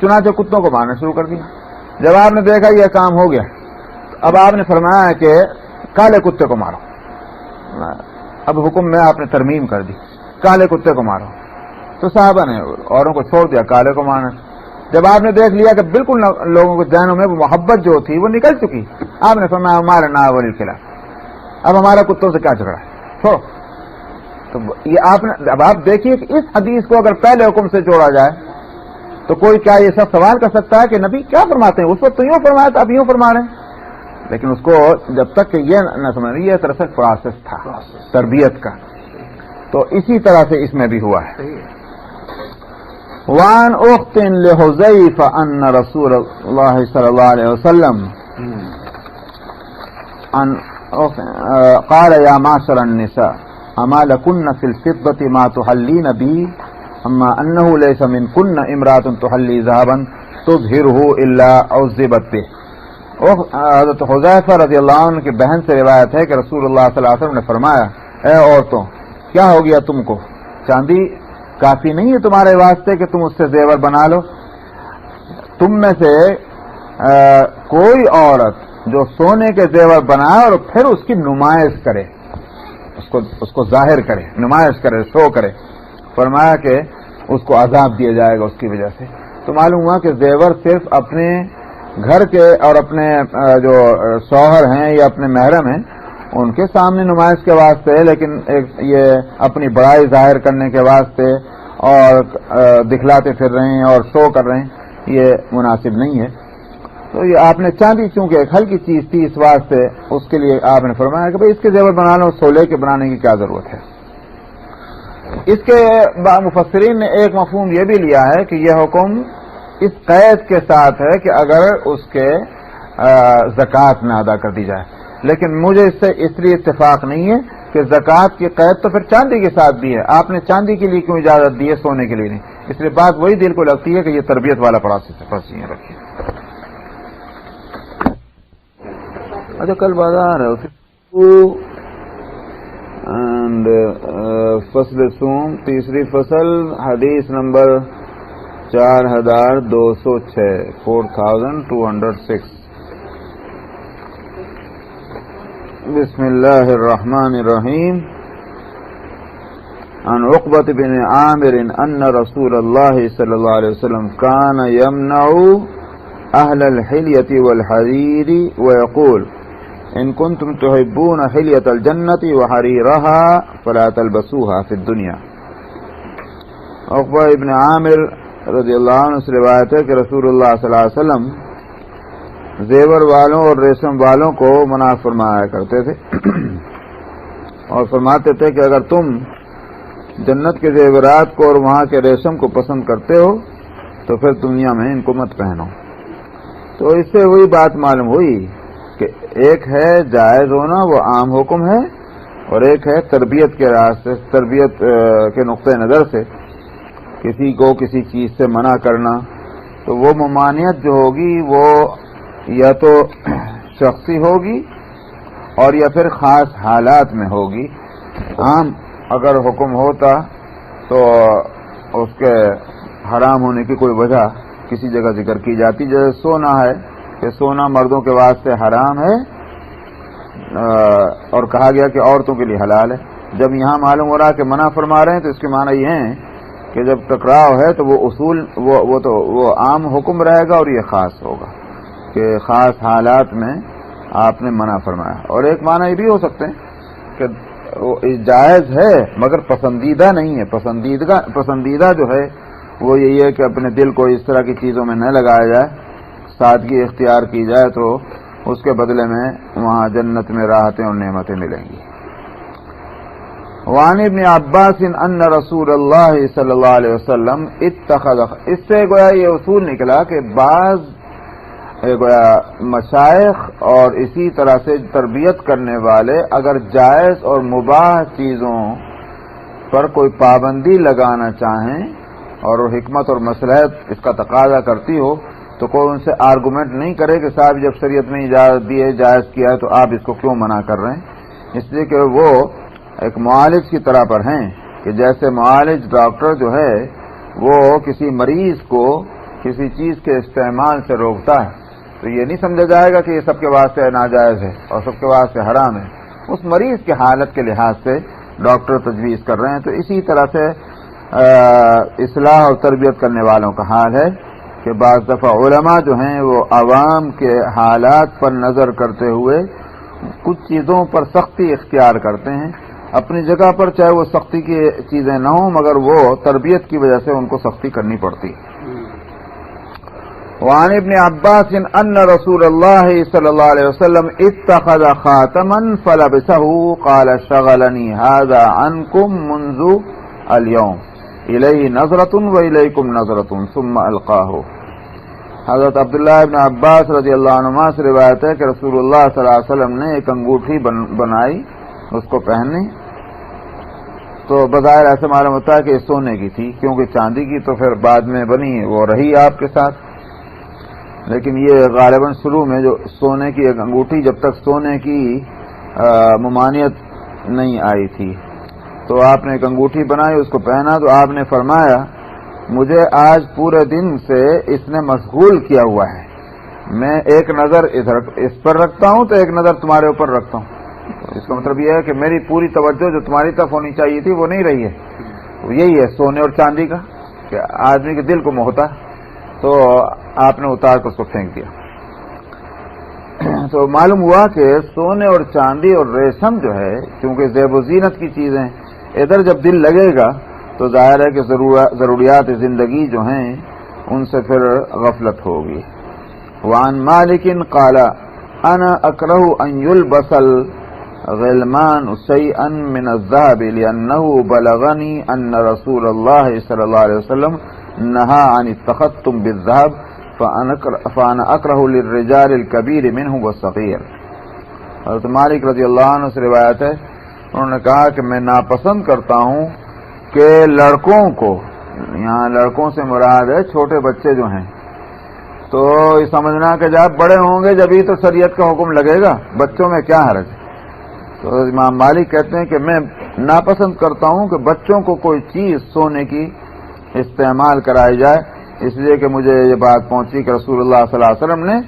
چنانچہ کتوں کو مارنا شروع کر دیا. جب آپ نے دیکھا یہ کام ہو گیا، اب آپ نے فرمایا کہ کالے کتے کو مارو. اب حکم میں آپ نے ترمیم کر دی، کالے کتے کو مارو. تو صحابہ نے اوروں کو چھوڑ دیا کالے کو مارنا. جب آپ نے دیکھ لیا کہ بالکل لوگوں کے ذہنوں میں وہ محبت جو تھی وہ نکل چکی، آپ نے فرمایا ہمارا نا ولی خلاف، اب ہمارا کتوں سے کیا جھگڑا ہے، چھوڑو. تو یہ آپ نے، اب آپ دیکھیے کہ اس حدیث کو اگر پہلے حکم سے جوڑا جائے تو کوئی کیا یہ سب سوال کر سکتا ہے کہ نبی کیا فرماتے ہیں، اس وقت تو یوں فرمایا تھا اب یوں فرما رہے ہیں. لیکن اس کو جب تک کہ یہ نہ سمجھ رہی، یہ دراصل پروسیس تھا تربیت کا. تو اسی طرح سے اس میں بھی ہوا ہے. وان اخت لحذیفہ ان رسول اللہ صلی اللہ علیہ وسلم قال یا معشر النساء اما لکن فی الفضة ما تحلین به اما انه ليس منکن امرأة تحلی ذهبا تظہرہ الا عذبت به. حضرت حذیفہ رضی اللہ عنہ کی بہن سے روایت ہے کہ رسول اللہ صلی اللہ علیہ وسلم نے فرمایا، اے عورتوں کیا ہو گیا تم کو، چاندی کافی نہیں ہے تمہارے واسطے کہ تم اس سے زیور بنا لو؟ تم میں سے کوئی عورت جو سونے کے زیور بنائے اور پھر اس کی نمائش کرے، اس کو ظاہر کرے، نمائش کرے، شو کرے، فرمایا کہ اس کو عذاب دیا جائے گا اس کی وجہ سے. تو معلوم ہوا کہ زیور صرف اپنے گھر کے اور اپنے جو شوہر ہیں یا اپنے محرم ہیں ان کے سامنے نمائش کے واسطے ہے، لیکن یہ اپنی بڑائی ظاہر کرنے کے واسطے اور دکھلاتے پھر رہے ہیں اور شو کر رہے ہیں، یہ مناسب نہیں ہے. تو یہ آپ نے چاندی چونکہ ایک ہلکی چیز تھی اس واسطے اس کے لیے آپ نے فرمایا کہ بھئی اس کے زیور بنا لو، سولے کے بنانے کی کیا ضرورت ہے. اس کے مفسرین نے ایک مفہوم یہ بھی لیا ہے کہ یہ حکم اس قید کے ساتھ ہے کہ اگر اس کے زکوٰۃ نہ ادا کر دی جائے، لیکن مجھے اس سے اس لیے اتفاق نہیں ہے کہ زکوٰۃ کی قید تو پھر چاندی کے ساتھ بھی ہے، آپ نے چاندی کے لیے کیوں اجازت دی ہے، سونے کے لیے نہیں. اس لیے بات وہی دل کو لگتی ہے کہ یہ تربیت والا پروسیس ہے. بس یہ رکھیے. اچھا کل بازار ہے اینڈ فصل سوم، تیسری فصل، حدیث نمبر 4206 4206. بسم اللہ الرحمن الرحیم. عن عقبة بن عامر ان رسول اللہ صلی اللہ علیہ وسلم كان يمنع اہل الحلیة والحریر ويقول ان کنتم تحبون حلیة الجنة وحریرها فلا تلبسوها في الدنیا. عقبہ ابن عامر رضی اللہ عنہ سے روایت ہے کہ رسول اللہ صلی اللہ علیہ وسلم زیور والوں اور ریشم والوں کو منع فرمایا کرتے تھے اور فرماتے تھے کہ اگر تم جنت کے زیورات کو اور وہاں کے ریشم کو پسند کرتے ہو تو پھر دنیا میں ان کو مت پہنو. تو اس سے وہی بات معلوم ہوئی کہ ایک ہے جائز ہونا، وہ عام حکم ہے، اور ایک ہے تربیت کے راستے، تربیت کے نقطۂ نظر سے کسی کو کسی چیز سے منع کرنا. تو وہ ممانعت جو ہوگی وہ یا تو شخصی ہوگی اور یا پھر خاص حالات میں ہوگی. عام اگر حکم ہوتا تو اس کے حرام ہونے کی کوئی وجہ کسی جگہ ذکر کی جاتی، جیسے سونا ہے کہ سونا مردوں کے واسطے حرام ہے اور کہا گیا کہ عورتوں کے لیے حلال ہے. جب یہاں معلوم ہو رہا کہ منع فرما رہے ہیں تو اس کے معنی یہ ہیں کہ جب ٹکراؤ ہے تو وہ اصول وہ عام حکم رہے گا اور یہ خاص ہوگا کہ خاص حالات میں آپ نے منع فرمایا. اور ایک معنی یہ بھی ہو سکتے ہیں کہ جائز ہے مگر پسندیدہ نہیں ہے. پسندیدہ جو ہے وہ یہی ہے کہ اپنے دل کو اس طرح کی چیزوں میں نہ لگایا جائے، سادگی اختیار کی جائے تو اس کے بدلے میں وہاں جنت میں راحتیں اور نعمتیں ملیں گی. وعن ابن عباس ان رسول اللہ صلی اللہ علیہ وسلم اتخذ، اس سے گویا یہ اصول نکلا کہ بعض گویا مشائخ اور اسی طرح سے تربیت کرنے والے اگر جائز اور مباح چیزوں پر کوئی پابندی لگانا چاہیں اور حکمت اور مصلحت اس کا تقاضا کرتی ہو تو کوئی ان سے آرگومنٹ نہیں کرے کہ صاحب جب شریعت میں اجازت دی ہے، جائز کیا ہے، تو آپ اس کو کیوں منع کر رہے ہیں. اس لیے کہ وہ ایک معالج کی طرح پر ہیں کہ جیسے معالج ڈاکٹر جو ہے وہ کسی مریض کو کسی چیز کے استعمال سے روکتا ہے تو یہ نہیں سمجھا جائے گا کہ یہ سب کے واسطے ناجائز ہے اور سب کے واسطے حرام ہے. اس مریض کی حالت کے لحاظ سے ڈاکٹر تجویز کر رہے ہیں. تو اسی طرح سے اصلاح اور تربیت کرنے والوں کا حال ہے کہ بعض دفعہ علماء جو ہیں وہ عوام کے حالات پر نظر کرتے ہوئے کچھ چیزوں پر سختی اختیار کرتے ہیں. اپنی جگہ پر چاہے وہ سختی کی چیزیں نہ ہوں مگر وہ تربیت کی وجہ سے ان کو سختی کرنی پڑتی. وعن ابن عباس ان رسول اللہ صلی اللہ علیہ وسلم اتخذ خاتما فلبسه قال شغلني هذا عنكم منذ اليوم الیہ نظرۃ والیکم نظرۃ ثم القاہ. حضرت عبداللہ ابن عباس رضی اللہ عنہما سے روایت ہے کہ رسول اللہ صلی اللہ علیہ وسلم نے ایک انگوٹھی بنائی اس کو پہننے تو بظاہر ایسے معلوم ہوتا ہے کہ یہ سونے کی تھی، کیونکہ چاندی کی تو پھر بعد میں بنی وہ رہی آپ کے ساتھ، لیکن یہ غالباً شروع میں جو سونے کی ایک انگوٹھی جب تک سونے کی ممانعت نہیں آئی تھی تو آپ نے ایک انگوٹھی بنائی، اس کو پہنا تو آپ نے فرمایا مجھے آج پورے دن سے اس نے مشغول کیا ہوا ہے، میں ایک نظر ادھر اس پر رکھتا ہوں تو ایک نظر تمہارے اوپر رکھتا ہوں. اس کا مطلب یہ ہے کہ میری پوری توجہ جو تمہاری طرف ہونی چاہیے تھی وہ نہیں رہی ہے. یہی ہے سونے اور چاندی کا کہ آدمی کے دل کو موہتا تو آپ نے اتار کر اس کو پھینک دیا. تو معلوم ہوا کہ سونے اور چاندی اور ریشم جو ہے کیونکہ زیب و زینت کی چیزیں ادھر جب دل لگے گا تو ظاہر ہے کہ ضروریات زندگی جو ہیں ان سے پھر غفلت ہوگی. وعن مالک قال انا اکرہ ان یلبس الغلمان شیئا من الذهب لانه بلغنی ان رسول اللہ صلی اللہ علیہ وسلم نہا عن التختم بالذهب فانا اکرہ للرجال الكبیر منه والصغیر. حضرت مالک رضی اللہ عنہ سے روایت ہے انہوں نے کہا کہ میں ناپسند کرتا ہوں کہ لڑکوں کو، یہاں لڑکوں سے مراد ہے چھوٹے بچے جو ہیں، تو یہ سمجھنا کہ جب بڑے ہوں گے جبھی تو شریعت کا حکم لگے گا، بچوں میں کیا حرج. تو امام مالک کہتے ہیں کہ میں ناپسند کرتا ہوں کہ بچوں کو کوئی چیز سونے کی استعمال کرائی جائے، اس لیے کہ مجھے یہ بات پہنچی کہ رسول اللہ صلی اللہ علیہ وسلم نے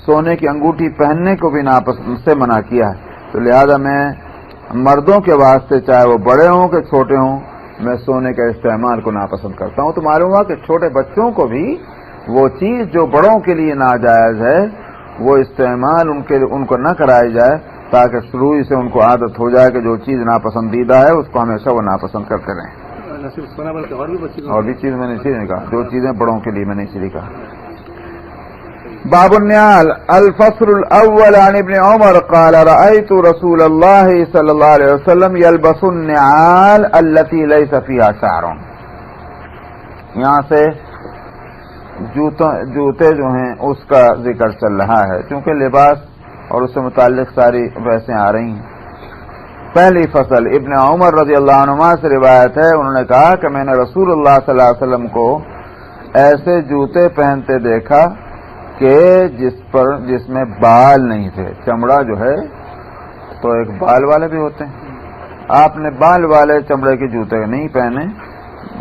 سونے کی انگوٹھی پہننے کو بھی ناپسند سے منع کیا ہے. تو لہذا میں مردوں کے واسطے چاہے وہ بڑے ہوں کہ چھوٹے ہوں میں سونے کے استعمال کو ناپسند کرتا ہوں. تو معلوم ہوا کہ چھوٹے بچوں کو بھی وہ چیز جو بڑوں کے لیے ناجائز ہے وہ استعمال ان کو نہ کرائی جائے تاکہ شروع سے ان کو عادت ہو جائے کہ جو چیز ناپسندیدہ ہے اس کو ہمیشہ وہ ناپسند کرتے رہیں. اور بھی چیز میں نے اسی لیے کہا جو چیزیں بڑوں کے لیے میں نے اسی لیے کہا. باب النعال. الفصل الاول عن ابن عمر قال رأيت رسول الله صلى الله عليه وسلم يلبس النعال التي ليس فيها شعر. یہاں سے جوتے جو ہیں اس کا ذکر چل رہا ہے کیونکہ لباس اور اس سے متعلق ساری بحثیں آ رہی ہیں. پہلی فصل ابن عمر رضی اللہ عنہما سے روایت ہے انہوں نے کہا کہ میں نے رسول اللہ صلی اللہ علیہ وسلم کو ایسے جوتے پہنتے دیکھا کہ جس میں بال نہیں تھے. چمڑا جو ہے تو ایک بال والے بھی ہوتے ہیں، آپ نے بال والے چمڑے کے جوتے نہیں پہنے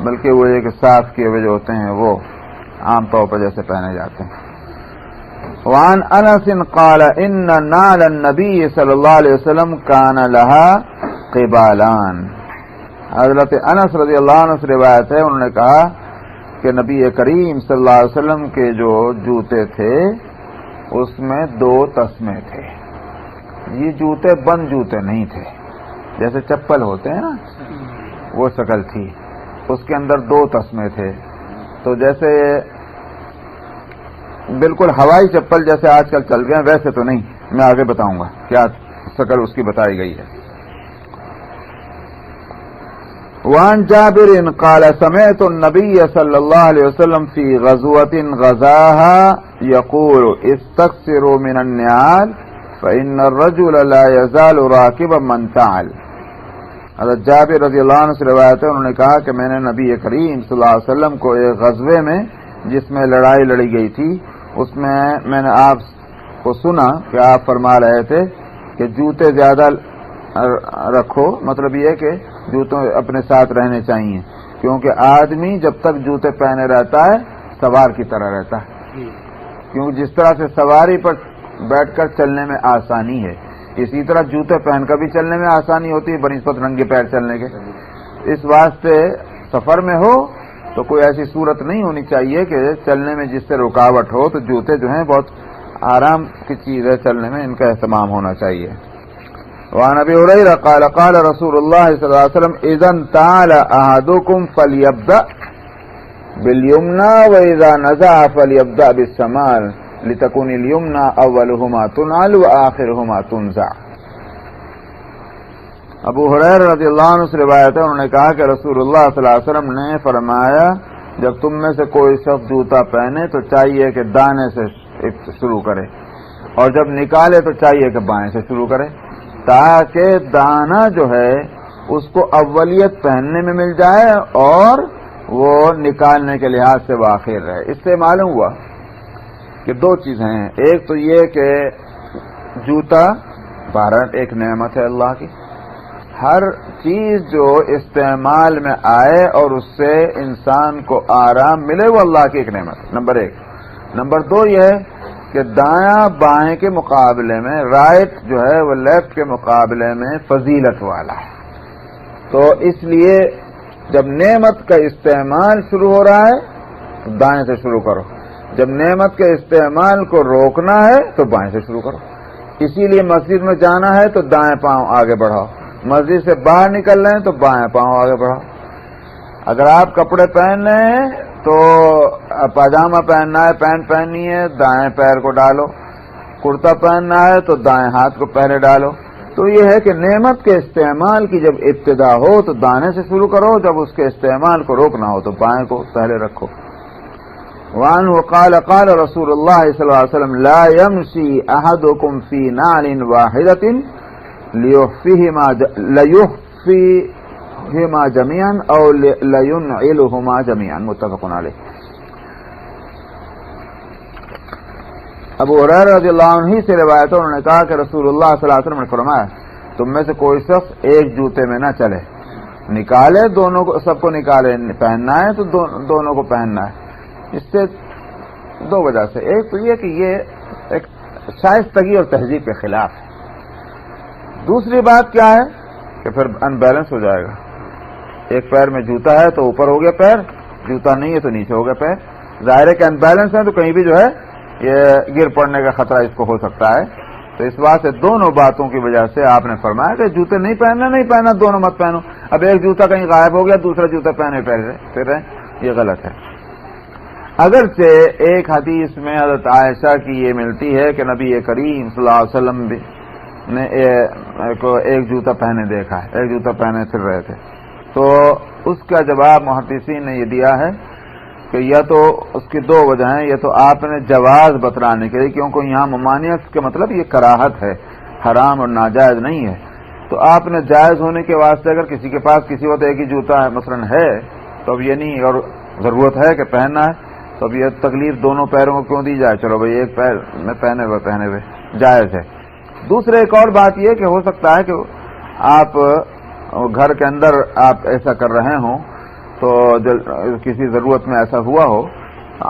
بلکہ وہ ایک صاف کیے ہوئے جو ہوتے ہیں وہ عام طور پر جیسے پہنے جاتے ہیں. وعن انس قال ان نعل النبی صلی اللہ علیہ وسلم کان لها قبالان. حضرت انس رضی اللہ عنہ سے روایت ہے انہوں نے کہا کہ نبی کریم صلی اللہ علیہ وسلم کے جو جوتے تھے اس میں 2 تسمے تھے. یہ جوتے بند جوتے نہیں تھے جیسے چپل ہوتے ہیں نا وہ شکل تھی، اس کے اندر 2 تسمے تھے. تو جیسے بالکل ہوائی چپل جیسے آج کل چل گئے ویسے تو نہیں میں آگے بتاؤں گا کیا شکل اس کی بتائی گئی ہے. وعن جابر قال سمعت النبي صلى الله عليه وسلم في غزوة غزاها يقول استكثروا من النعال فإن الرجل لا يزال راكبا من تعل. حضرت جابر رضی اللہ عنہ سے روایت ہے، انہوں نے کہا کہ میں نے نبی کریم صلی اللہ علیہ وسلم کو ایک غزوے میں جس میں لڑائی لڑی گئی تھی اس میں نے آپ کو سنا کہ آپ فرما رہے تھے کہ جوتے زیادہ رکھو، مطلب یہ کہ جوتوں اپنے ساتھ رہنے چاہیے، کیونکہ آدمی جب تک جوتے پہنے رہتا ہے سوار کی طرح رہتا ہے، کیونکہ جس طرح سے سواری پر بیٹھ کر چلنے میں آسانی ہے اسی طرح جوتے پہن کر بھی چلنے میں آسانی ہوتی ہے بنسبت ننگے پیر چلنے کے. اس واسطے سفر میں ہو تو کوئی ایسی صورت نہیں ہونی چاہیے کہ چلنے میں جس سے رکاوٹ ہو، تو جوتے جو ہیں بہت آرام کی چیز ہے، چلنے میں ان کا اہتمام ہونا چاہیے. وعن ابي هريره قال قال رسول الله صلى الله عليه وسلم اذا انتعل احدكم فليبدا باليمنى واذا نزع فليبدا بالشمال لتكون اليمنى اولهما تنعل واخرهما تنزع. ابو ہریرہ رضی اللہ عنہ سے روایت ہے، انہوں نے کہا کہ رسول اللہ صلی اللہ علیہ وسلم نے فرمایا جب تم میں سے کوئی شخص جوتا پہنے تو چاہیے کہ دانے سے شروع کرے، اور جب نکالے تو چاہیے کہ بائیں سے شروع کرے، تاکہ دانا جو ہے اس کو اولیت پہننے میں مل جائے اور وہ نکالنے کے لحاظ سے واخر رہے. اس سے معلوم ہوا کہ دو چیزیں ہیں، ایک تو یہ کہ جوتا بہرحال ایک نعمت ہے اللہ کی، ہر چیز جو استعمال میں آئے اور اس سے انسان کو آرام ملے وہ اللہ کی ایک نعمت ہے، نمبر ایک. نمبر دو یہ ہے کہ دایاں بائیں کے مقابلے میں رائٹ جو ہے وہ لیفٹ کے مقابلے میں فضیلت والا ہے. تو اس لیے جب نعمت کا استعمال شروع ہو رہا ہے تو دائیں سے شروع کرو، جب نعمت کے استعمال کو روکنا ہے تو بائیں سے شروع کرو. اسی لیے مسجد میں جانا ہے تو دائیں پاؤں آگے بڑھاؤ، مسجد سے باہر نکل رہے ہیں تو بائیں پاؤں آگے بڑھاؤ. اگر آپ کپڑے پہن رہے ہیں تو پاجامہ پہننا ہے، پینٹ پہننی ہے، دائیں پیر کو ڈالو، کرتا پہننا ہے تو دائیں ہاتھ کو پہلے ڈالو. تو یہ ہے کہ نعمت کے استعمال کی جب ابتدا ہو تو دانے سے شروع کرو، جب اس کے استعمال کو روکنا ہو تو بائیں کو پہلے رکھو. وعنه قال قال رسول الله صلى الله عليه وسلم لا يمشي احدكم في نعل واحدة ليخفيهما جميعا او لينعلهما جميعا متفق عليه. ابو ہریرہ رضی اللہ عنہ ہی سے روایت ہے، انہوں نے کہا کہ رسول اللہ صلی اللہ علیہ وسلم نے فرمایا تم میں سے کوئی شخص ایک جوتے میں نہ چلے، نکالے دونوں کو، سب کو نکالے، پہننا ہے تو دونوں کو پہننا ہے. اس سے دو وجہ سے، ایک تو یہ کہ یہ ایک شائستگی اور تہذیب کے خلاف ہے، دوسری بات کیا ہے کہ پھر ان بیلنس ہو جائے گا. ایک پیر میں جوتا ہے تو اوپر ہو گیا پیر، جوتا نہیں ہے تو نیچے ہو گیا پیر، ظاہر ہے کہ ان بیلنس ہے تو کہیں بھی جو ہے یہ گر پڑنے کا خطرہ اس کو ہو سکتا ہے. تو اس بات سے دونوں باتوں کی وجہ سے آپ نے فرمایا کہ جوتے نہیں پہننا دونوں مت پہنو. اب ایک جوتا کہیں غائب ہو گیا دوسرا جوتا پہنے پھر رہے، یہ غلط ہے. اگرچہ ایک حدیث میں حضرت عائشہ کی یہ ملتی ہے کہ نبی کریم صلی اللہ علیہ وسلم نے ایک جوتا پہنے دیکھا ہے، ایک جوتا پہنے پھر رہے تھے. تو اس کا جواب محدثین نے یہ دیا ہے کہ یا تو اس کی دو وجہ ہیں، یا تو آپ نے جواز بتلانے کے لیے، کیونکہ یہاں ممانعت کے مطلب یہ کراہت ہے، حرام اور ناجائز نہیں ہے. تو آپ نے جائز ہونے کے واسطے اگر کسی کے پاس کسی وقت ایک ہی جوتا ہے مثلا ہے تو اب یہ نہیں، اور ضرورت ہے کہ پہننا ہے تو اب یہ تکلیف دونوں پیروں کو کیوں دی جائے، چلو بھائی ایک پیر میں پہنے ہوئے جائز ہے. دوسرے ایک اور بات یہ کہ ہو سکتا ہے کہ آپ گھر کے اندر آپ ایسا کر رہے ہوں تو کسی ضرورت میں ایسا ہوا ہو،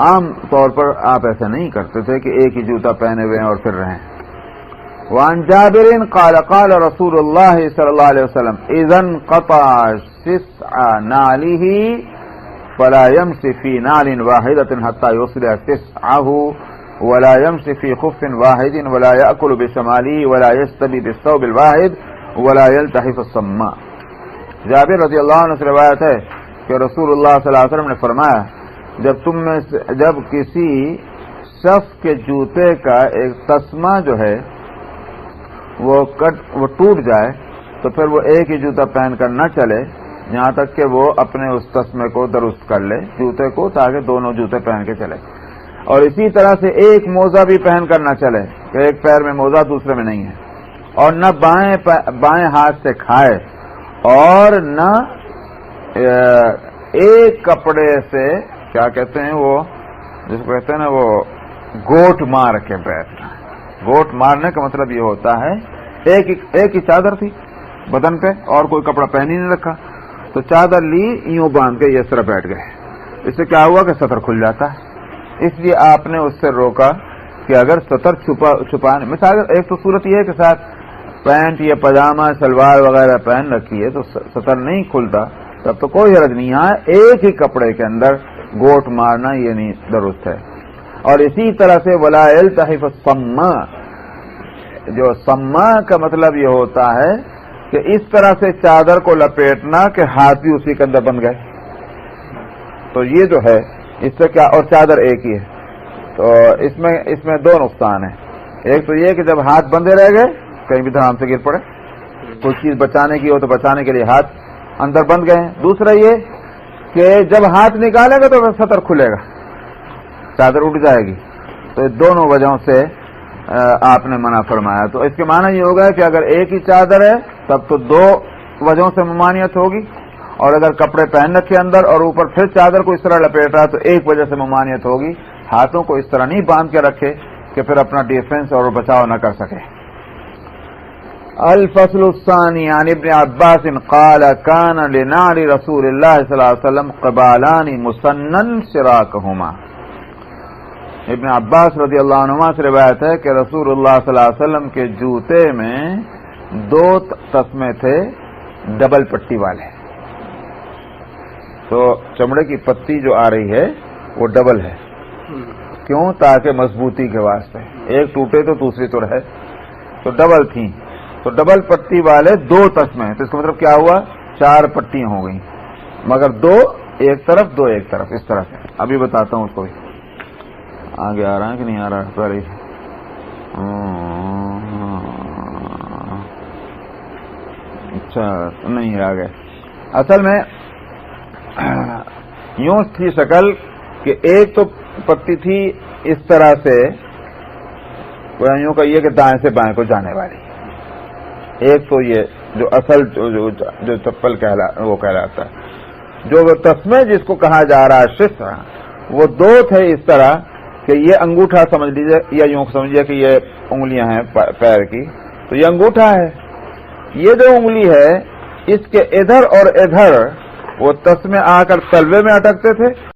عام طور پر آپ ایسا نہیں کرتے تھے کہ ایک ہی جوتا پہنے ہوئے ہیں اور پھر رہیں. وعن جابر قال قال رسول اللہ صلی اللہ علیہ وسلم اذا انقطع شسع نعله فلا يمشي في نعل واحدة حتى يصلح شسعه ولا يمشي في خف واحد ولا يأكل بشماله ولا يشتبي بالثوب الواحد ولا يلتحف الصماء. جابر رضی اللہ عنہ سے روایت ہے کہ رسول اللہ صلی اللہ علیہ وسلم نے فرمایا جب کسی شخص کے جوتے کا ایک تسمہ جو ہے وہ ٹوٹ جائے تو پھر وہ ایک ہی جوتا پہن کر نہ چلے یہاں تک کہ وہ اپنے اس تسمے کو درست کر لے جوتے کو، تاکہ دونوں جوتے پہن کے چلے. اور اسی طرح سے ایک موزہ بھی پہن کر نہ چلے کہ ایک پیر میں موزہ دوسرے میں نہیں ہے، اور نہ بائیں ہاتھ سے کھائے، اور نہ ایک کپڑے سے کیا کہتے ہیں وہ جس کو کہتے ہیں نا وہ گوٹ مار کے بیٹھنا. گوٹ مارنے کا مطلب یہ ہوتا ہے ایک ہی چادر تھی بدن پہ اور کوئی کپڑا پہن ہی نہیں رکھا، تو چادر لی یوں باندھ کے اس طرح بیٹھ گئے. اس سے کیا ہوا کہ سطر کھل جاتا ہے. اس لیے آپ نے اس سے روکا کہ اگر سطر چھپانے مثال ایک تو صورت یہ ہے کہ ساتھ پینٹ یا پاجامہ شلوار وغیرہ پہن رکھی ہے تو سطر نہیں کھلتا، تب تو کوئی حرج نہیں ہے. ایک ہی کپڑے کے اندر گوٹ مارنا یہ نہیں درست ہے. اور اسی طرح سے ولا یلتحف الصما، جو سما کا مطلب یہ ہوتا ہے کہ اس طرح سے چادر کو لپیٹنا کہ ہاتھ بھی اسی کے اندر بن گئے. تو یہ جو ہے اس سے کیا، اور چادر ایک ہی ہے تو اس میں دو نقصان ہیں. ایک تو یہ کہ جب ہاتھ بندے رہ گئے کہیں بھی دھڑام سے گر پڑے، کوئی چیز بچانے کی ہو تو بچانے کے لیے ہاتھ اندر بند گئے ہیں. دوسرا یہ کہ جب ہاتھ نکالے گا تو سطر کھلے گا، چادر اٹھ جائے گی. تو دونوں وجہوں سے آپ نے منع فرمایا. تو اس کے معنی یہ ہوگا کہ اگر ایک ہی چادر ہے تب تو دو وجہوں سے ممانعت ہوگی، اور اگر کپڑے پہن رکھے اندر اور اوپر پھر چادر کو اس طرح لپیٹ رہا تو ایک وجہ سے ممانعت ہوگی. ہاتھوں کو اس طرح نہیں باندھ کے رکھے کہ پھر اپنا ڈیفنس اور بچاؤ نہ کر سکے. الفصل الثانی عن ابن عباس قال كان لنعل رسول اللہ صلی اللہ علیہ وسلم قبالان مسنن شراکہما. ابن عباس رضی اللہ عنہما سے روایت ہے کہ رسول اللہ صلی اللہ علیہ وسلم کے جوتے میں دو تسمے تھے ڈبل پٹی والے. تو چمڑے کی پتی جو آ رہی ہے وہ ڈبل ہے. کیوں؟ تاکہ مضبوطی کے واسطے، ایک ٹوٹے تو دوسری تو رہے. تو ڈبل تھیں، تو ڈبل پٹی والے دو تسمے، تو اس کا مطلب کیا ہوا؟ 4 پٹیاں ہو گئیں، مگر 2 ایک طرف 2 ایک طرف، اس طرح سے. ابھی بتاتا ہوں اس کو بھی. آگے آ رہا ہے کہ نہیں آ رہا؟ سوری، اچھا نہیں آ گئے. اصل میں یوں تھی شکل کہ ایک تو پتی تھی اس طرح سے یوں کہیے کہ دائیں سے بائیں کو جانے والی، ایک تو یہ جو اصل جو چپل وہ کہلاتا ہے. جو وہ تسمے جس کو کہا جا رہا ہے شسع، وہ 2 تھے اس طرح کہ یہ انگوٹھا سمجھ لیجیے یا یوں سمجھیے کہ یہ انگلیاں ہیں پیر کی، تو یہ انگوٹھا ہے. یہ جو انگلی ہے اس کے ادھر اور ادھر وہ تسمے آ کر تلوے میں اٹکتے تھے